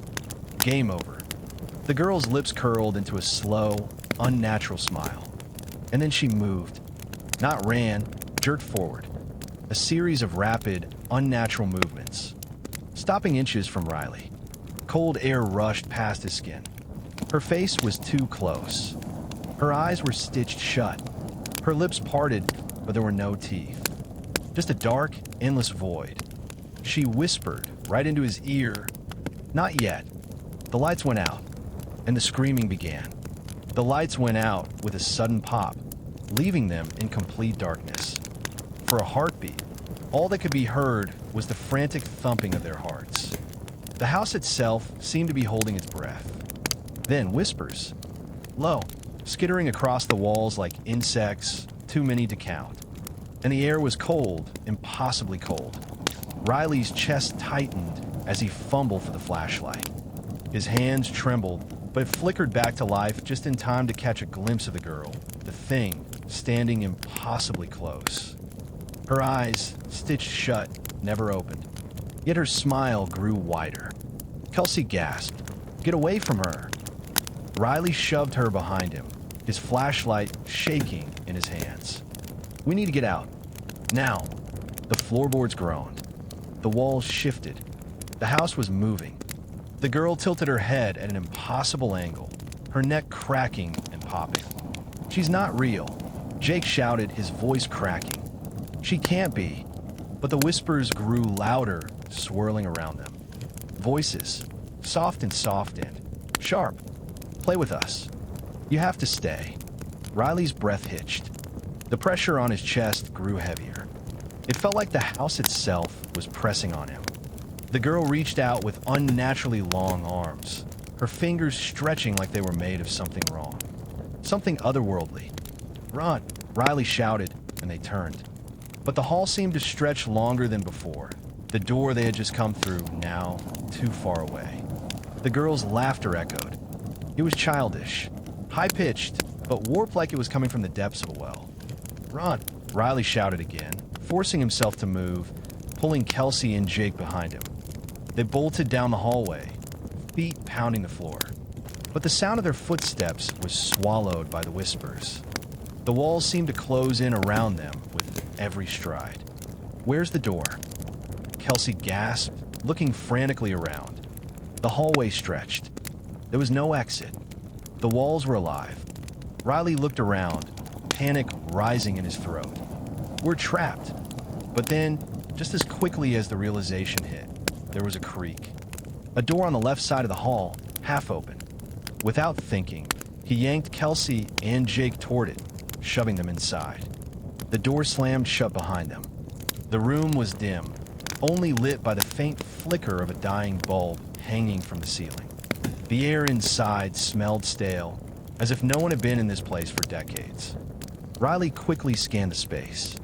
Game over. The girl's lips curled into a slow, unnatural smile. And then she moved. Not ran, jerked forward. A series of rapid, unnatural movements. Stopping inches from Riley. Cold air rushed past his skin. Her face was too close. Her eyes were stitched shut. Her lips parted, but there were no teeth. Just a dark, endless void. She whispered right into his ear, "Not yet." The lights went out, and the screaming began. The lights went out with a sudden pop, leaving them in complete darkness. For a heartbeat, all that could be heard was the frantic thumping of their hearts. The house itself seemed to be holding its breath. Then whispers. Low, skittering across the walls like insects, too many to count. And the air was cold, impossibly cold. Riley's chest tightened as he fumbled for the flashlight. His hands trembled, but flickered back to life just in time to catch a glimpse of the girl, the thing, standing impossibly close. Her eyes, stitched shut, never opened. Yet her smile grew wider. Kelsey gasped. "Get away from her!" Riley shoved her behind him, his flashlight shaking in his hands. "We need to get out. Now." The floorboards groaned. The walls shifted. The house was moving. The girl tilted her head at an impossible angle, her neck cracking and popping. "She's not real," Jake shouted, his voice cracking. "She can't be." But the whispers grew louder, swirling around them. Voices, soft and sharp. "Play with us. You have to stay." Riley's breath hitched. The pressure on his chest grew heavier. It felt like the house itself was pressing on him. The girl reached out with unnaturally long arms, her fingers stretching like they were made of something wrong, something otherworldly. "Run!" Riley shouted, and they turned. But the hall seemed to stretch longer than before, the door they had just come through now too far away. The girl's laughter echoed. It was childish, high-pitched, but warped like it was coming from the depths of a well. "Run!" Riley shouted again, forcing himself to move, pulling Kelsey and Jake behind him. They bolted down the hallway, feet pounding the floor. But the sound of their footsteps was swallowed by the whispers. The walls seemed to close in around them with every stride. "Where's the door?" Kelsey gasped, looking frantically around. The hallway stretched. There was no exit. The walls were alive. Riley looked around, panic rising in his throat. "We're trapped." But then, just as quickly as the realization hit, there was a creak. A door on the left side of the hall, half open. Without thinking, he yanked Kelsey and Jake toward it, shoving them inside. The door slammed shut behind them. The room was dim, only lit by the faint flicker of a dying bulb hanging from the ceiling. The air inside smelled stale, as if no one had been in this place for decades. Riley quickly scanned the space.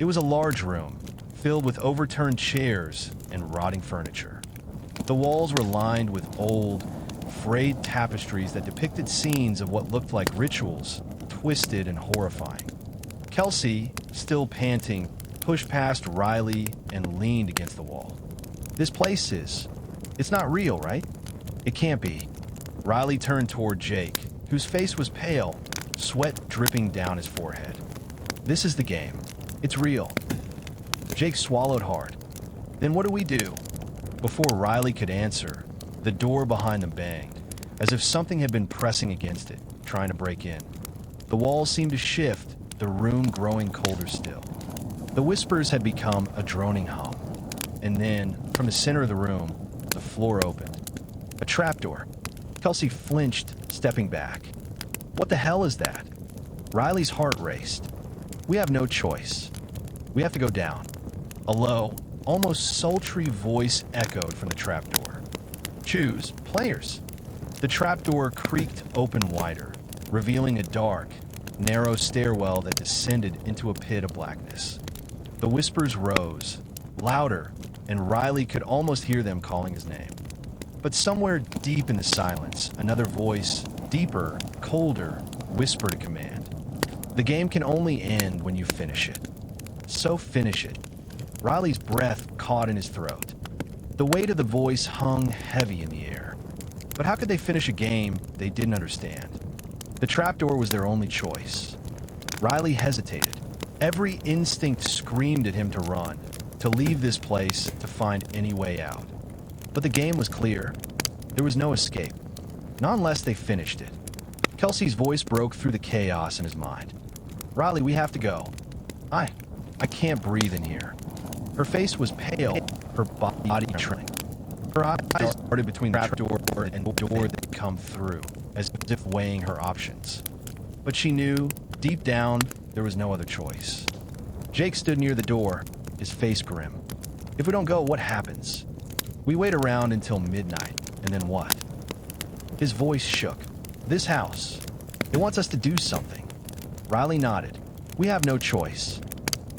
It was a large room, filled with overturned chairs and rotting furniture. The walls were lined with old, frayed tapestries that depicted scenes of what looked like rituals, twisted and horrifying. Kelsey, still panting, pushed past Riley and leaned against the wall. "This place is... It's not real, right? It can't be." Riley turned toward Jake, whose face was pale, sweat dripping down his forehead. "This is the game. It's real." Jake swallowed hard. "Then what do we do?" Before Riley could answer, the door behind them banged, as if something had been pressing against it, trying to break in. The walls seemed to shift, the room growing colder still. The whispers had become a droning hum. And then, from the center of the room, the floor opened. A trapdoor. Kelsey flinched, stepping back. "What the hell is that?" Riley's heart raced. "We have no choice. We have to go down." A low, almost sultry voice echoed from the trapdoor. "Choose, players." The trapdoor creaked open wider, revealing a dark, narrow stairwell that descended into a pit of blackness. The whispers rose, louder, and Riley could almost hear them calling his name. But somewhere deep in the silence, another voice, deeper, colder, whispered a command. "The game can only end when you finish it. So finish it." Riley's breath caught in his throat. The weight of the voice hung heavy in the air. But how could they finish a game they didn't understand? The trapdoor was their only choice. Riley hesitated. Every instinct screamed at him to run, to leave this place, to find any way out. But the game was clear. There was no escape. Not unless they finished it. Kelsey's voice broke through the chaos in his mind. "Riley, we have to go. I can't breathe in here." Her face was pale, her body trembling. Her eyes darted between the trapdoor and the door that had come through, as if weighing her options. But she knew, deep down, there was no other choice. Jake stood near the door, his face grim. "If we don't go, what happens? We wait around until midnight, and then what?" His voice shook. "This house, It wants us to do something. Riley nodded. We have no choice.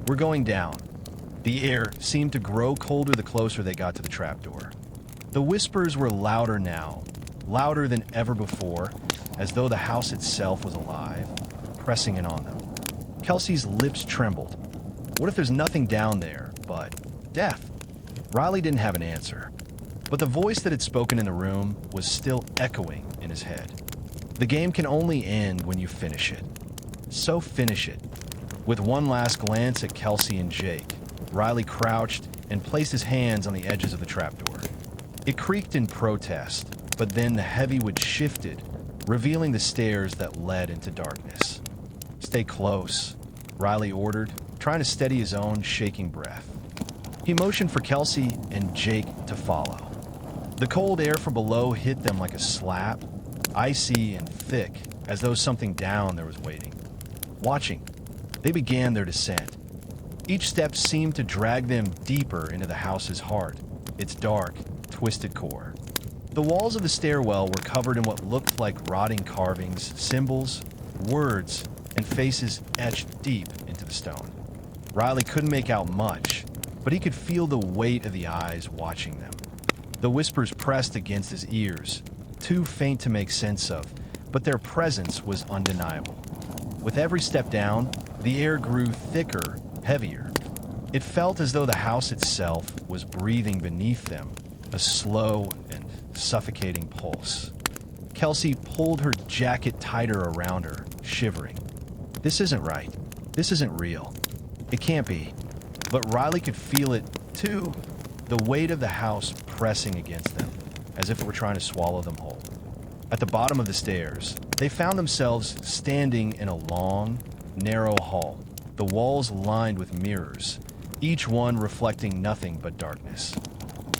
We're going down. The air seemed to grow colder the closer they got to the trapdoor. The whispers were louder now, louder than ever before, as though the house itself was alive, pressing in on them. Kelsey's lips trembled. What if there's nothing down there but death? Riley didn't have an answer, but the voice that had spoken in the room was still echoing in his head. The game can only end when you finish it. So finish it. With one last glance at Kelsey and Jake, Riley crouched and placed his hands on the edges of the trapdoor. It creaked in protest, but then the heavy wood shifted, revealing the stairs that led into darkness. Stay close, Riley ordered, trying to steady his own shaking breath. He motioned for Kelsey and Jake to follow. The cold air from below hit them like a slap, icy and thick, as though something down there was waiting. Watching, they began their descent. Each step seemed to drag them deeper into the house's heart, its dark, twisted core. The walls of the stairwell were covered in what looked like rotting carvings, symbols, words, and faces etched deep into the stone. Riley couldn't make out much, but he could feel the weight of the eyes watching them. The whispers pressed against his ears, too faint to make sense of, but their presence was undeniable. With every step down, the air grew thicker, heavier. It felt as though the house itself was breathing beneath them, a slow and suffocating pulse. Kelsey pulled her jacket tighter around her, shivering. This isn't right. This isn't real. It can't be. But Riley could feel it, too. The weight of the house pressing against them, as if it were trying to swallow them whole. At the bottom of the stairs, they found themselves standing in a long, narrow hall, the walls lined with mirrors, each one reflecting nothing but darkness.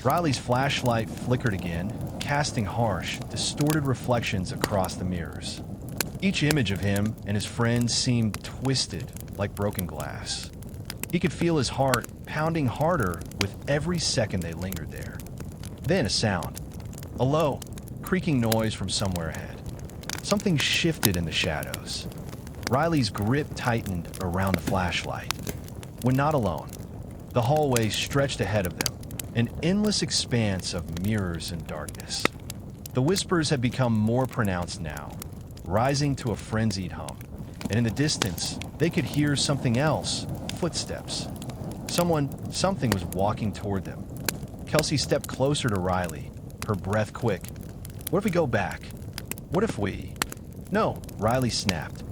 Riley's flashlight flickered again, casting harsh, distorted reflections across the mirrors. Each image of him and his friends seemed twisted like broken glass. He could feel his heart pounding harder with every second they lingered there. Then a sound. A low, creaking noise from somewhere ahead. Something shifted in the shadows. Riley's grip tightened around the flashlight. When not alone, the hallway stretched ahead of them, an endless expanse of mirrors and darkness. The whispers had become more pronounced now, rising to a frenzied hum, and in the distance, they could hear something else, footsteps. Something was walking toward them. Kelsey stepped closer to Riley, her breath quick. What if we go back? What if we... No, Riley snapped.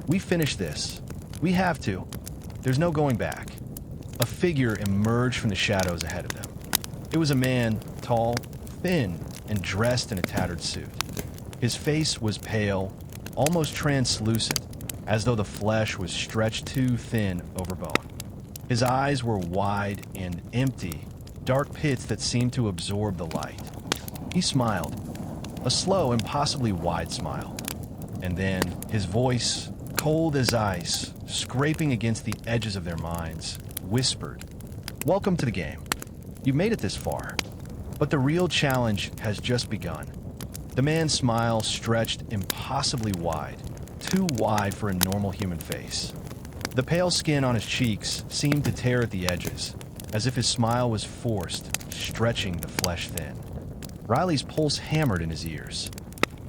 We finished this. We have to. There's no going back. A figure emerged from the shadows ahead of them. It was a man, tall, thin, and dressed in a tattered suit. His face was pale, almost translucent, as though the flesh was stretched too thin over bone. His eyes were wide and empty, dark pits that seemed to absorb the light. He smiled, a slow and possibly wide smile. And then his voice, cold as ice, scraping against the edges of their minds, whispered, "Welcome to the game. You made it this far, but the real challenge has just begun." The man's smile stretched impossibly wide, too wide for a normal human face. The pale skin on his cheeks seemed to tear at the edges, as if his smile was forced, stretching the flesh thin. Riley's pulse hammered in his ears.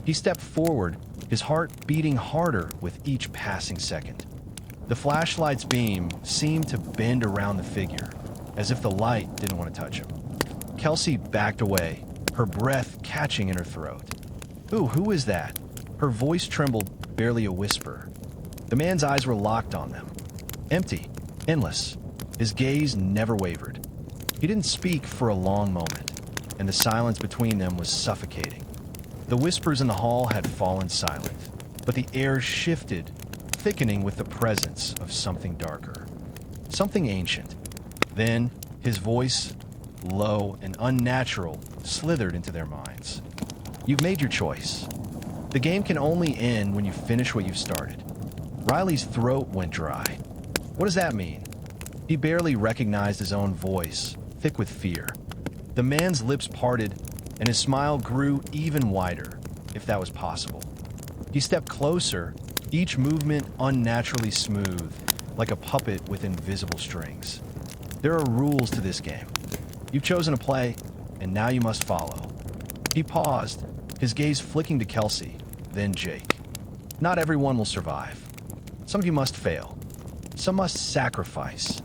He stepped forward, his heart beating harder with each passing second. The flashlight's beam seemed to bend around the figure, as if the light didn't want to touch him. Kelsey backed away, her breath catching in her throat. "Ooh, who is that?" Her voice trembled, barely a whisper. The man's eyes were locked on them. Empty, endless. His gaze never wavered. He didn't speak for a long moment, and the silence between them was suffocating. The whispers in the hall had fallen silent, but the air shifted, thickening with the presence of something darker, something ancient. Then, his voice, low and unnatural, slithered into their minds. "You've made your choice. The game can only end when you finish what you've started." Riley's throat went dry. What does that mean? He barely recognized his own voice, thick with fear. The man's lips parted, and his smile grew even wider, if that was possible. He stepped closer, each movement unnaturally smooth, like a puppet with invisible strings. There are rules to this game. You've chosen to play, and now you must follow. He paused, his gaze flicking to Kelsey, then Jake. Not everyone will survive. Some of you must fail. Some must sacrifice.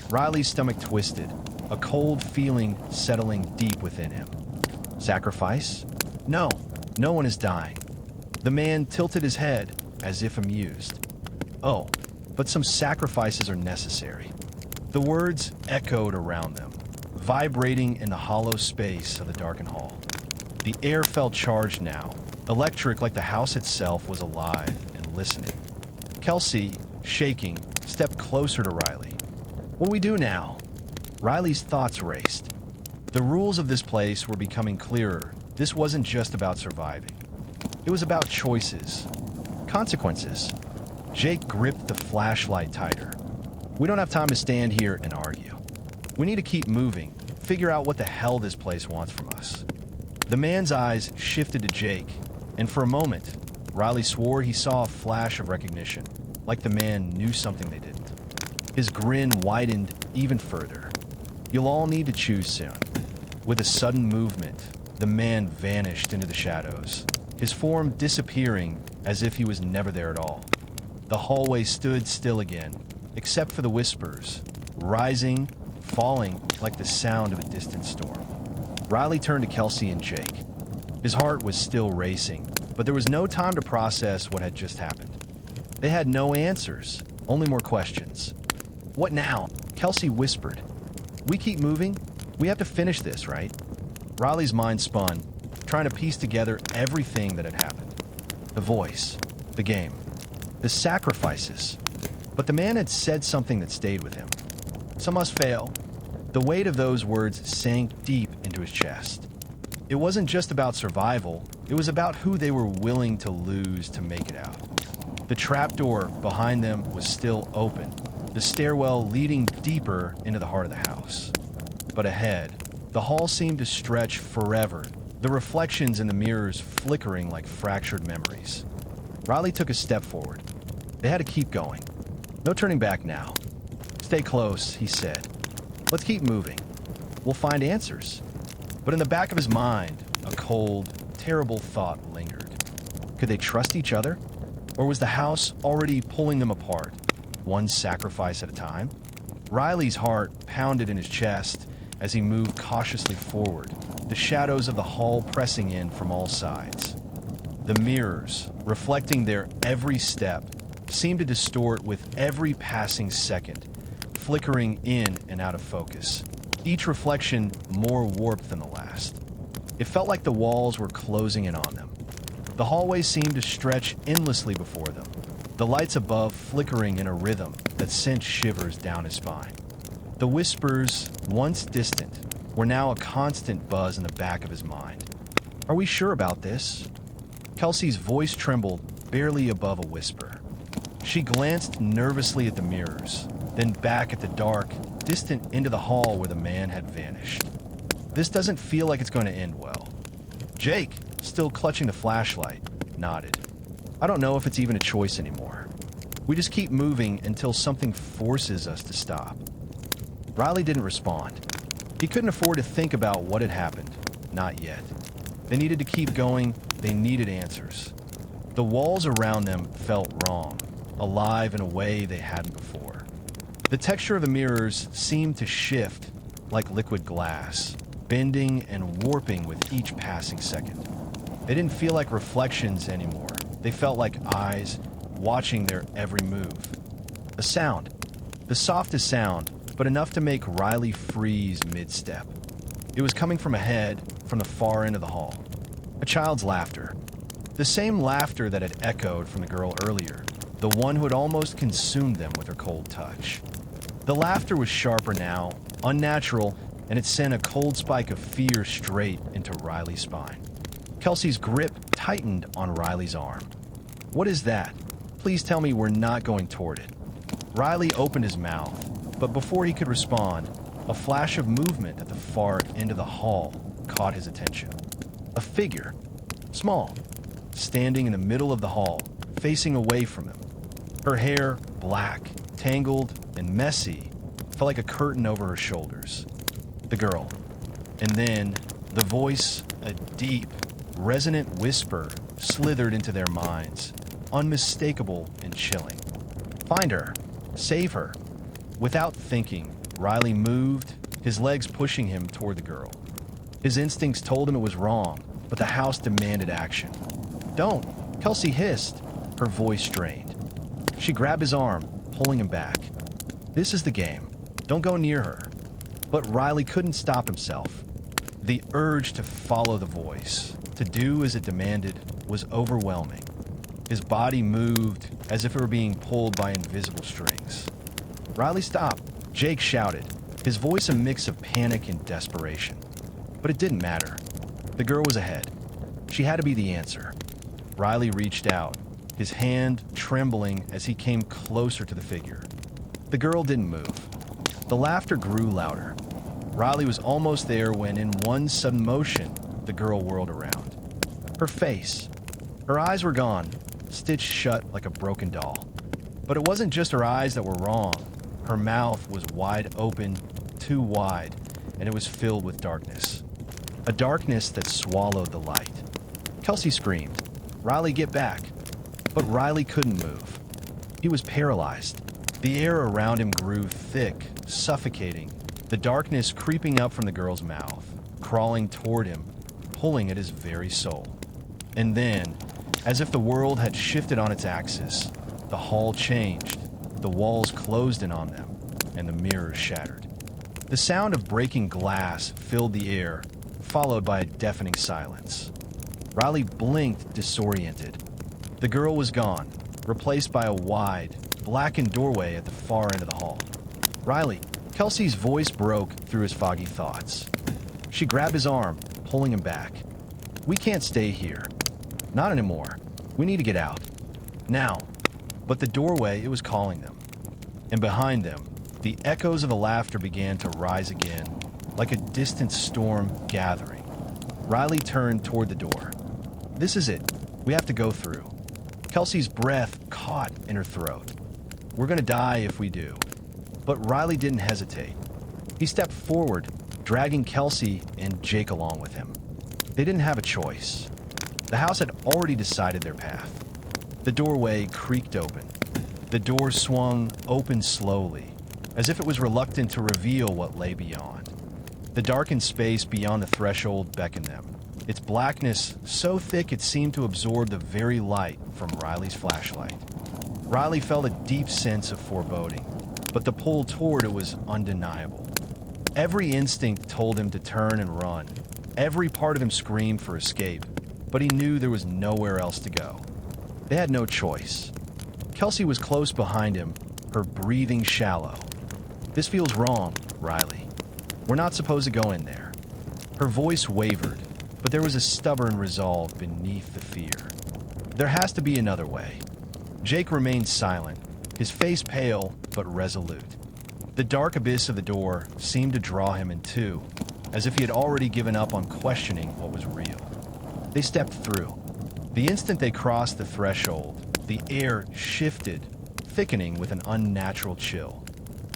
Riley's stomach twisted, a cold feeling settling deep within him. Sacrifice? No, no one is dying. The man tilted his head, as if amused. Oh, but some sacrifices are necessary. The words echoed around them, vibrating in the hollow space of the darkened hall. The air felt charged now, electric like the house itself was alive and listening. Kelsey, shaking, stepped closer to Riley. What do we do now? Riley's thoughts raced. The rules of this place were becoming clearer. This wasn't just about surviving. It was about choices, consequences. Jake gripped the flashlight tighter. We don't have time to stand here and argue. We need to keep moving, figure out what the hell this place wants from us. The man's eyes shifted to Jake, and for a moment, Riley swore he saw a flash of recognition, like the man knew something they didn't. His grin widened even further. You'll all need to choose soon. With a sudden movement, the man vanished into the shadows, his form disappearing as if he was never there at all. The hallway stood still again, except for the whispers, rising, falling like the sound of a distant storm. Riley turned to Kelsey and Jake. His heart was still racing, but there was no time to process what had just happened. They had no answers, only more questions. What now? Kelsey whispered. We keep moving? We have to finish this, right? Riley's mind spun, trying to piece together everything that had happened. The voice, the game, the sacrifices. But the man had said something that stayed with him. Some must fail. The weight of those words sank deep into his chest. It wasn't just about survival, it was about who they were willing to lose to make it out. The trapdoor behind them was still open, the stairwell leading deeper into the heart of the house. But ahead, the hall seemed to stretch forever, the reflections in the mirrors flickering like fractured memories. Riley took a step forward. They had to keep going. No turning back now. Stay close, he said. Let's keep moving. We'll find answers. But in the back of his mind, a cold, terrible thought lingered. Could they trust each other? Or was the house already pulling them apart, one sacrifice at a time? Riley's heart pounded in his chest as he moved cautiously forward, the shadows of the hall pressing in from all sides. The mirrors, reflecting their every step, seemed to distort with every passing second, flickering in and out of focus, each reflection more warped than the last. It felt like the walls were closing in on them. The hallway seemed to stretch endlessly before them, the lights above flickering in a rhythm that sent shivers down his spine. The whispers, once distant, were now a constant buzz in the back of his mind. Are we sure about this? Kelsey's voice trembled barely above a whisper. She glanced nervously at the mirrors, then back at the dark, distant into the hall where the man had vanished. This doesn't feel like it's going to end well. Jake, still clutching the flashlight, nodded. I don't know if it's even a choice anymore. We just keep moving until something forces us to stop. Riley didn't respond. He couldn't afford to think about what had happened. Not yet. They needed to keep going. They needed answers. The walls around them felt wrong, alive in a way they hadn't before. The texture of the mirrors seemed to shift like liquid glass, bending and warping with each passing second. They didn't feel like reflections anymore. They felt like eyes watching their every move. A sound, the softest sound, but enough to make Riley freeze mid-step. It was coming from ahead, from the far end of the hall. A child's laughter. The same laughter that had echoed from the girl earlier, the one who had almost consumed them with her cold touch. The laughter was sharper now, unnatural, and it sent a cold spike of fear straight into Riley's spine. Kelsey's grip tightened on Riley's arm. What is that? Please tell me we're not going toward it. Riley opened his mouth, but before he could respond, a flash of movement at the far end of the hall caught his attention. A figure. Small. standing in the middle of the hall, facing away from him. Her hair, black, tangled, and messy, felt like a curtain over her shoulders. The girl. And then, the voice, a deep, resonant whisper, slithered into their minds, unmistakable and chilling. Find her. Save her. Without thinking, Riley moved, his legs pushing him toward the girl. His instincts told him it was wrong, but the house demanded action. Don't, Kelsey hissed, her voice strained. She grabbed his arm, pulling him back. This is the game. Don't go near her. But Riley couldn't stop himself. The urge to follow the voice, to do as it demanded, was overwhelming. His body moved as if it were being pulled by invisible strings. Riley stopped, Jake shouted, his voice a mix of panic and desperation. But it didn't matter. The girl was ahead. She had to be the answer. Riley reached out, his hand trembling as he came closer to the figure. The girl didn't move. The laughter grew louder. Riley was almost there when, in one sudden motion, the girl whirled around. Her face. Her eyes were gone, stitched shut like a broken doll. But it wasn't just her eyes that were wrong. Her mouth was wide open, too wide, and it was filled with darkness. A darkness that swallowed the light. Kelsey screamed, "Riley, get back!" But Riley couldn't move. He was paralyzed. The air around him grew thick, suffocating, the darkness creeping up from the girl's mouth, crawling toward him, pulling at his very soul. And then, as if the world had shifted on its axis, the hall changed, the walls closed in on them, and the mirrors shattered. The sound of breaking glass filled the air, followed by a deafening silence. Riley blinked, disoriented. The girl was gone, replaced by a wide, blackened doorway at the far end of the hall. Riley, Kelsey's voice broke through his foggy thoughts. She grabbed his arm, pulling him back. "We can't stay here. Not anymore. We need to get out. Now." But the doorway, it was calling them. And behind them, the echoes of the laughter began to rise again, like a distant storm gathering. Riley turned toward the door. "This is it. We have to go through." Kelsey's breath caught in her throat. "We're gonna die if we do." But Riley didn't hesitate. He stepped forward, dragging Kelsey and Jake along with him. They didn't have a choice. The house had already decided their path. The doorway creaked open. The door swung open slowly, as if it was reluctant to reveal what lay beyond. The darkened space beyond the threshold beckoned them, its blackness so thick it seemed to absorb the very light from Riley's flashlight. Riley felt a deep sense of foreboding, but the pull toward it was undeniable. Every instinct told him to turn and run. Every part of him screamed for escape, but he knew there was nowhere else to go. They had no choice. Kelsey was close behind him, her breathing shallow. "This feels wrong, Riley. We're not supposed to go in there." Her voice wavered, but there was a stubborn resolve beneath the fear. "There has to be another way." Jake remained silent, his face pale but resolute. The dark abyss of the door seemed to draw him in two, as if he had already given up on questioning what was real. They stepped through. The instant they crossed the threshold, the air shifted, thickening with an unnatural chill.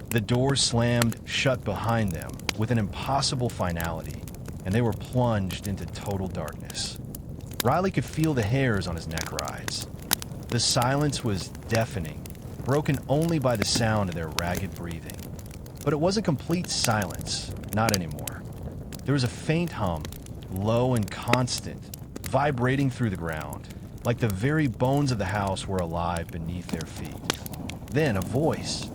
The door slammed shut behind them with an impossible finality, and they were plunged into total darkness. Riley could feel the hairs on his neck rise. The silence was deafening, broken only by the sound of their ragged breathing. But it wasn't complete silence, not anymore. There was a faint hum, low and constant, vibrating through the ground, like the very bones of the house were alive beneath their feet. Then a voice.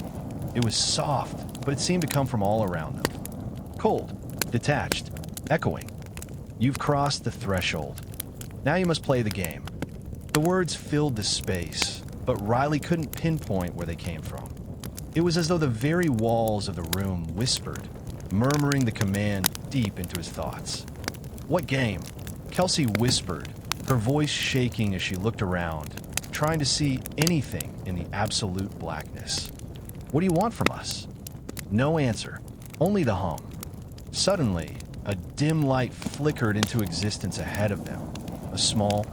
It was soft, but it seemed to come from all around them. Cold, detached, echoing. "You've crossed the threshold. Now you must play the game." The words filled the space, but Riley couldn't pinpoint where they came from. It was as though the very walls of the room whispered, murmuring the command deep into his thoughts. "What game?" Kelsey whispered, her voice shaking as she looked around, trying to see anything in the absolute blackness. "What do you want from us?" No answer, only the hum. Suddenly, a dim light flickered into existence ahead of them, a small,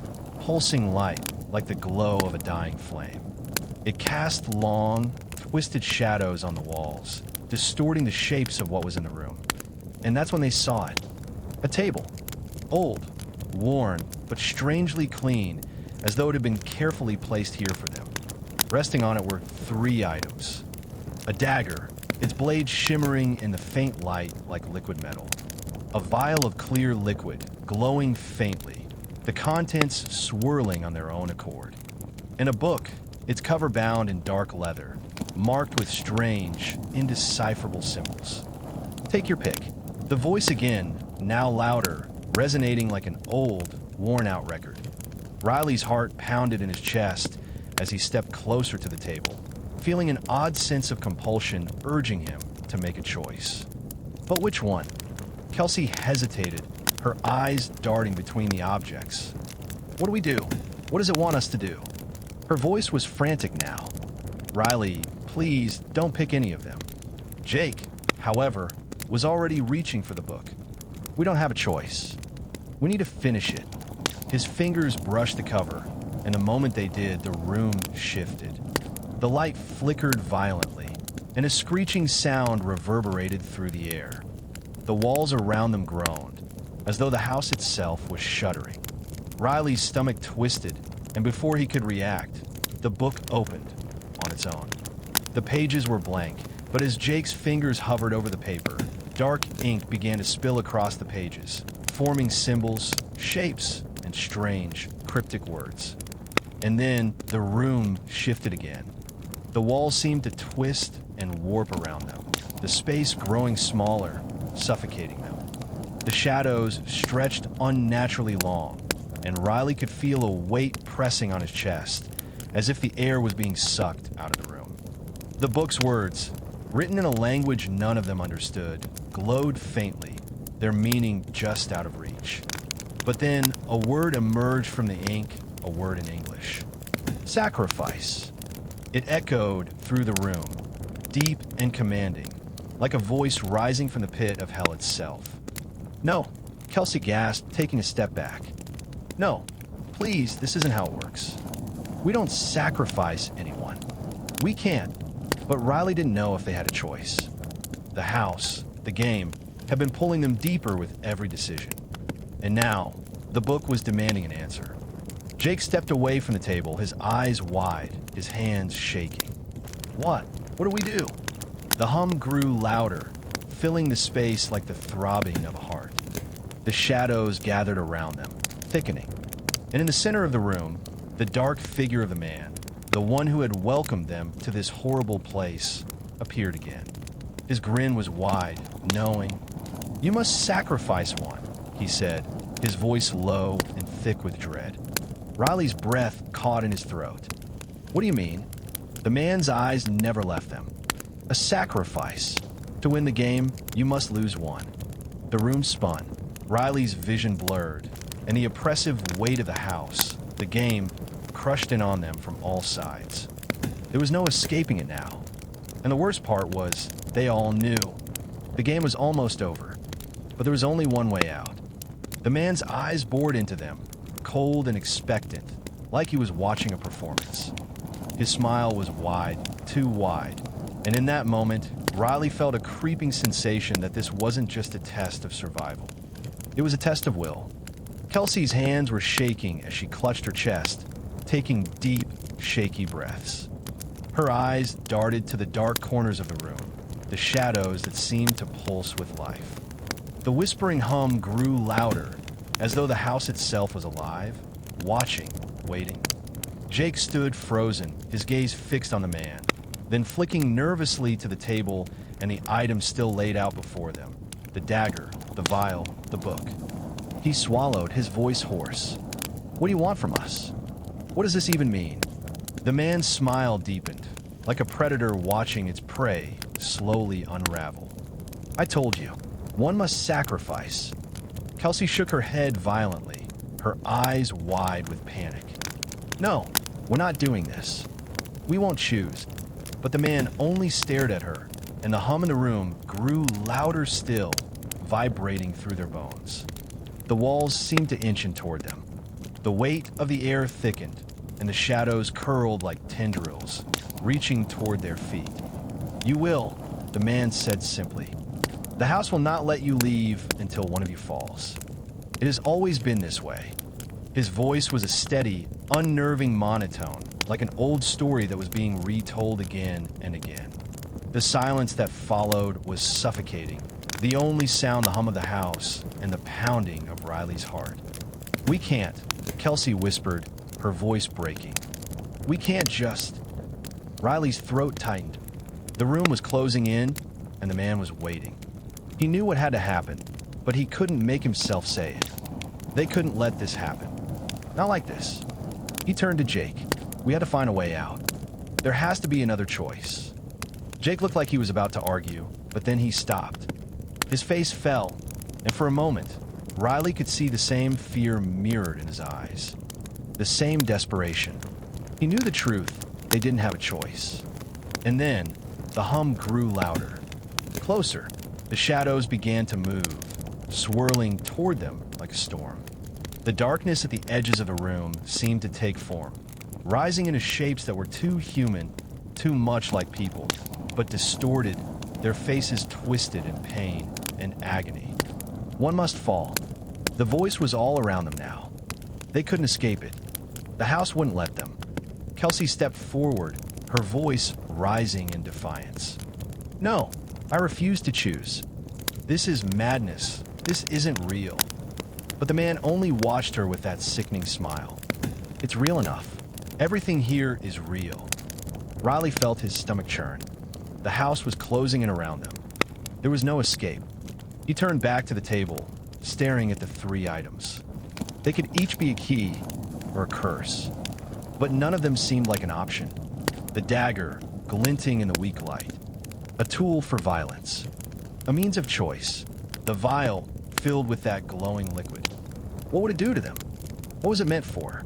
pulsing light like the glow of a dying flame. It cast long, twisted shadows on the walls, distorting the shapes of what was in the room. And that's when they saw it. A table. Old, worn, but strangely clean, as though it had been carefully placed here for them. Resting on it were 3 items. A dagger, its blade shimmering in the faint light like liquid metal. A vial of clear liquid, glowing faintly, the contents swirling on their own accord. And a book, its cover bound in dark leather, marked with strange, indecipherable symbols. Take your pick. The voice again, now louder, resonating like an old, worn-out record. Riley's heart pounded in his chest as he stepped closer to the table, feeling an odd sense of compulsion urging him to make a choice. But which one? Kelsey hesitated, her eyes darting between the objects. What do we do? What does it want us to do? Her voice was frantic now. Riley, please don't pick any of them. Jake, however, was already reaching for the book. We don't have a choice. We need to finish it. His fingers brushed the cover, and the moment they did, the room shifted. The light flickered violently, and a screeching sound reverberated through the air. The walls around them groaned, as though the house itself was shuddering. Riley's stomach twisted, and before he could react, the book opened on its own. The pages were blank, but as Jake's fingers hovered over the paper, dark ink began to spill across the pages, forming symbols, shapes, and strange, cryptic words. And then the room shifted again. The walls seemed to twist and warp around them, the space growing smaller, suffocating them. The shadows stretched unnaturally long, and Riley could feel a weight pressing on his chest, as if the air was being sucked out of the room. The book's words, written in a language none of them understood, glowed faintly, their meaning just out of reach. But then a word emerged from the ink, a word in English. Sacrifice. It echoed through the room, deep and commanding, like a voice rising from the pit of hell itself. No, Kelsey gasped, taking a step back. No, please, this isn't how it works. We don't sacrifice anyone. We can't. But Riley didn't know if they had a choice. The house, the game, had been pulling them deeper with every decision. And now, the book was demanding an answer. Jake stepped away from the table, his eyes wide, his hands shaking. What? What do we do? The hum grew louder, filling the space like the throbbing of a heart. The shadows gathered around them, thickening. And in the center of the room, the dark figure of the man, the one who had welcomed them to this horrible place, appeared again. His grin was wide, knowing. You must sacrifice one, he said, his voice low and thick with dread. Riley's breath caught in his throat. What do you mean? The man's eyes never left them. A sacrifice. To win the game, you must lose one. The room spun. Riley's vision blurred, and the oppressive weight of the house, the game, crushed in on them from all sides. There was no escaping it now. And the worst part was, they all knew. The game was almost over, but there was only one way out. The man's eyes bored into them, cold and expectant, like he was watching a performance. His smile was wide, too wide, and in that moment, Riley felt a creeping sensation that this wasn't just a test of survival. It was a test of will. Kelsey's hands were shaking as she clutched her chest, taking deep, shaky breaths. Her eyes darted to the dark corners of the room, the shadows that seemed to pulse with life. The whispering hum grew louder, as though the house itself was alive, watching, waiting. Jake stood frozen, his gaze fixed on the man, then flicking nervously to the table and the items still laid out before them, the dagger, the vial, the book. He swallowed, his voice hoarse. What do you want from us? What does this even mean? The man's smile deepened, like a predator watching its prey slowly unravel. I told you, one must sacrifice. Kelsey shook her head violently, her eyes wide with panic. No, we're not doing this. We won't choose. But the man only stared at her, and the hum in the room grew louder still, vibrating through their bones. The walls seemed to inch in toward them. The weight of the air thickened, and the shadows curled like tendrils, reaching toward their feet. "You will," the man said simply. "The house will not let you leave until one of you falls. It has always been this way." His voice was a steady, unnerving monotone, like an old story that was being retold again and again. The silence that followed was suffocating, the only sound the hum of the house and the pounding of Riley's heart. "We can't," Kelsey whispered, her voice breaking. "We can't just..." Riley's throat tightened. The room was closing in, and the man was waiting. He knew what had to happen, but he couldn't make himself say it. They couldn't let this happen. Not like this. He turned to Jake. "We had to find a way out. There has to be another choice." Jake looked like he was about to argue, but then he stopped. His face fell, and for a moment, Riley could see the same fear mirrored in his eyes. The same desperation. He knew the truth. They didn't have a choice. And then, the hum grew louder. Closer. The shadows began to move, swirling toward them like a storm. The darkness at the edges of the room seemed to take form, rising into shapes that were too human, too much like people, but distorted, their faces twisted in pain and agony. One must fall. The voice was all around them now. They couldn't escape it. The house wouldn't let them. Kelsey stepped forward, her voice rising in defiance. "No, I refuse to choose. This is madness. This isn't real." But the man only watched her with that sickening smile. "It's real enough. Everything here is real." Riley felt his stomach churn. The house was closing in around them. There was no escape. He turned back to the table, staring at the three items. They could each be a key or a curse, but none of them seemed like an option. The dagger, glinting in the weak light. A tool for violence. A means of choice. The vial filled with that glowing liquid. What would it do to them? What was it meant for?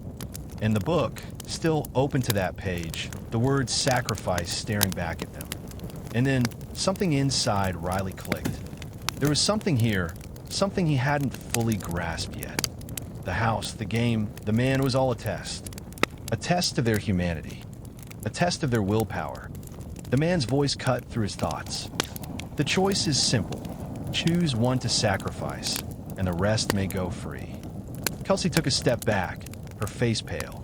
And the book, still open to that page, the word sacrifice staring back at them. And then something inside Riley clicked. There was something here, something he hadn't fully grasped yet. The house, the game, the man was all a test. A test of their humanity. A test of their willpower. The man's voice cut through his thoughts. "The choice is simple. Choose one to sacrifice, and the rest may go free." Kelsey took a step back, her face pale.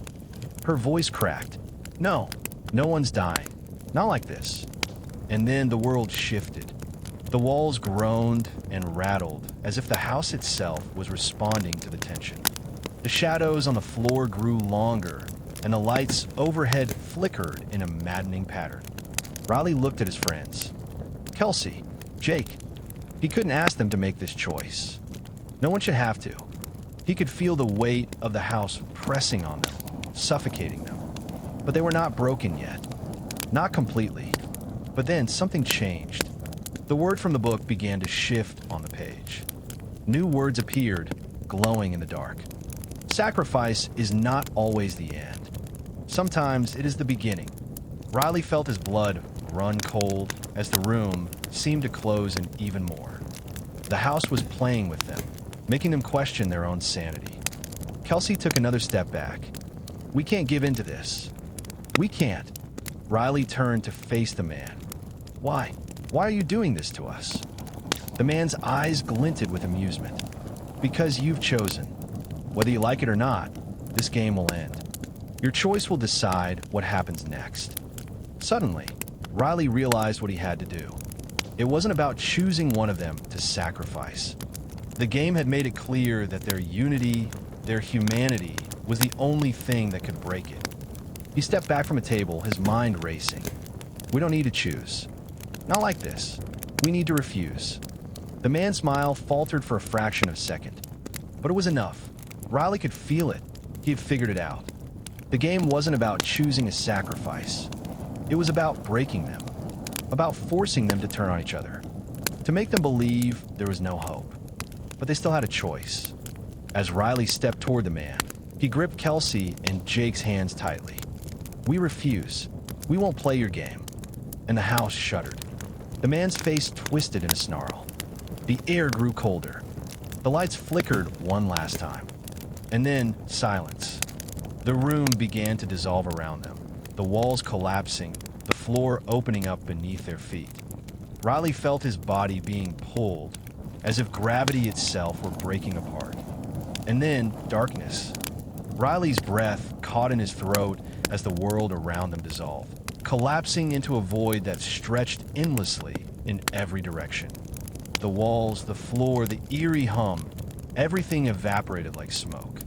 Her voice cracked. "No, no one's dying. Not like this." And then the world shifted. The walls groaned and rattled as if the house itself was responding to the tension. The shadows on the floor grew longer, and the lights overhead flickered in a maddening pattern. Riley looked at his friends. Kelsey, Jake. He couldn't ask them to make this choice. No one should have to. He could feel the weight of the house pressing on them, suffocating them. But they were not broken yet. Not completely. But then something changed. The word from the book began to shift on the page. New words appeared, glowing in the dark. Sacrifice is not always the end. Sometimes it is the beginning. Riley felt his blood run cold as the room seemed to close in even more. The house was playing with them, making them question their own sanity. Kelsey took another step back. "We can't give in to this. We can't." Riley turned to face the man. "Why? Why are you doing this to us?" The man's eyes glinted with amusement. "Because you've chosen. Whether you like it or not, this game will end. Your choice will decide what happens next." Suddenly, Riley realized what he had to do. It wasn't about choosing one of them to sacrifice. The game had made it clear that their unity, their humanity, was the only thing that could break it. He stepped back from a table, his mind racing. "We don't need to choose. Not like this. We need to refuse." The man's smile faltered for a fraction of a second. But it was enough. Riley could feel it. He had figured it out. The game wasn't about choosing a sacrifice. It was about breaking them. About forcing them to turn on each other. To make them believe there was no hope. But they still had a choice. As Riley stepped toward the man, he gripped Kelsey and Jake's hands tightly. "We refuse. We won't play your game." And the house shuddered. The man's face twisted in a snarl. The air grew colder. The lights flickered one last time. And then silence. The room began to dissolve around them, the walls collapsing, the floor opening up beneath their feet. Riley felt his body being pulled, as if gravity itself were breaking apart. And then darkness. Riley's breath caught in his throat as the world around them dissolved, collapsing into a void that stretched endlessly in every direction. The walls, the floor, the eerie hum, everything evaporated like smoke.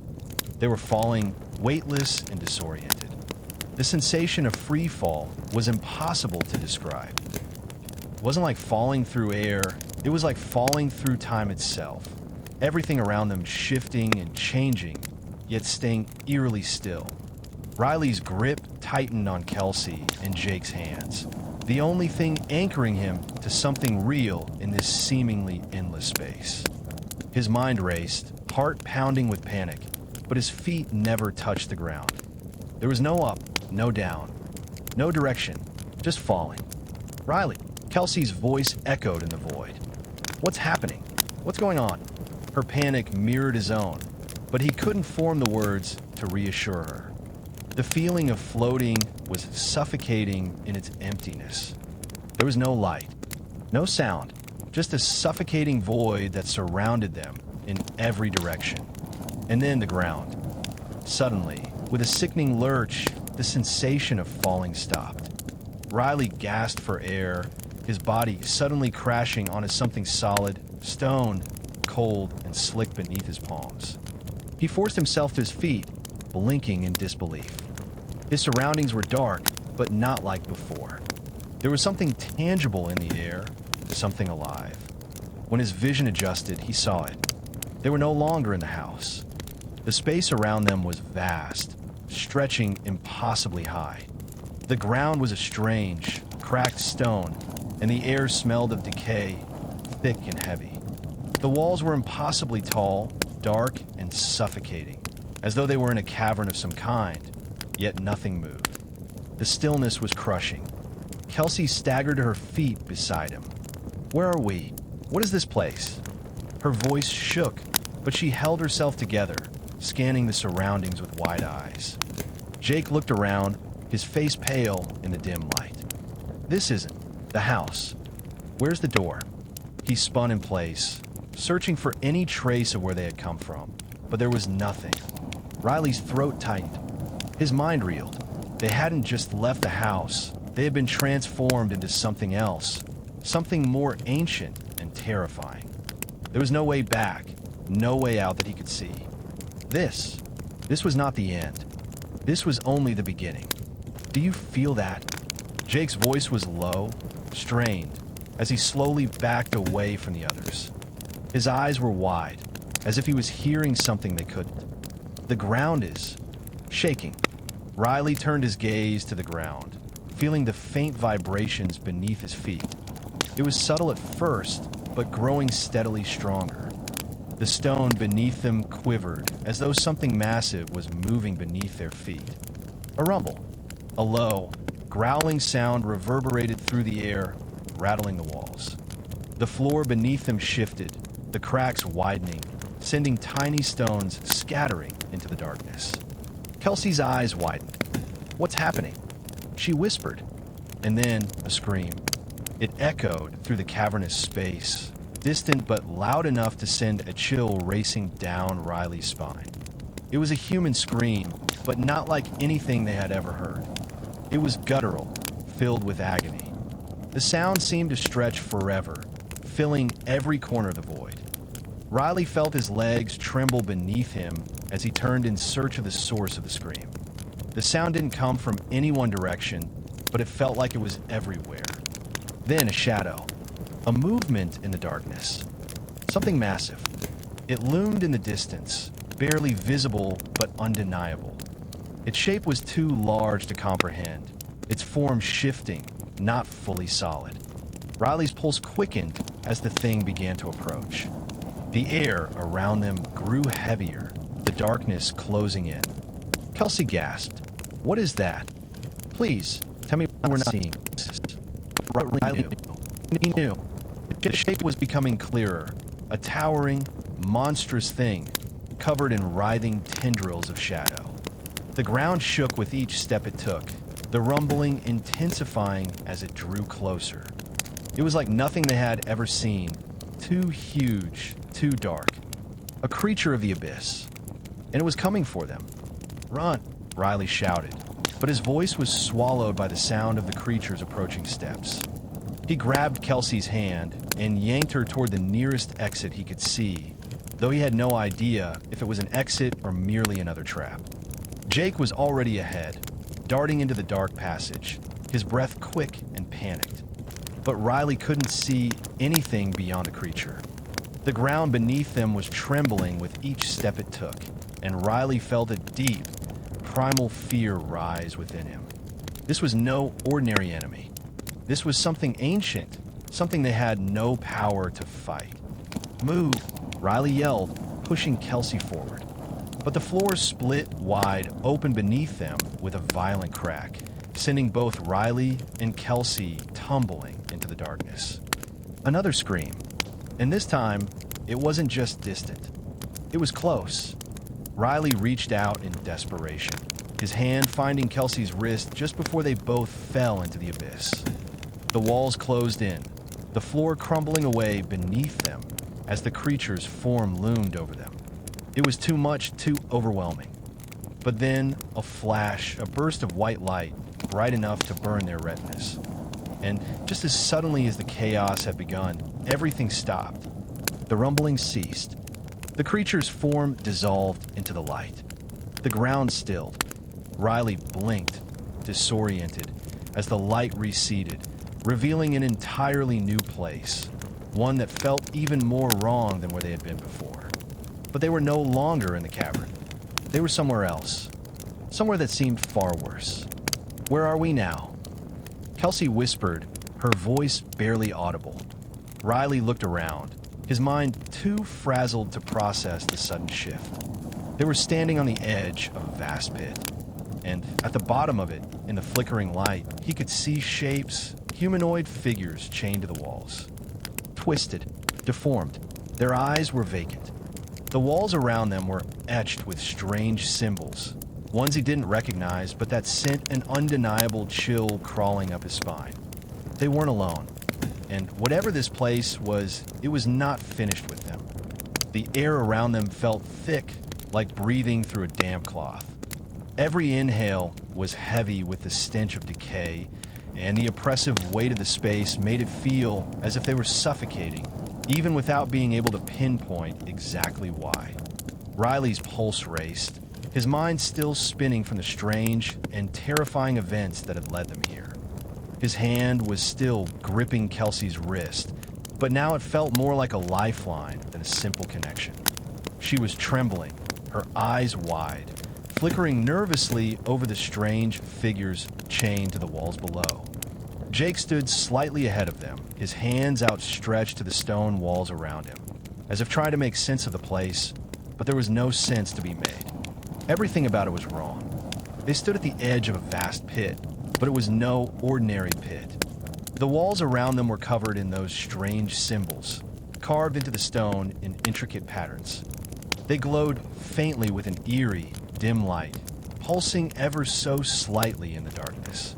They were falling, weightless and disoriented. The sensation of free fall was impossible to describe. It wasn't like falling through air, it was like falling through time itself. Everything around them shifting and changing, yet staying eerily still. Riley's grip tightened on Kelsey and Jake's hands, the only thing anchoring him to something real in this seemingly endless space. His mind raced, heart pounding with panic, but his feet never touched the ground. There was no up, no down, no direction, just falling. Riley, Kelsey's voice echoed in the void. What's happening? What's going on? Her panic mirrored his own, but he couldn't form the words to reassure her. The feeling of floating was suffocating in its emptiness. There was no light, no sound, just a suffocating void that surrounded them in every direction. And then the ground. Suddenly, with a sickening lurch, the sensation of falling stopped. Riley gasped for air, his body suddenly crashing onto something solid, stone, cold, and slick beneath his palms. He forced himself to his feet, blinking in disbelief. His surroundings were dark, but not like before. There was something tangible in the air, something alive. When his vision adjusted, he saw it. They were no longer in the house. The space around them was vast, stretching impossibly high. The ground was a strange, cracked stone, and the air smelled of decay, thick and heavy. The walls were impossibly tall, dark, and suffocating, as though they were in a cavern of some kind, yet nothing moved. The stillness was crushing. Kelsey staggered to her feet beside him. Where are we? What is this place? Her voice shook, but she held herself together, scanning the surroundings with wide eyes. Jake looked around, his face pale in the dim light. This isn't the house. Where's the door? He spun in place, searching for any trace of where they had come from, but there was nothing. Riley's throat tightened. His mind reeled. They hadn't just left the house. They had been transformed into something else, something more ancient and terrifying. There was no way back, no way out that he could see. This was not the end. This was only the beginning. Do you feel that? Jake's voice was low, strained, as he slowly backed away from the others. His eyes were wide, as if he was hearing something they couldn't. The ground is shaking. Riley turned his gaze to the ground, feeling the faint vibrations beneath his feet. It was subtle at first, but growing steadily stronger. The stone beneath them quivered, as though something massive was moving beneath their feet. A rumble. A low, growling sound reverberated through the air, rattling the walls. The floor beneath them shifted, the cracks widening, sending tiny stones scattering into the darkness. Kelsey's eyes widened. What's happening? She whispered, and then a scream. It echoed through the cavernous space, distant but loud enough to send a chill racing down Riley's spine. It was a human scream, but not like anything they had ever heard. It was guttural, filled with agony. The sound seemed to stretch forever, filling every corner of the void. Riley felt his legs tremble beneath him as he turned in search of the source of the scream. The sound didn't come from any one direction, but it felt like it was everywhere. Then a shadow, a movement in the darkness, something massive. It loomed in the distance, barely visible but undeniable. Its shape was too large to comprehend, its form shifting, not fully solid. Riley's pulse quickened as the thing began to approach. The air around them grew heavier, the darkness closing in. Kelsey gasped. What is that? Please, tell me we're not seeing this. Riley knew. He knew. The shape was becoming clearer, a towering, monstrous thing, covered in writhing tendrils of shadow. The ground shook with each step it took, the rumbling intensifying as it drew closer. It was like nothing they had ever seen, too huge, too dark. A creature of the abyss. And it was coming for them. "Run," Riley shouted, but his voice was swallowed by the sound of the creature's approaching steps. He grabbed Kelsey's hand and yanked her toward the nearest exit he could see, though he had no idea if it was an exit or merely another trap. Jake was already ahead, darting into the dark passage, his breath quick and panicked. But Riley couldn't see anything beyond the creature. The ground beneath them was trembling with each step it took, and Riley felt a deep, primal fear rise within him. This was no ordinary enemy. This was something ancient, something they had no power to fight. "Move," Riley yelled, pushing Kelsey forward. But the floor split wide open beneath them with a violent crack, sending both Riley and Kelsey tumbling into the darkness. Another scream, and this time, it wasn't just distant. It was close. Riley reached out in desperation, his hand finding Kelsey's wrist just before they both fell into the abyss. The walls closed in, the floor crumbling away beneath them as the creature's form loomed over them. It was too much, too overwhelming. But then, a flash, a burst of white light, bright enough to burn their retinas. And just as suddenly as the chaos had begun, everything stopped. The rumbling ceased. The creature's form dissolved into the light. The ground stilled. Riley blinked, disoriented, as the light receded, revealing an entirely new place, one that felt even more wrong than where they had been before. But they were no longer in the cavern. They were somewhere else, somewhere that seemed far worse. "Where are we now?" Kelsey whispered, her voice barely audible. Riley looked around, his mind too frazzled to process the sudden shift. They were standing on the edge of a vast pit, and at the bottom of it, in the flickering light, he could see shapes, humanoid figures chained to the walls. Twisted, deformed, their eyes were vacant. The walls around them were etched with strange symbols, ones he didn't recognize, but that sent an undeniable chill crawling up his spine. They weren't alone, and whatever this place was, it was not finished with them. The air around them felt thick, like breathing through a damp cloth. Every inhale was heavy with the stench of decay, and the oppressive weight of the space made it feel as if they were suffocating, even without being able to pinpoint exactly why. Riley's pulse raced, his mind still spinning from the strange and terrifying events that had led them here. His hand was still gripping Kelsey's wrist, but now it felt more like a lifeline than a simple connection. She was trembling, her eyes wide, flickering nervously over the strange figures chained to the walls below. Jake stood slightly ahead of them, his hands outstretched to the stone walls around him, as if trying to make sense of the place, but there was no sense to be made. Everything about it was wrong. They stood at the edge of a vast pit, but it was no ordinary pit. The walls around them were covered in those strange symbols, carved into the stone in intricate patterns. They glowed faintly with an eerie, dim light, pulsing ever so slightly in the darkness.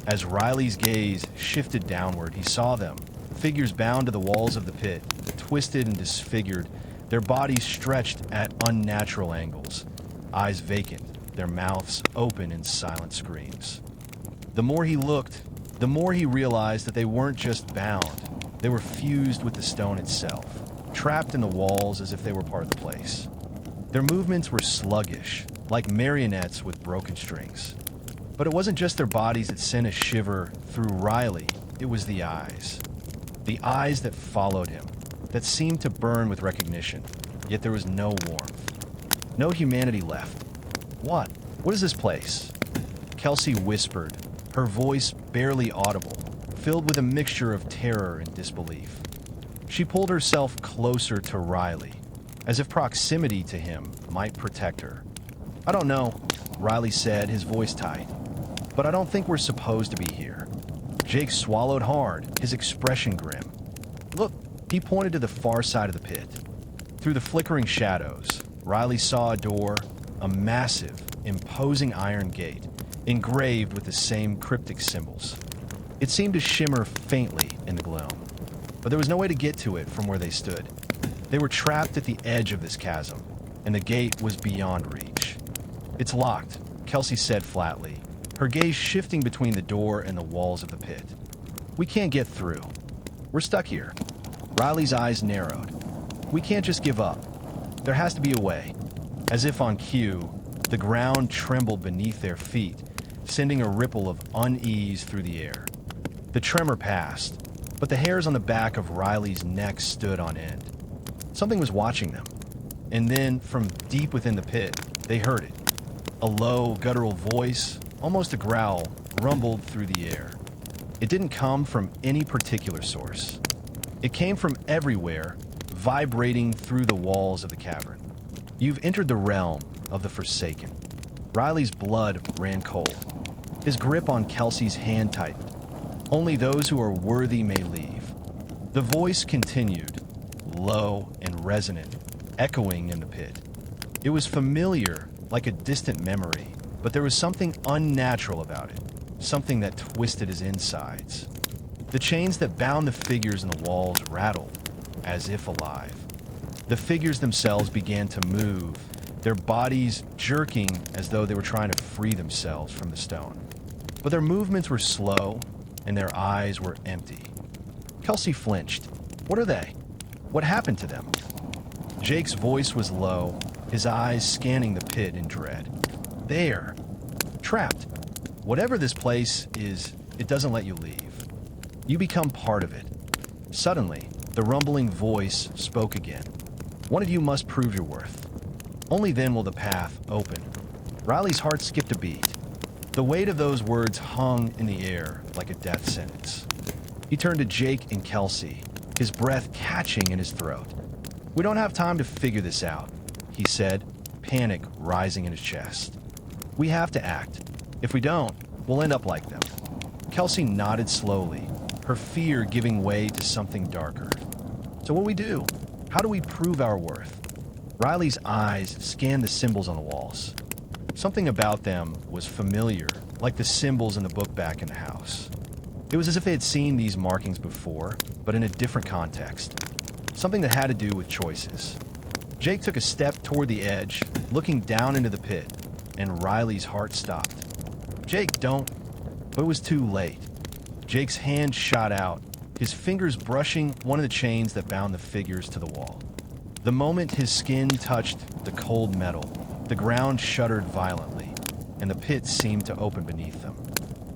As Riley's gaze shifted downward, he saw them, figures bound to the walls of the pit, twisted and disfigured, their bodies stretched at unnatural angles, eyes vacant, their mouths open in silent screams. The more he looked, the more he realized that they weren't just bound, they were fused with the stone itself, trapped in the walls as if they were part of the place. Their movements were sluggish, like marionettes with broken strings. But it wasn't just their bodies that sent a shiver through Riley, it was the eyes. The eyes that followed him, that seemed to burn with recognition, yet there was no warmth. No humanity left. What? What is this place? Kelsey whispered, her voice barely audible, filled with a mixture of terror and disbelief. She pulled herself closer to Riley, as if proximity to him might protect her. "I don't know," Riley said, his voice tight. "But I don't think we're supposed to be here." Jake swallowed hard, his expression grim. "Look," he pointed to the far side of the pit. Through the flickering shadows, Riley saw a door, a massive, imposing iron gate, engraved with the same cryptic symbols. It seemed to shimmer faintly in the gloom, but there was no way to get to it from where they stood. They were trapped at the edge of this chasm, and the gate was beyond reach. "It's locked," Kelsey said flatly, her gaze shifting between the door and the walls of the pit. "We can't get through. We're stuck here." Riley's eyes narrowed. "We can't just give up. There has to be a way." As if on cue, the ground trembled beneath their feet, sending a ripple of unease through the air. The tremor passed, but the hairs on the back of Riley's neck stood on end. Something was watching them. And then, from deep within the pit, they heard it. A low, guttural voice, almost a growl, rumbled through the air. It didn't come from any particular source. It came from everywhere, vibrating through the walls of the cavern. "You've entered the realm of the Forsaken." Riley's blood ran cold. His grip on Kelsey's hand tightened. "Only those who are worthy may leave." The voice continued, low and resonant, echoing in the pit. It was familiar, like a distant memory, but there was something unnatural about it, something that twisted his insides. The chains that bound the figures in the walls rattled, as if alive. The figures themselves began to move, their bodies jerking as though they were trying to free themselves from the stone. But their movements were slow, and their eyes were empty. Kelsey flinched. "What are they? What happened to them?" Jake's voice was low, his eyes scanning the pit in dread. "There. Trapped. Whatever this place is, it doesn't let you leave. You become part of it." Suddenly, the rumbling voice spoke again. "One of you must prove your worth. Only then will the path open." Riley's heart skipped a beat. The weight of those words hung in the air like a death sentence. He turned to Jake and Kelsey, his breath catching in his throat. "We don't have time to figure this out," he said, panic rising in his chest. "We have to act. If we don't, we'll end up like them." Kelsey nodded slowly, her fear giving way to something darker. "So what do we do? How do we prove our worth?" Riley's eyes scanned the symbols on the walls. Something about them was familiar, like the symbols in the book back in the house. It was as if they had seen these markings before, but in a different context. Something that had to do with choices. Jake took a step toward the edge, looking down into the pit, and Riley's heart stopped. "Jake, don't..." But it was too late. Jake's hand shot out, his fingers brushing one of the chains that bound the figures to the wall. The moment his skin touched the cold metal, the ground shuddered violently, and the pit seemed to open beneath them.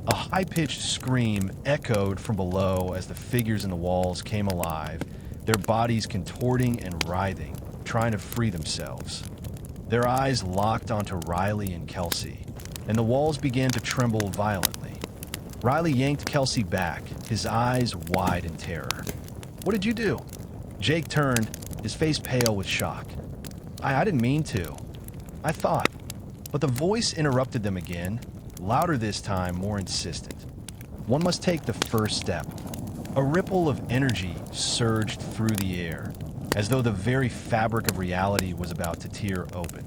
A high-pitched scream echoed from below as the figures in the walls came alive, their bodies contorting and writhing, trying to free themselves. Their eyes locked onto Riley and Kelsey, and the walls began to tremble violently. Riley yanked Kelsey back, his eyes wide in terror. "What did you do?" Jake turned, his face pale with shock. I didn't mean to. I thought." But the voice interrupted them again, louder this time, more insistent. "One must take the first step." A ripple of energy surged through the air, as though the very fabric of reality was about to tear open.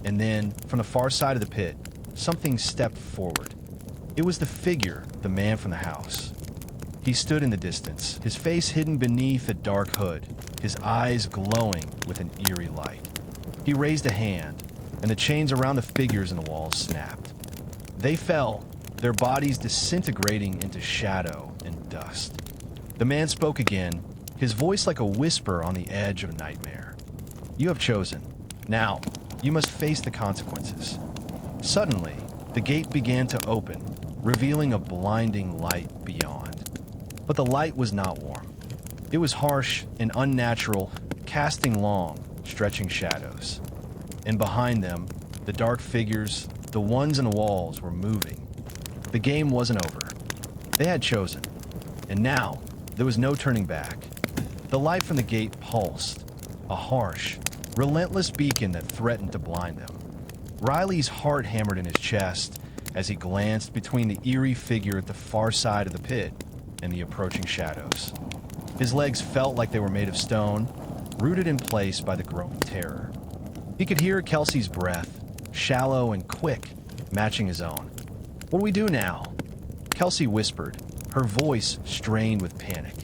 And then, from the far side of the pit, something stepped forward. It was the figure, the man from the house. He stood in the distance, his face hidden beneath a dark hood, his eyes glowing with an eerie light. He raised a hand, and the chains around the figures in the walls snapped. They fell, their bodies disintegrating into shadow and dust. The man spoke again, his voice like a whisper on the edge of a nightmare. "You have chosen. Now, you must face the consequences." Suddenly, the gate began to open, revealing a blinding light beyond. But the light was not warm. It was harsh and unnatural, casting long, stretching shadows. And behind them, the dark figures, the ones in the walls, were moving. The game wasn't over. They had chosen. And now, there was no turning back. The light from the gate pulsed, a harsh, relentless beacon that threatened to blind them. Riley's heart hammered in his chest as he glanced between the eerie figure at the far side of the pit and the approaching shadows. His legs felt like they were made of stone, rooted in place by the growing terror. He could hear Kelsey's breath, shallow and quick, matching his own. "What do we do now?" Kelsey whispered, her voice strained with panic.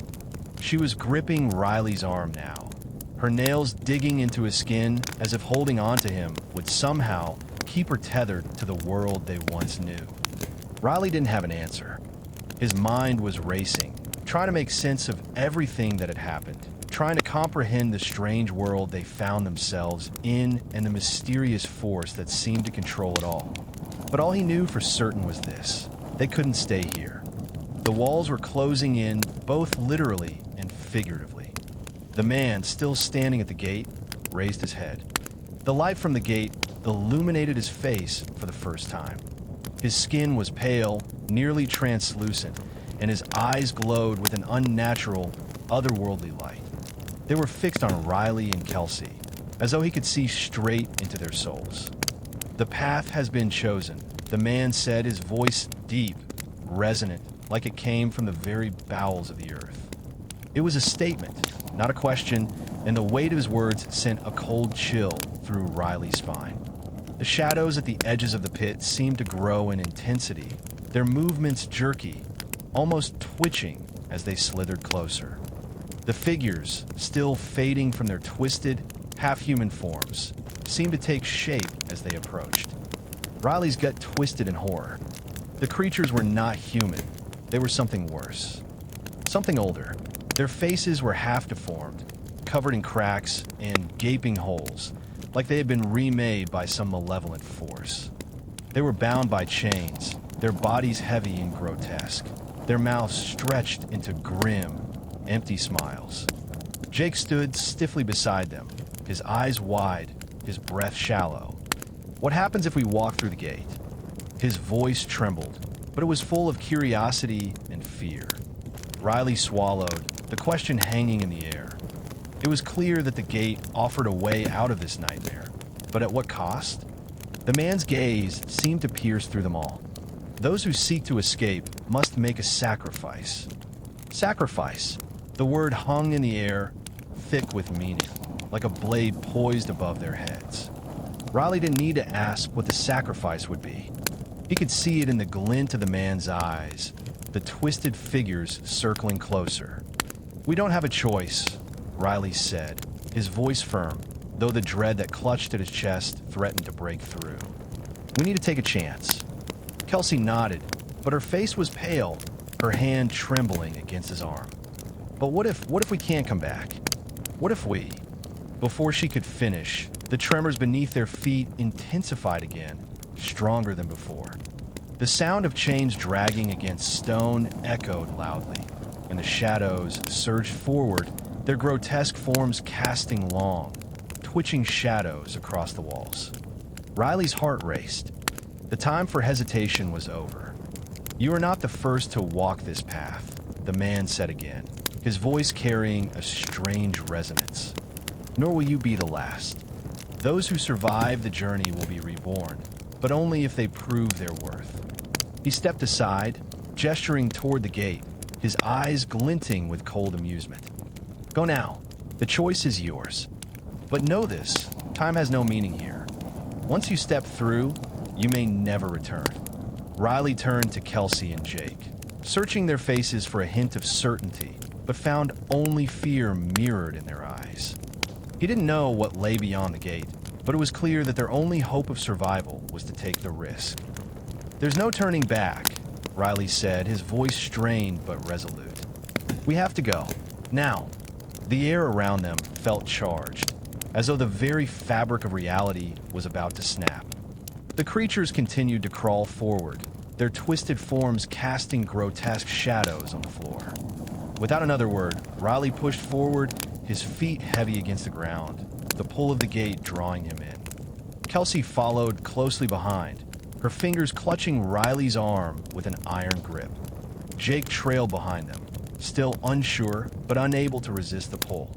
She was gripping Riley's arm now, her nails digging into his skin as if holding on to him would somehow keep her tethered to the world they once knew. Riley didn't have an answer. His mind was racing, trying to make sense of everything that had happened, trying to comprehend the strange world they found themselves in and the mysterious force that seemed to control it all. But all he knew for certain was this: they couldn't stay here. The walls were closing in, both literally and figuratively. The man, still standing at the gate, raised his head. The light from the gate illuminated his face for the first time. His skin was pale, nearly translucent, and his eyes glowed with an unnatural, otherworldly light. They were fixed on Riley and Kelsey, as though he could see straight into their souls. "The path has been chosen," the man said, his voice deep, resonant, like it came from the very bowels of the earth. It was a statement, not a question, and the weight of his words sent a cold chill through Riley's spine. The shadows at the edges of the pit seemed to grow in intensity, their movements jerky, almost twitching as they slithered closer. The figures, still fading from their twisted, half-human forms, seemed to take shape as they approached. Riley's gut twisted in horror. The creatures were not human. They were something worse. Something older. Their faces were half-deformed, covered in cracks and gaping holes, like they had been remade by some malevolent force. They were bound by chains, their bodies heavy and grotesque, their mouths stretched into grim, empty smiles. Jake stood stiffly beside them, his eyes wide, his breath shallow. "What happens if we walk through the gate?" His voice trembled, but it was full of curiosity and fear. Riley swallowed, the question hanging in the air. It was clear that the gate offered a way out of this nightmare, but at what cost? The man's gaze seemed to pierce through them all. Those who seek to escape must make a sacrifice. Sacrifice. The word hung in the air, thick with meaning, like a blade poised above their heads. Riley didn't need to ask what the sacrifice would be. He could see it in the glint of the man's eyes, the twisted figures circling closer. "We don't have a choice," Riley said, his voice firm, though the dread that clutched at his chest threatened to break through. "We need to take a chance." Kelsey nodded, but her face was pale, her hand trembling against his arm. "But what if we can't come back? What if we—" Before she could finish, the tremors beneath their feet intensified again, stronger than before. The sound of chains dragging against stone echoed loudly, and the shadows surged forward, their grotesque forms casting long, twitching shadows across the walls. Riley's heart raced. The time for hesitation was over. "You are not the first to walk this path," the man said again, his voice carrying a strange resonance. "Nor will you be the last. Those who survive the journey will be reborn, but only if they prove their worth." He stepped aside, gesturing toward the gate, his eyes glinting with cold amusement. "Go now. The choice is yours. But know this, time has no meaning here. Once you step through, you may never return." Riley turned to Kelsey and Jake, searching their faces for a hint of certainty, but found only fear mirrored in their eyes. He didn't know what lay beyond the gate, but it was clear that their only hope of survival was to take the risk. "There's no turning back," Riley said, his voice strained but resolute. "We have to go. Now." The air around them felt charged, as though the very fabric of reality was about to snap. The creatures continued to crawl forward, their twisted forms casting grotesque shadows on the floor. Without another word, Riley pushed forward, his feet heavy against the ground, the pull of the gate drawing him in. Kelsey followed closely behind, her fingers clutching Riley's arm with an iron grip. Jake trailed behind them, still unsure but unable to resist the pull.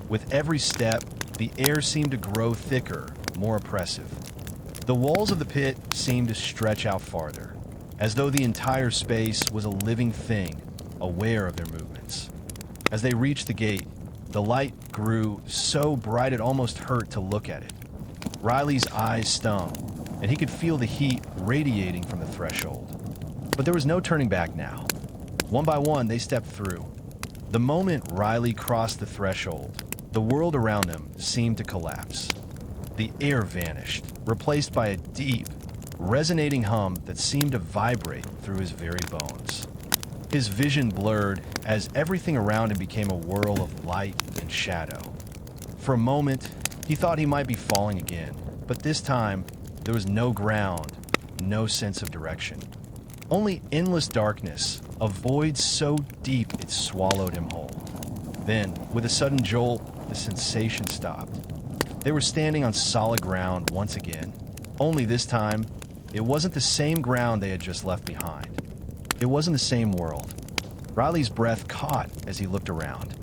With every step, the air seemed to grow thicker, more oppressive. The walls of the pit seemed to stretch out farther, as though the entire space was a living thing, aware of their movements. As they reached the gate, the light grew so bright it almost hurt to look at it. Riley's eyes stung, and he could feel the heat radiating from the threshold. But there was no turning back now. One by one, they stepped through. The moment Riley crossed the threshold, the world around them seemed to collapse. The air vanished, replaced by a deep, resonating hum that seemed to vibrate through his very bones. His vision blurred as everything around him became a whirl of light and shadow. For a moment, he thought he might be falling again, but this time, there was no ground, no sense of direction. Only endless darkness, a void so deep it swallowed him whole. Then, with a sudden jolt, the sensation stopped. They were standing on solid ground once again, only this time, it wasn't the same ground they had just left behind. It wasn't the same world. Riley's breath caught as he looked around.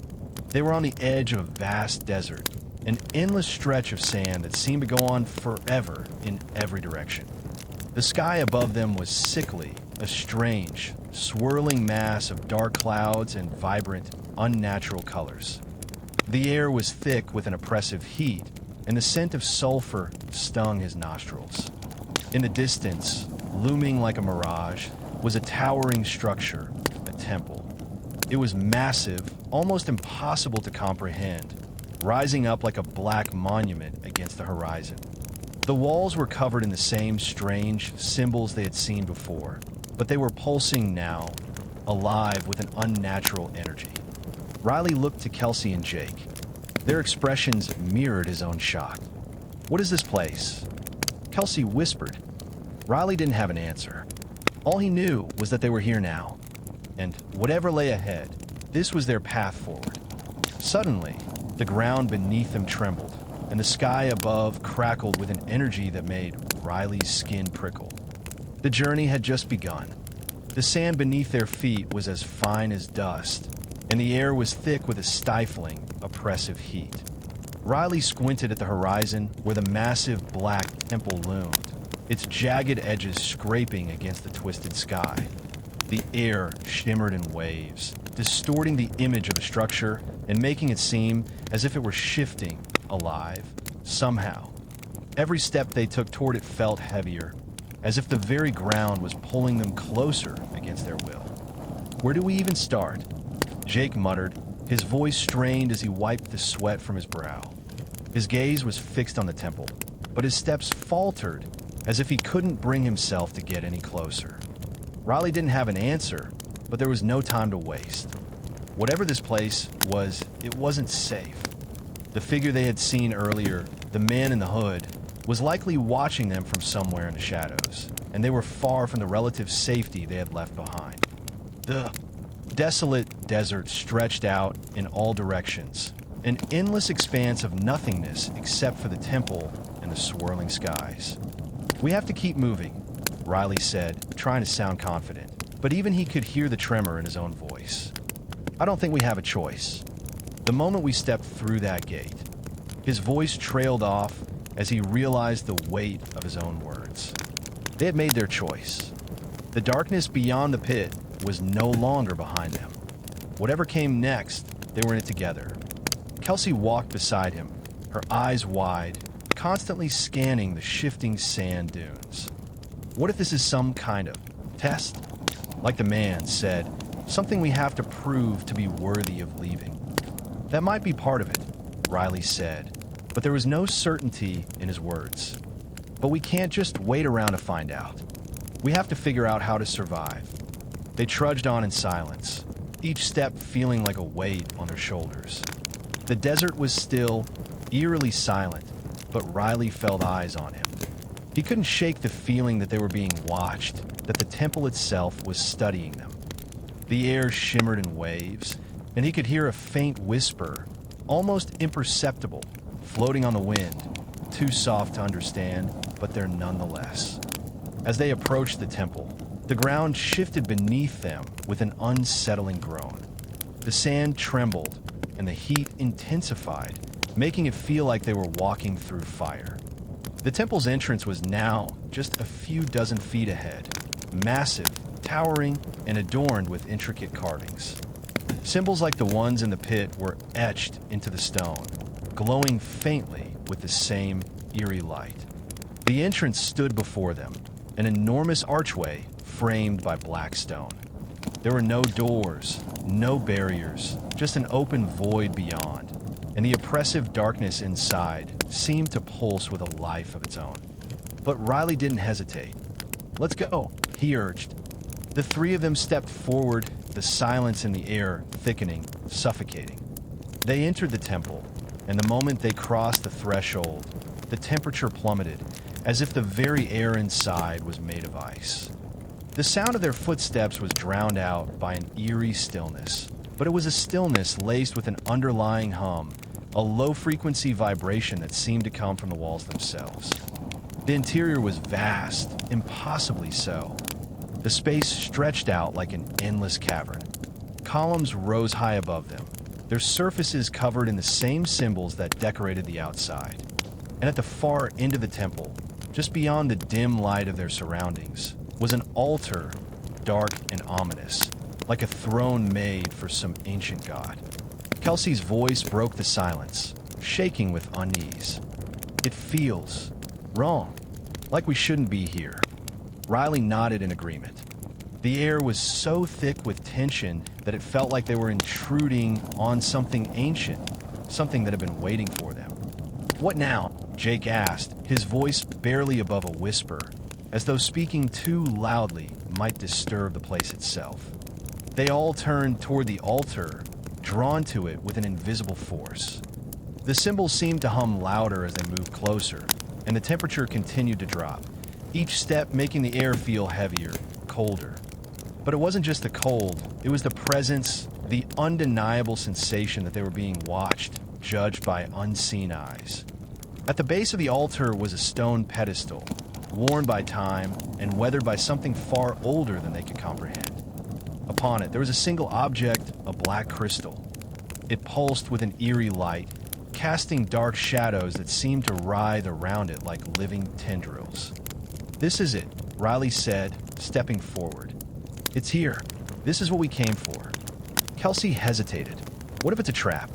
They were on the edge of a vast desert, an endless stretch of sand that seemed to go on forever in every direction. The sky above them was sickly, a strange, swirling mass of dark clouds and vibrant, unnatural colors. The air was thick with an oppressive heat, and the scent of sulfur stung his nostrils. In the distance, looming like a mirage, was a towering structure, a temple. It was massive, almost impossible to comprehend, rising up like a black monument against the horizon. The walls were covered in the same strange symbols they had seen before, but they were pulsing now, alive with an unnatural energy. Riley looked to Kelsey and Jake. Their expressions mirrored his own shock. "What is this place?" Kelsey whispered. Riley didn't have an answer. All he knew was that they were here now, and whatever lay ahead, this was their path forward. Suddenly, the ground beneath them trembled, and the sky above crackled with an energy that made Riley's skin prickle. The journey had just begun. The sand beneath their feet was as fine as dust, and the air was thick with a stifling, oppressive heat. Riley squinted at the horizon where the massive black temple loomed, its jagged edges scraping against the twisted sky. The air shimmered in waves, distorting the image of the structure and making it seem as if it were shifting, alive, somehow. Every step they took toward it felt heavier, as if the very ground was pulling them closer against their will. "Where do we even start?" Jake muttered, his voice strained as he wiped the sweat from his brow. His gaze was fixed on the temple, but his steps faltered as if he couldn't bring himself to get any closer. Riley didn't have an answer, but there was no time to waste. Whatever this place was, it wasn't safe. The figure they had seen earlier, the man in the hood, was likely watching them from somewhere in the shadows, and they were far from the relative safety they had left behind. The desolate desert stretched out in all directions, an endless expanse of nothingness except for the temple and the swirling skies. "We have to keep moving," Riley said, trying to sound confident, but even he could hear the tremor in his own voice. "I don't think we have a choice." The moment we stepped through that gate, his voice trailed off as he realized the weight of his own words. They had made their choice. The darkness beyond the pit was no longer behind them. Whatever came next, they were in it together. Kelsey walked beside him, her eyes wide, constantly scanning the shifting sand dunes. What if this is some kind of test? Like the man said, something we have to prove to be worthy of leaving. That might be part of it, Riley said, but there was no certainty in his words. But we can't just wait around to find out. We have to figure out how to survive. They trudged on in silence, each step feeling like a weight on their shoulders. The desert was still, eerily silent, but Riley felt eyes on him. He couldn't shake the feeling that they were being watched, that the temple itself was studying them. The air shimmered in waves, and he could hear a faint whisper, almost imperceptible, floating on the wind, too soft to understand, but there nonetheless. As they approached the temple, the ground shifted beneath them with an unsettling groan. The sand trembled, and the heat intensified, making it feel like they were walking through fire. The temple's entrance was now just a few dozen feet ahead, massive, towering, and adorned with intricate carvings. Symbols like the ones in the pit were etched into the stone, glowing faintly with the same eerie light. The entrance stood before them, an enormous archway framed by black stone. There were no doors, no barriers, just an open void beyond, and the oppressive darkness inside seemed to pulse with a life of its own. But Riley didn't hesitate. "Let's go," he urged. The three of them stepped forward, the silence in the air thickening, suffocating. They entered the temple, and the moment they crossed the threshold, the temperature plummeted, as if the very air inside was made of ice. The sound of their footsteps was drowned out by an eerie stillness, but it was a stillness laced with an underlying hum, a low-frequency vibration that seemed to come from the walls themselves. The interior was vast, impossibly so. The space stretched out like an endless cavern. Columns rose high above them, their surfaces covered in the same symbols that decorated the outside. And at the far end of the temple, just beyond the dim light of their surroundings, was an altar, dark and ominous, like a throne made for some ancient god. Kelsey's voice broke the silence, shaking with unease. "It feels wrong, like we shouldn't be here." Riley nodded in agreement. The air was so thick with tension that it felt like they were intruding on something ancient, something that had been waiting for them. "What now?" Jake asked, his voice barely above a whisper, as though speaking too loudly might disturb the place itself. They all turned toward the altar, drawn to it with an invisible force. The symbols seemed to hum louder as they moved closer, and the temperature continued to drop, each step making the air feel heavier, colder. But it wasn't just the cold, it was the presence, the undeniable sensation that they were being watched, judged by unseen eyes. At the base of the altar was a stone pedestal, worn by time and weathered by something far older than they could comprehend. Upon it, there was a single object, a black crystal. It pulsed with an eerie light, casting dark shadows that seemed to writhe around it like living tendrils. "This is it," Riley said, stepping forward. "It's here. This is what we came for." Kelsey hesitated. What if it's a trap?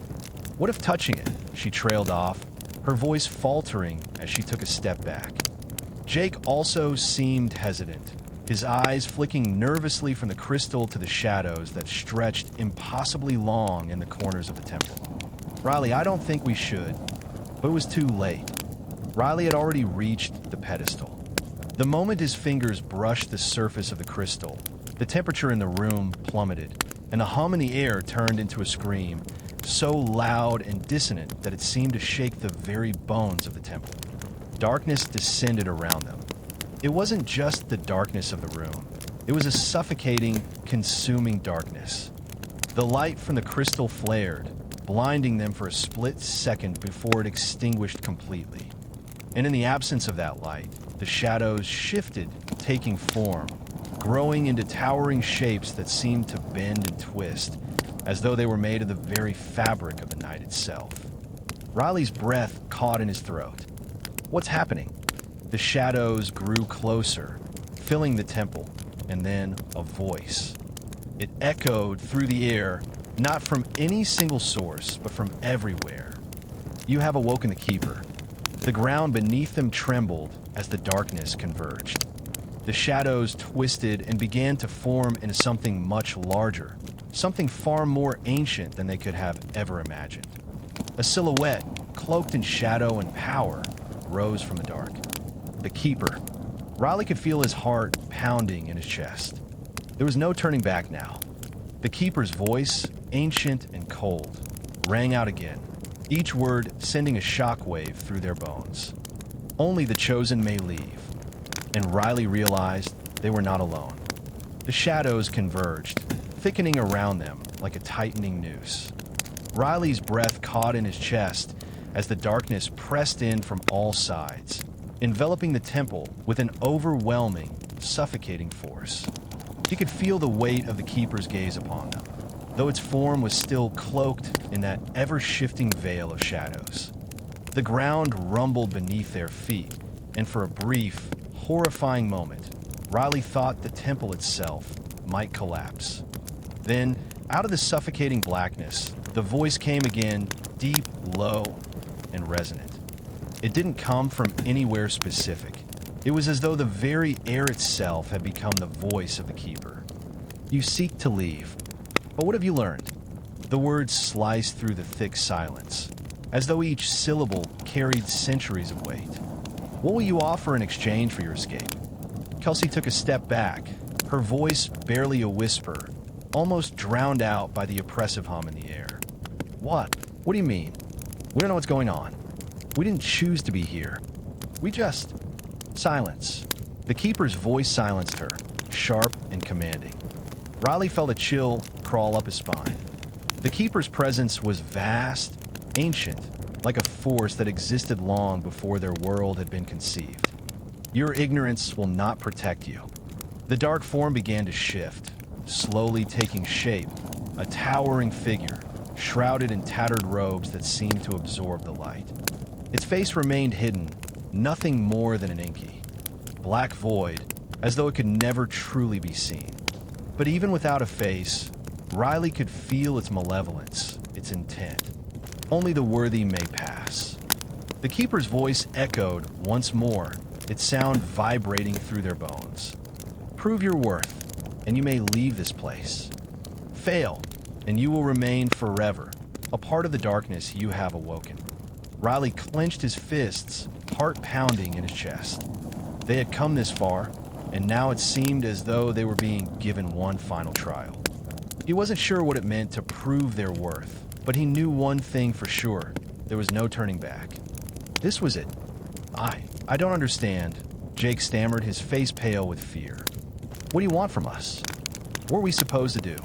What if touching it? She trailed off, her voice faltering as she took a step back. Jake also seemed hesitant, his eyes flicking nervously from the crystal to the shadows that stretched impossibly long in the corners of the temple. "Riley, I don't think we should." But it was too late. Riley had already reached the pedestal. The moment his fingers brushed the surface of the crystal, the temperature in the room plummeted, and a hum in the air turned into a scream, so loud and dissonant that it seemed to shake the very bones of the temple. Darkness descended around them. It wasn't just the darkness of the room. It was a suffocating, consuming darkness. The light from the crystal flared, blinding them for a split second before it extinguished completely. And in the absence of that light, the shadows shifted, taking form, growing into towering shapes that seemed to bend and twist, as though they were made of the very fabric of the night itself. Riley's breath caught in his throat. What's happening? The shadows grew closer, filling the temple, and then a voice. It echoed through the air, not from any single source, but from everywhere. "You have awoken the keeper." The ground beneath them trembled as the darkness converged. The shadows twisted and began to form into something much larger, something far more ancient than they could have ever imagined. A silhouette, cloaked in shadow and power, rose from the dark. The keeper. Riley could feel his heart pounding in his chest. There was no turning back now. The keeper's voice, ancient and cold, rang out again, each word sending a shockwave through their bones. "Only the chosen may leave." And Riley realized they were not alone. The shadows converged, thickening around them like a tightening noose. Riley's breath caught in his chest as the darkness pressed in from all sides, enveloping the temple with an overwhelming, suffocating force. He could feel the weight of the keeper's gaze upon them, though its form was still cloaked in that ever-shifting veil of shadows. The ground rumbled beneath their feet, and for a brief, horrifying moment, Riley thought the temple itself might collapse. Then, out of the suffocating blackness, the voice came again, deep, low, and resonant. It didn't come from anywhere specific. It was as though the very air itself had become the voice of the keeper. You seek to leave. But what have you learned? The words sliced through the thick silence, as though each syllable carried centuries of weight. What will you offer in exchange for your escape? Kelsey took a step back, her voice barely a whisper, almost drowned out by the oppressive hum in the air. What? What do you mean? We don't know what's going on. We didn't choose to be here. We just... Silence. The keeper's voice silenced her, sharp and commanding. Riley felt a chill crawl up his spine. The keeper's presence was vast, ancient, like a force that existed long before their world had been conceived. Your ignorance will not protect you. The dark form began to shift, slowly taking shape, a towering figure, shrouded in tattered robes that seemed to absorb the light. Its face remained hidden, nothing more than an inky, black void, as though it could never truly be seen. But even without a face, Riley could feel its malevolence, its intent. Only the worthy may pass. The keeper's voice echoed once more, its sound vibrating through their bones. Prove your worth, and you may leave this place. Fail, and you will remain forever, a part of the darkness you have awoken. Riley clenched his fists, heart pounding in his chest. They had come this far, and now it seemed as though they were being given one final trial. He wasn't sure what it meant to prove their worth, but he knew one thing for sure. There was no turning back. This was it. I don't understand, Jake stammered, his face pale with fear. What do you want from us? What are we supposed to do?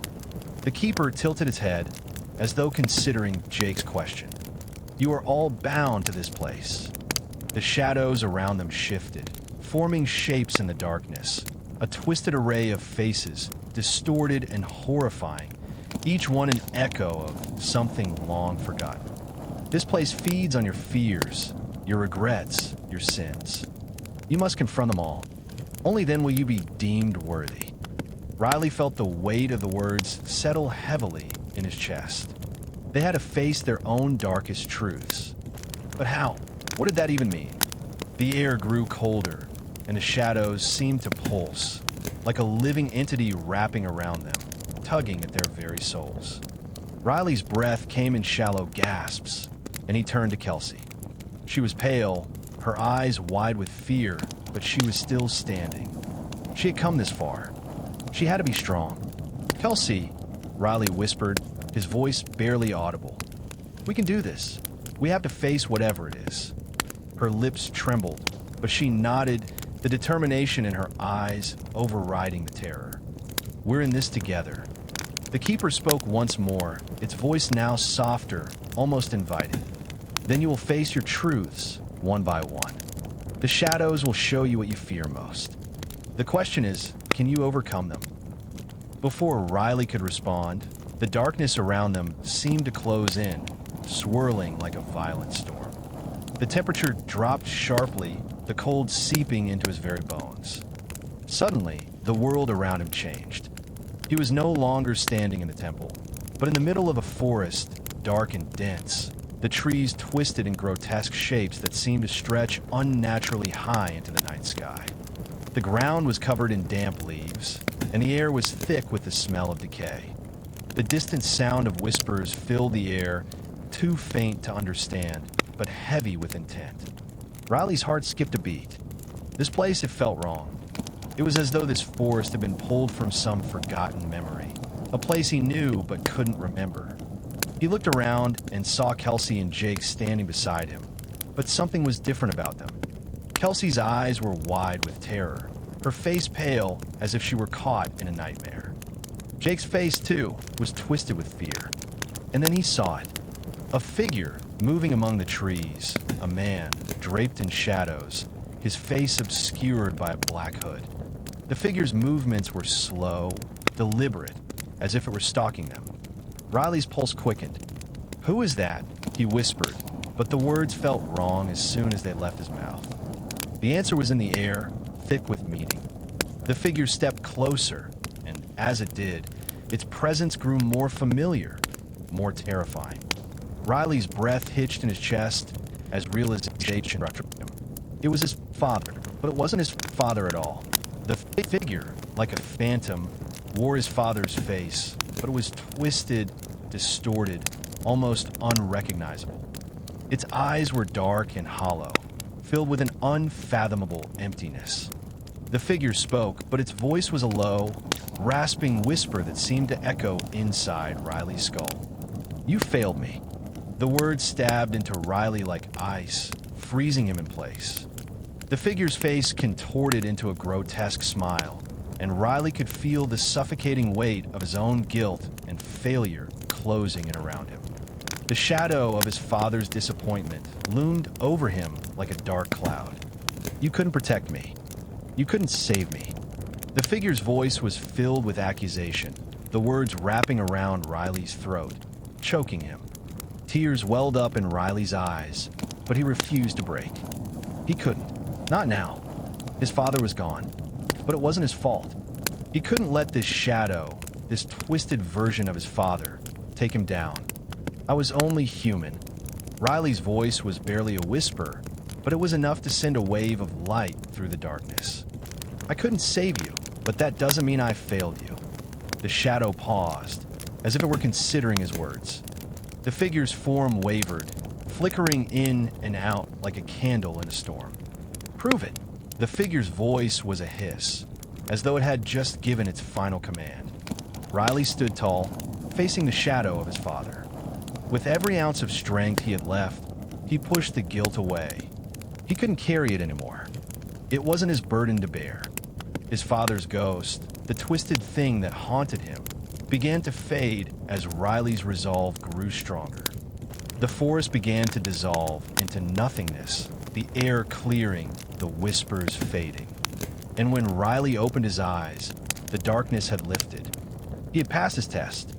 The keeper tilted its head, as though considering Jake's question. You are all bound to this place. The shadows around them shifted, forming shapes in the darkness, a twisted array of faces, distorted and horrifying, each one an echo of something long forgotten. This place feeds on your fears, your regrets, your sins. You must confront them all. Only then will you be deemed worthy. Riley felt the weight of the words settle heavily in his chest. They had to face their own darkest truths. But how? What did that even mean? The air grew colder, and the shadows seemed to pulse, like a living entity wrapping around them, tugging at their very souls. Riley's breath came in shallow gasps, and he turned to Kelsey. She was pale, her eyes wide with fear, but she was still standing. She had come this far. She had to be strong. Kelsey, Riley whispered, his voice barely audible. We can do this. We have to face whatever it is. Her lips trembled, but she nodded, the determination in her eyes overriding the terror. We're in this together. The keeper spoke once more, its voice now softer, almost inviting. Then you will face your truths, one by one. The shadows will show you what you fear most. The question is, can you overcome them? Before Riley could respond, the darkness around them seemed to close in, swirling like a violent storm. The temperature dropped sharply, the cold seeping into his very bones. Suddenly, the world around him changed. He was no longer standing in the temple, but in the middle of a forest, dark and dense, the trees twisted in grotesque shapes that seemed to stretch unnaturally high into the night sky. The ground was covered in damp leaves, and the air was thick with the smell of decay. The distant sound of whispers filled the air, too faint to understand, but heavy with intent. Riley's heart skipped a beat. This place had felt wrong. It was as though this forest had been pulled from some forgotten memory, a place he knew but couldn't remember. He looked around and saw Kelsey and Jake standing beside him, but something was different about them. Kelsey's eyes were wide with terror, her face pale as if she were caught in a nightmare. Jake's face, too, was twisted with fear. And then he saw it. A figure moving among the trees, a man draped in shadows, his face obscured by a black hood. The figure's movements were slow, deliberate, as if it were stalking them. Riley's pulse quickened. "Who is that?" he whispered, but the words felt wrong as soon as they left his mouth. The answer was in the air, thick with meaning. The figure stepped closer, and as it did, its presence grew more familiar, more terrifying. Riley's breath hitched in his chest, as realization struck him. It was his father, but it wasn't his father at all. The figure, like a phantom, wore his father's face, but it was twisted, distorted, almost unrecognizable. Its eyes were dark and hollow, filled with an unfathomable emptiness. The figure spoke, but its voice was a low, rasping whisper that seemed to echo inside Riley's skull. "You failed me." The words stabbed into Riley like ice, freezing him in place. The figure's face contorted into a grotesque smile, and Riley could feel the suffocating weight of his own guilt and failure closing in around him. The shadow of his father's disappointment loomed over him like a dark cloud. "You couldn't protect me. You couldn't save me." The figure's voice was filled with accusation, the words wrapping around Riley's throat, choking him. Tears welled up in Riley's eyes, but he refused to break. He couldn't. Not now. His father was gone, but it wasn't his fault. He couldn't let this shadow, this twisted version of his father, take him down. "I was only human." Riley's voice was barely a whisper, but it was enough to send a wave of light through the darkness. "I couldn't save you, but that doesn't mean I failed you." The shadow paused, as if it were considering his words. The figure's form wavered, flickering in and out like a candle in a storm. "Prove it." The figure's voice was a hiss, as though it had just given its final command. Riley stood tall, facing the shadow of his father. With every ounce of strength he had left, he pushed the guilt away. He couldn't carry it anymore. It wasn't his burden to bear. His father's ghost, the twisted thing that haunted him, began to fade as Riley's resolve grew stronger. The forest began to dissolve into nothingness, the air clearing, the whispers fading. And when Riley opened his eyes, the darkness had lifted. He had passed his test,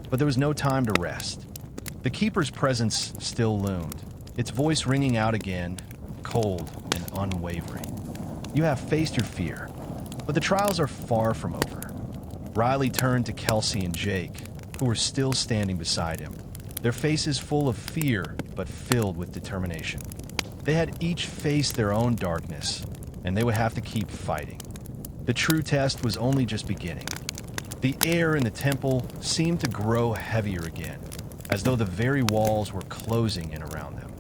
but there was no time to rest. The keeper's presence still loomed, its voice ringing out again, cold and unwavering. "You have faced your fear, but the trials are far from over." Riley turned to Kelsey and Jake, who were still standing beside him, their faces full of fear but filled with determination. They had each faced their own darkness, and they would have to keep fighting. The true test was only just beginning. The air in the temple seemed to grow heavier again, as though the very walls were closing in around them.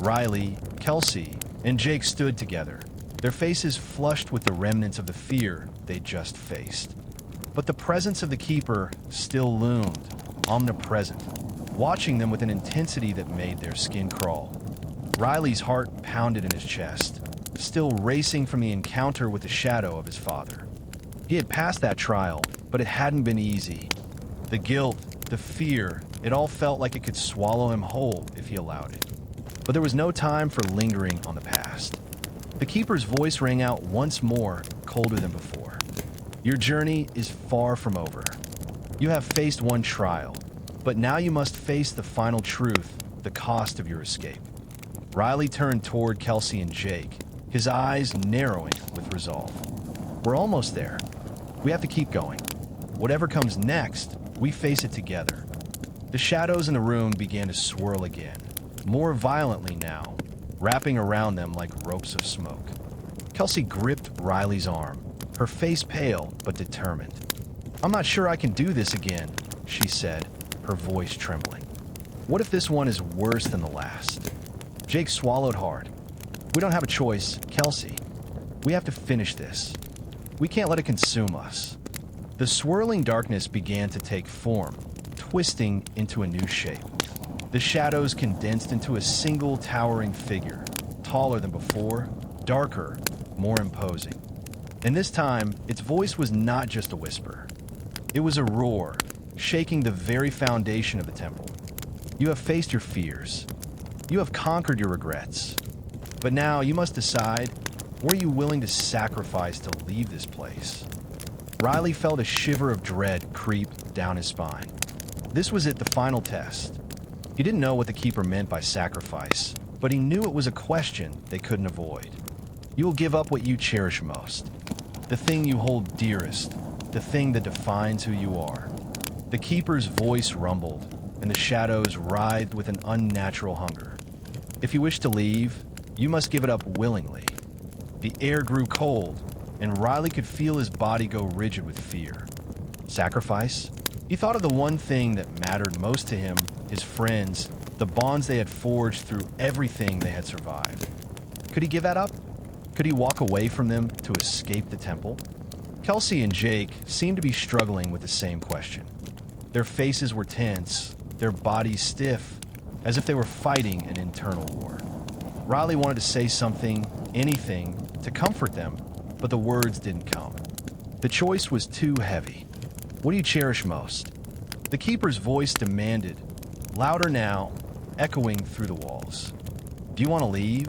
Riley, Kelsey, and Jake stood together, their faces flushed with the remnants of the fear they'd just faced. But the presence of the keeper still loomed, omnipresent, watching them with an intensity that made their skin crawl. Riley's heart pounded in his chest, still racing from the encounter with the shadow of his father. He had passed that trial, but it hadn't been easy. The guilt, the fear, it all felt like it could swallow him whole if he allowed it. But there was no time for lingering on the past. The keeper's voice rang out once more, colder than before. "Your journey is far from over. You have faced one trial, but now you must face the final truth, the cost of your escape." Riley turned toward Kelsey and Jake, his eyes narrowing with resolve. "We're almost there. We have to keep going. Whatever comes next, we face it together." The shadows in the room began to swirl again, more violently now, wrapping around them like ropes of smoke. Kelsey gripped Riley's arm, her face pale but determined. "I'm not sure I can do this again," she said, her voice trembling. "What if this one is worse than the last?" Jake swallowed hard. "We don't have a choice, Kelsey. We have to finish this. We can't let it consume us." The swirling darkness began to take form, twisting into a new shape. The shadows condensed into a single towering figure, taller than before, darker, more imposing. And this time, its voice was not just a whisper. It was a roar, shaking the very foundation of the temple. "You have faced your fears. You have conquered your regrets. But now you must decide, were you willing to sacrifice to leave this place?" Riley felt a shiver of dread creep down his spine. This was it, the final test. He didn't know what the keeper meant by sacrifice, but he knew it was a question they couldn't avoid. You will give up what you cherish most, the thing you hold dearest, the thing that defines who you are. The keeper's voice rumbled, and the shadows writhed with an unnatural hunger. If you wish to leave, you must give it up willingly. The air grew cold, and Riley could feel his body go rigid with fear. Sacrifice? He thought of the one thing that mattered most to him, his friends, the bonds they had forged through everything they had survived. Could he give that up? Could he walk away from them to escape the temple? Kelsey and Jake seemed to be struggling with the same question. Their faces were tense, their bodies stiff, as if they were fighting an internal war. Riley wanted to say something, anything, to comfort them, but the words didn't come. The choice was too heavy. What do you cherish most? The keeper's voice demanded, louder now, echoing through the walls. Do you want to leave?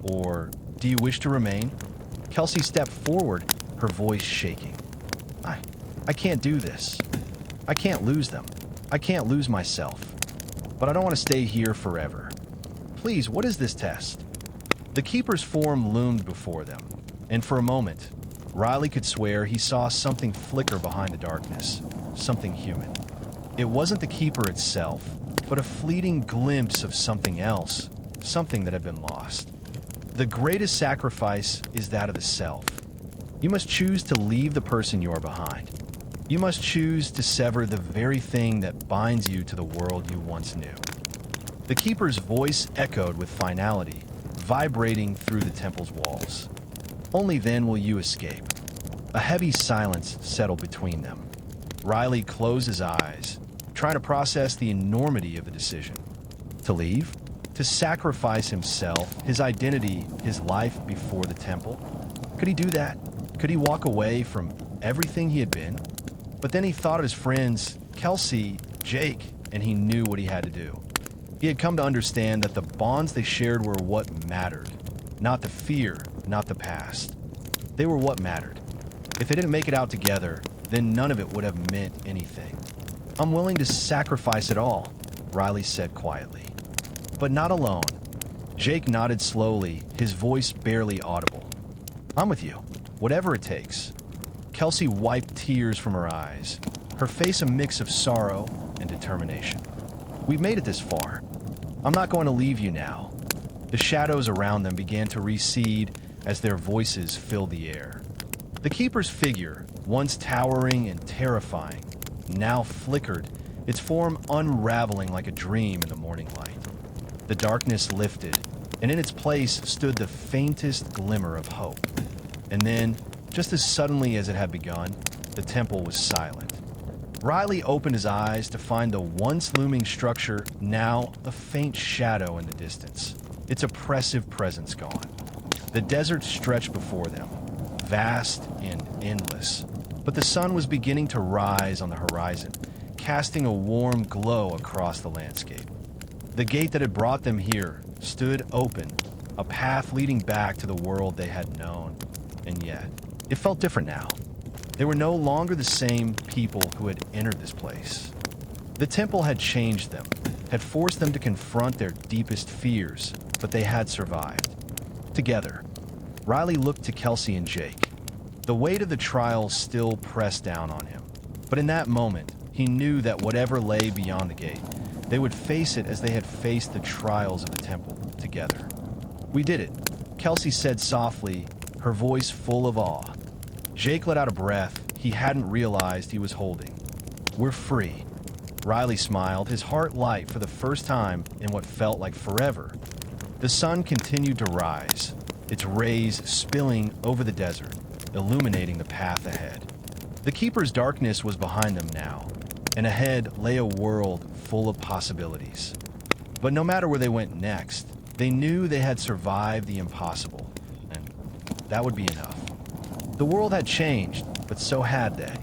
Or do you wish to remain? Kelsey stepped forward, her voice shaking. I can't do this. I can't lose them. I can't lose myself. But I don't want to stay here forever. Please, what is this test? The keeper's form loomed before them, and for a moment, Riley could swear he saw something flicker behind the darkness, something human. It wasn't the keeper itself, but a fleeting glimpse of something else, something that had been lost. The greatest sacrifice is that of the self. You must choose to leave the person you are behind. You must choose to sever the very thing that binds you to the world you once knew. The keeper's voice echoed with finality, vibrating through the temple's walls. Only then will you escape. A heavy silence settled between them. Riley closed his eyes, trying to process the enormity of the decision. To leave? To sacrifice himself, his identity, his life before the temple? Could he do that? Could he walk away from everything he had been? But then he thought of his friends, Kelsey, Jake, and he knew what he had to do. He had come to understand that the bonds they shared were what mattered, not the fear, not the past. They were what mattered. If they didn't make it out together, then none of it would have meant anything. I'm willing to sacrifice it all, Riley said quietly. But not alone. Jake nodded slowly, his voice barely audible. I'm with you, whatever it takes. Kelsey wiped tears from her eyes, her face a mix of sorrow and determination. We've made it this far. I'm not going to leave you now. The shadows around them began to recede as their voices filled the air. The keeper's figure, once towering and terrifying, now flickered, its form unraveling like a dream in the morning light. The darkness lifted, and in its place stood the faintest glimmer of hope. And then, just as suddenly as it had begun, the temple was silent. Riley opened his eyes to find the once looming structure now a faint shadow in the distance, its oppressive presence gone. The desert stretched before them, vast and endless, but the sun was beginning to rise on the horizon, casting a warm glow across the landscape. The gate that had brought them here stood open, a path leading back to the world they had known, and yet it felt different now. They were no longer the same people who had entered this place. The temple had changed them, had forced them to confront their deepest fears, but they had survived. Together, Riley looked to Kelsey and Jake. The weight of the trial still pressed down on him, but in that moment, he knew that whatever lay beyond the gate, they would face it as they had faced the trials of the temple together. We did it, Kelsey said softly, her voice full of awe. Jake let out a breath he hadn't realized he was holding. We're free. Riley smiled, his heart light for the first time in what felt like forever. The sun continued to rise, its rays spilling over the desert, illuminating the path ahead. The keeper's darkness was behind them now, and ahead lay a world full of possibilities. But no matter where they went next, they knew they had survived the impossible, and that would be enough. The world had changed, but so had they.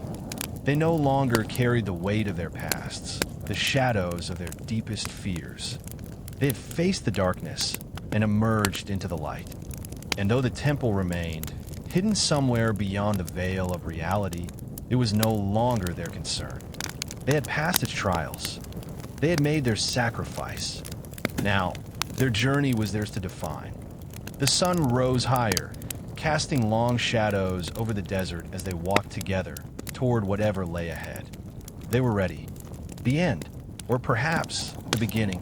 They no longer carried the weight of their pasts, the shadows of their deepest fears. They had faced the darkness and emerged into the light. And though the temple remained, hidden somewhere beyond the veil of reality, it was no longer their concern. They had passed its trials. They had made their sacrifice. Now, their journey was theirs to define. The sun rose higher, casting long shadows over the desert as they walked together toward whatever lay ahead. They were ready. The end, or perhaps the beginning.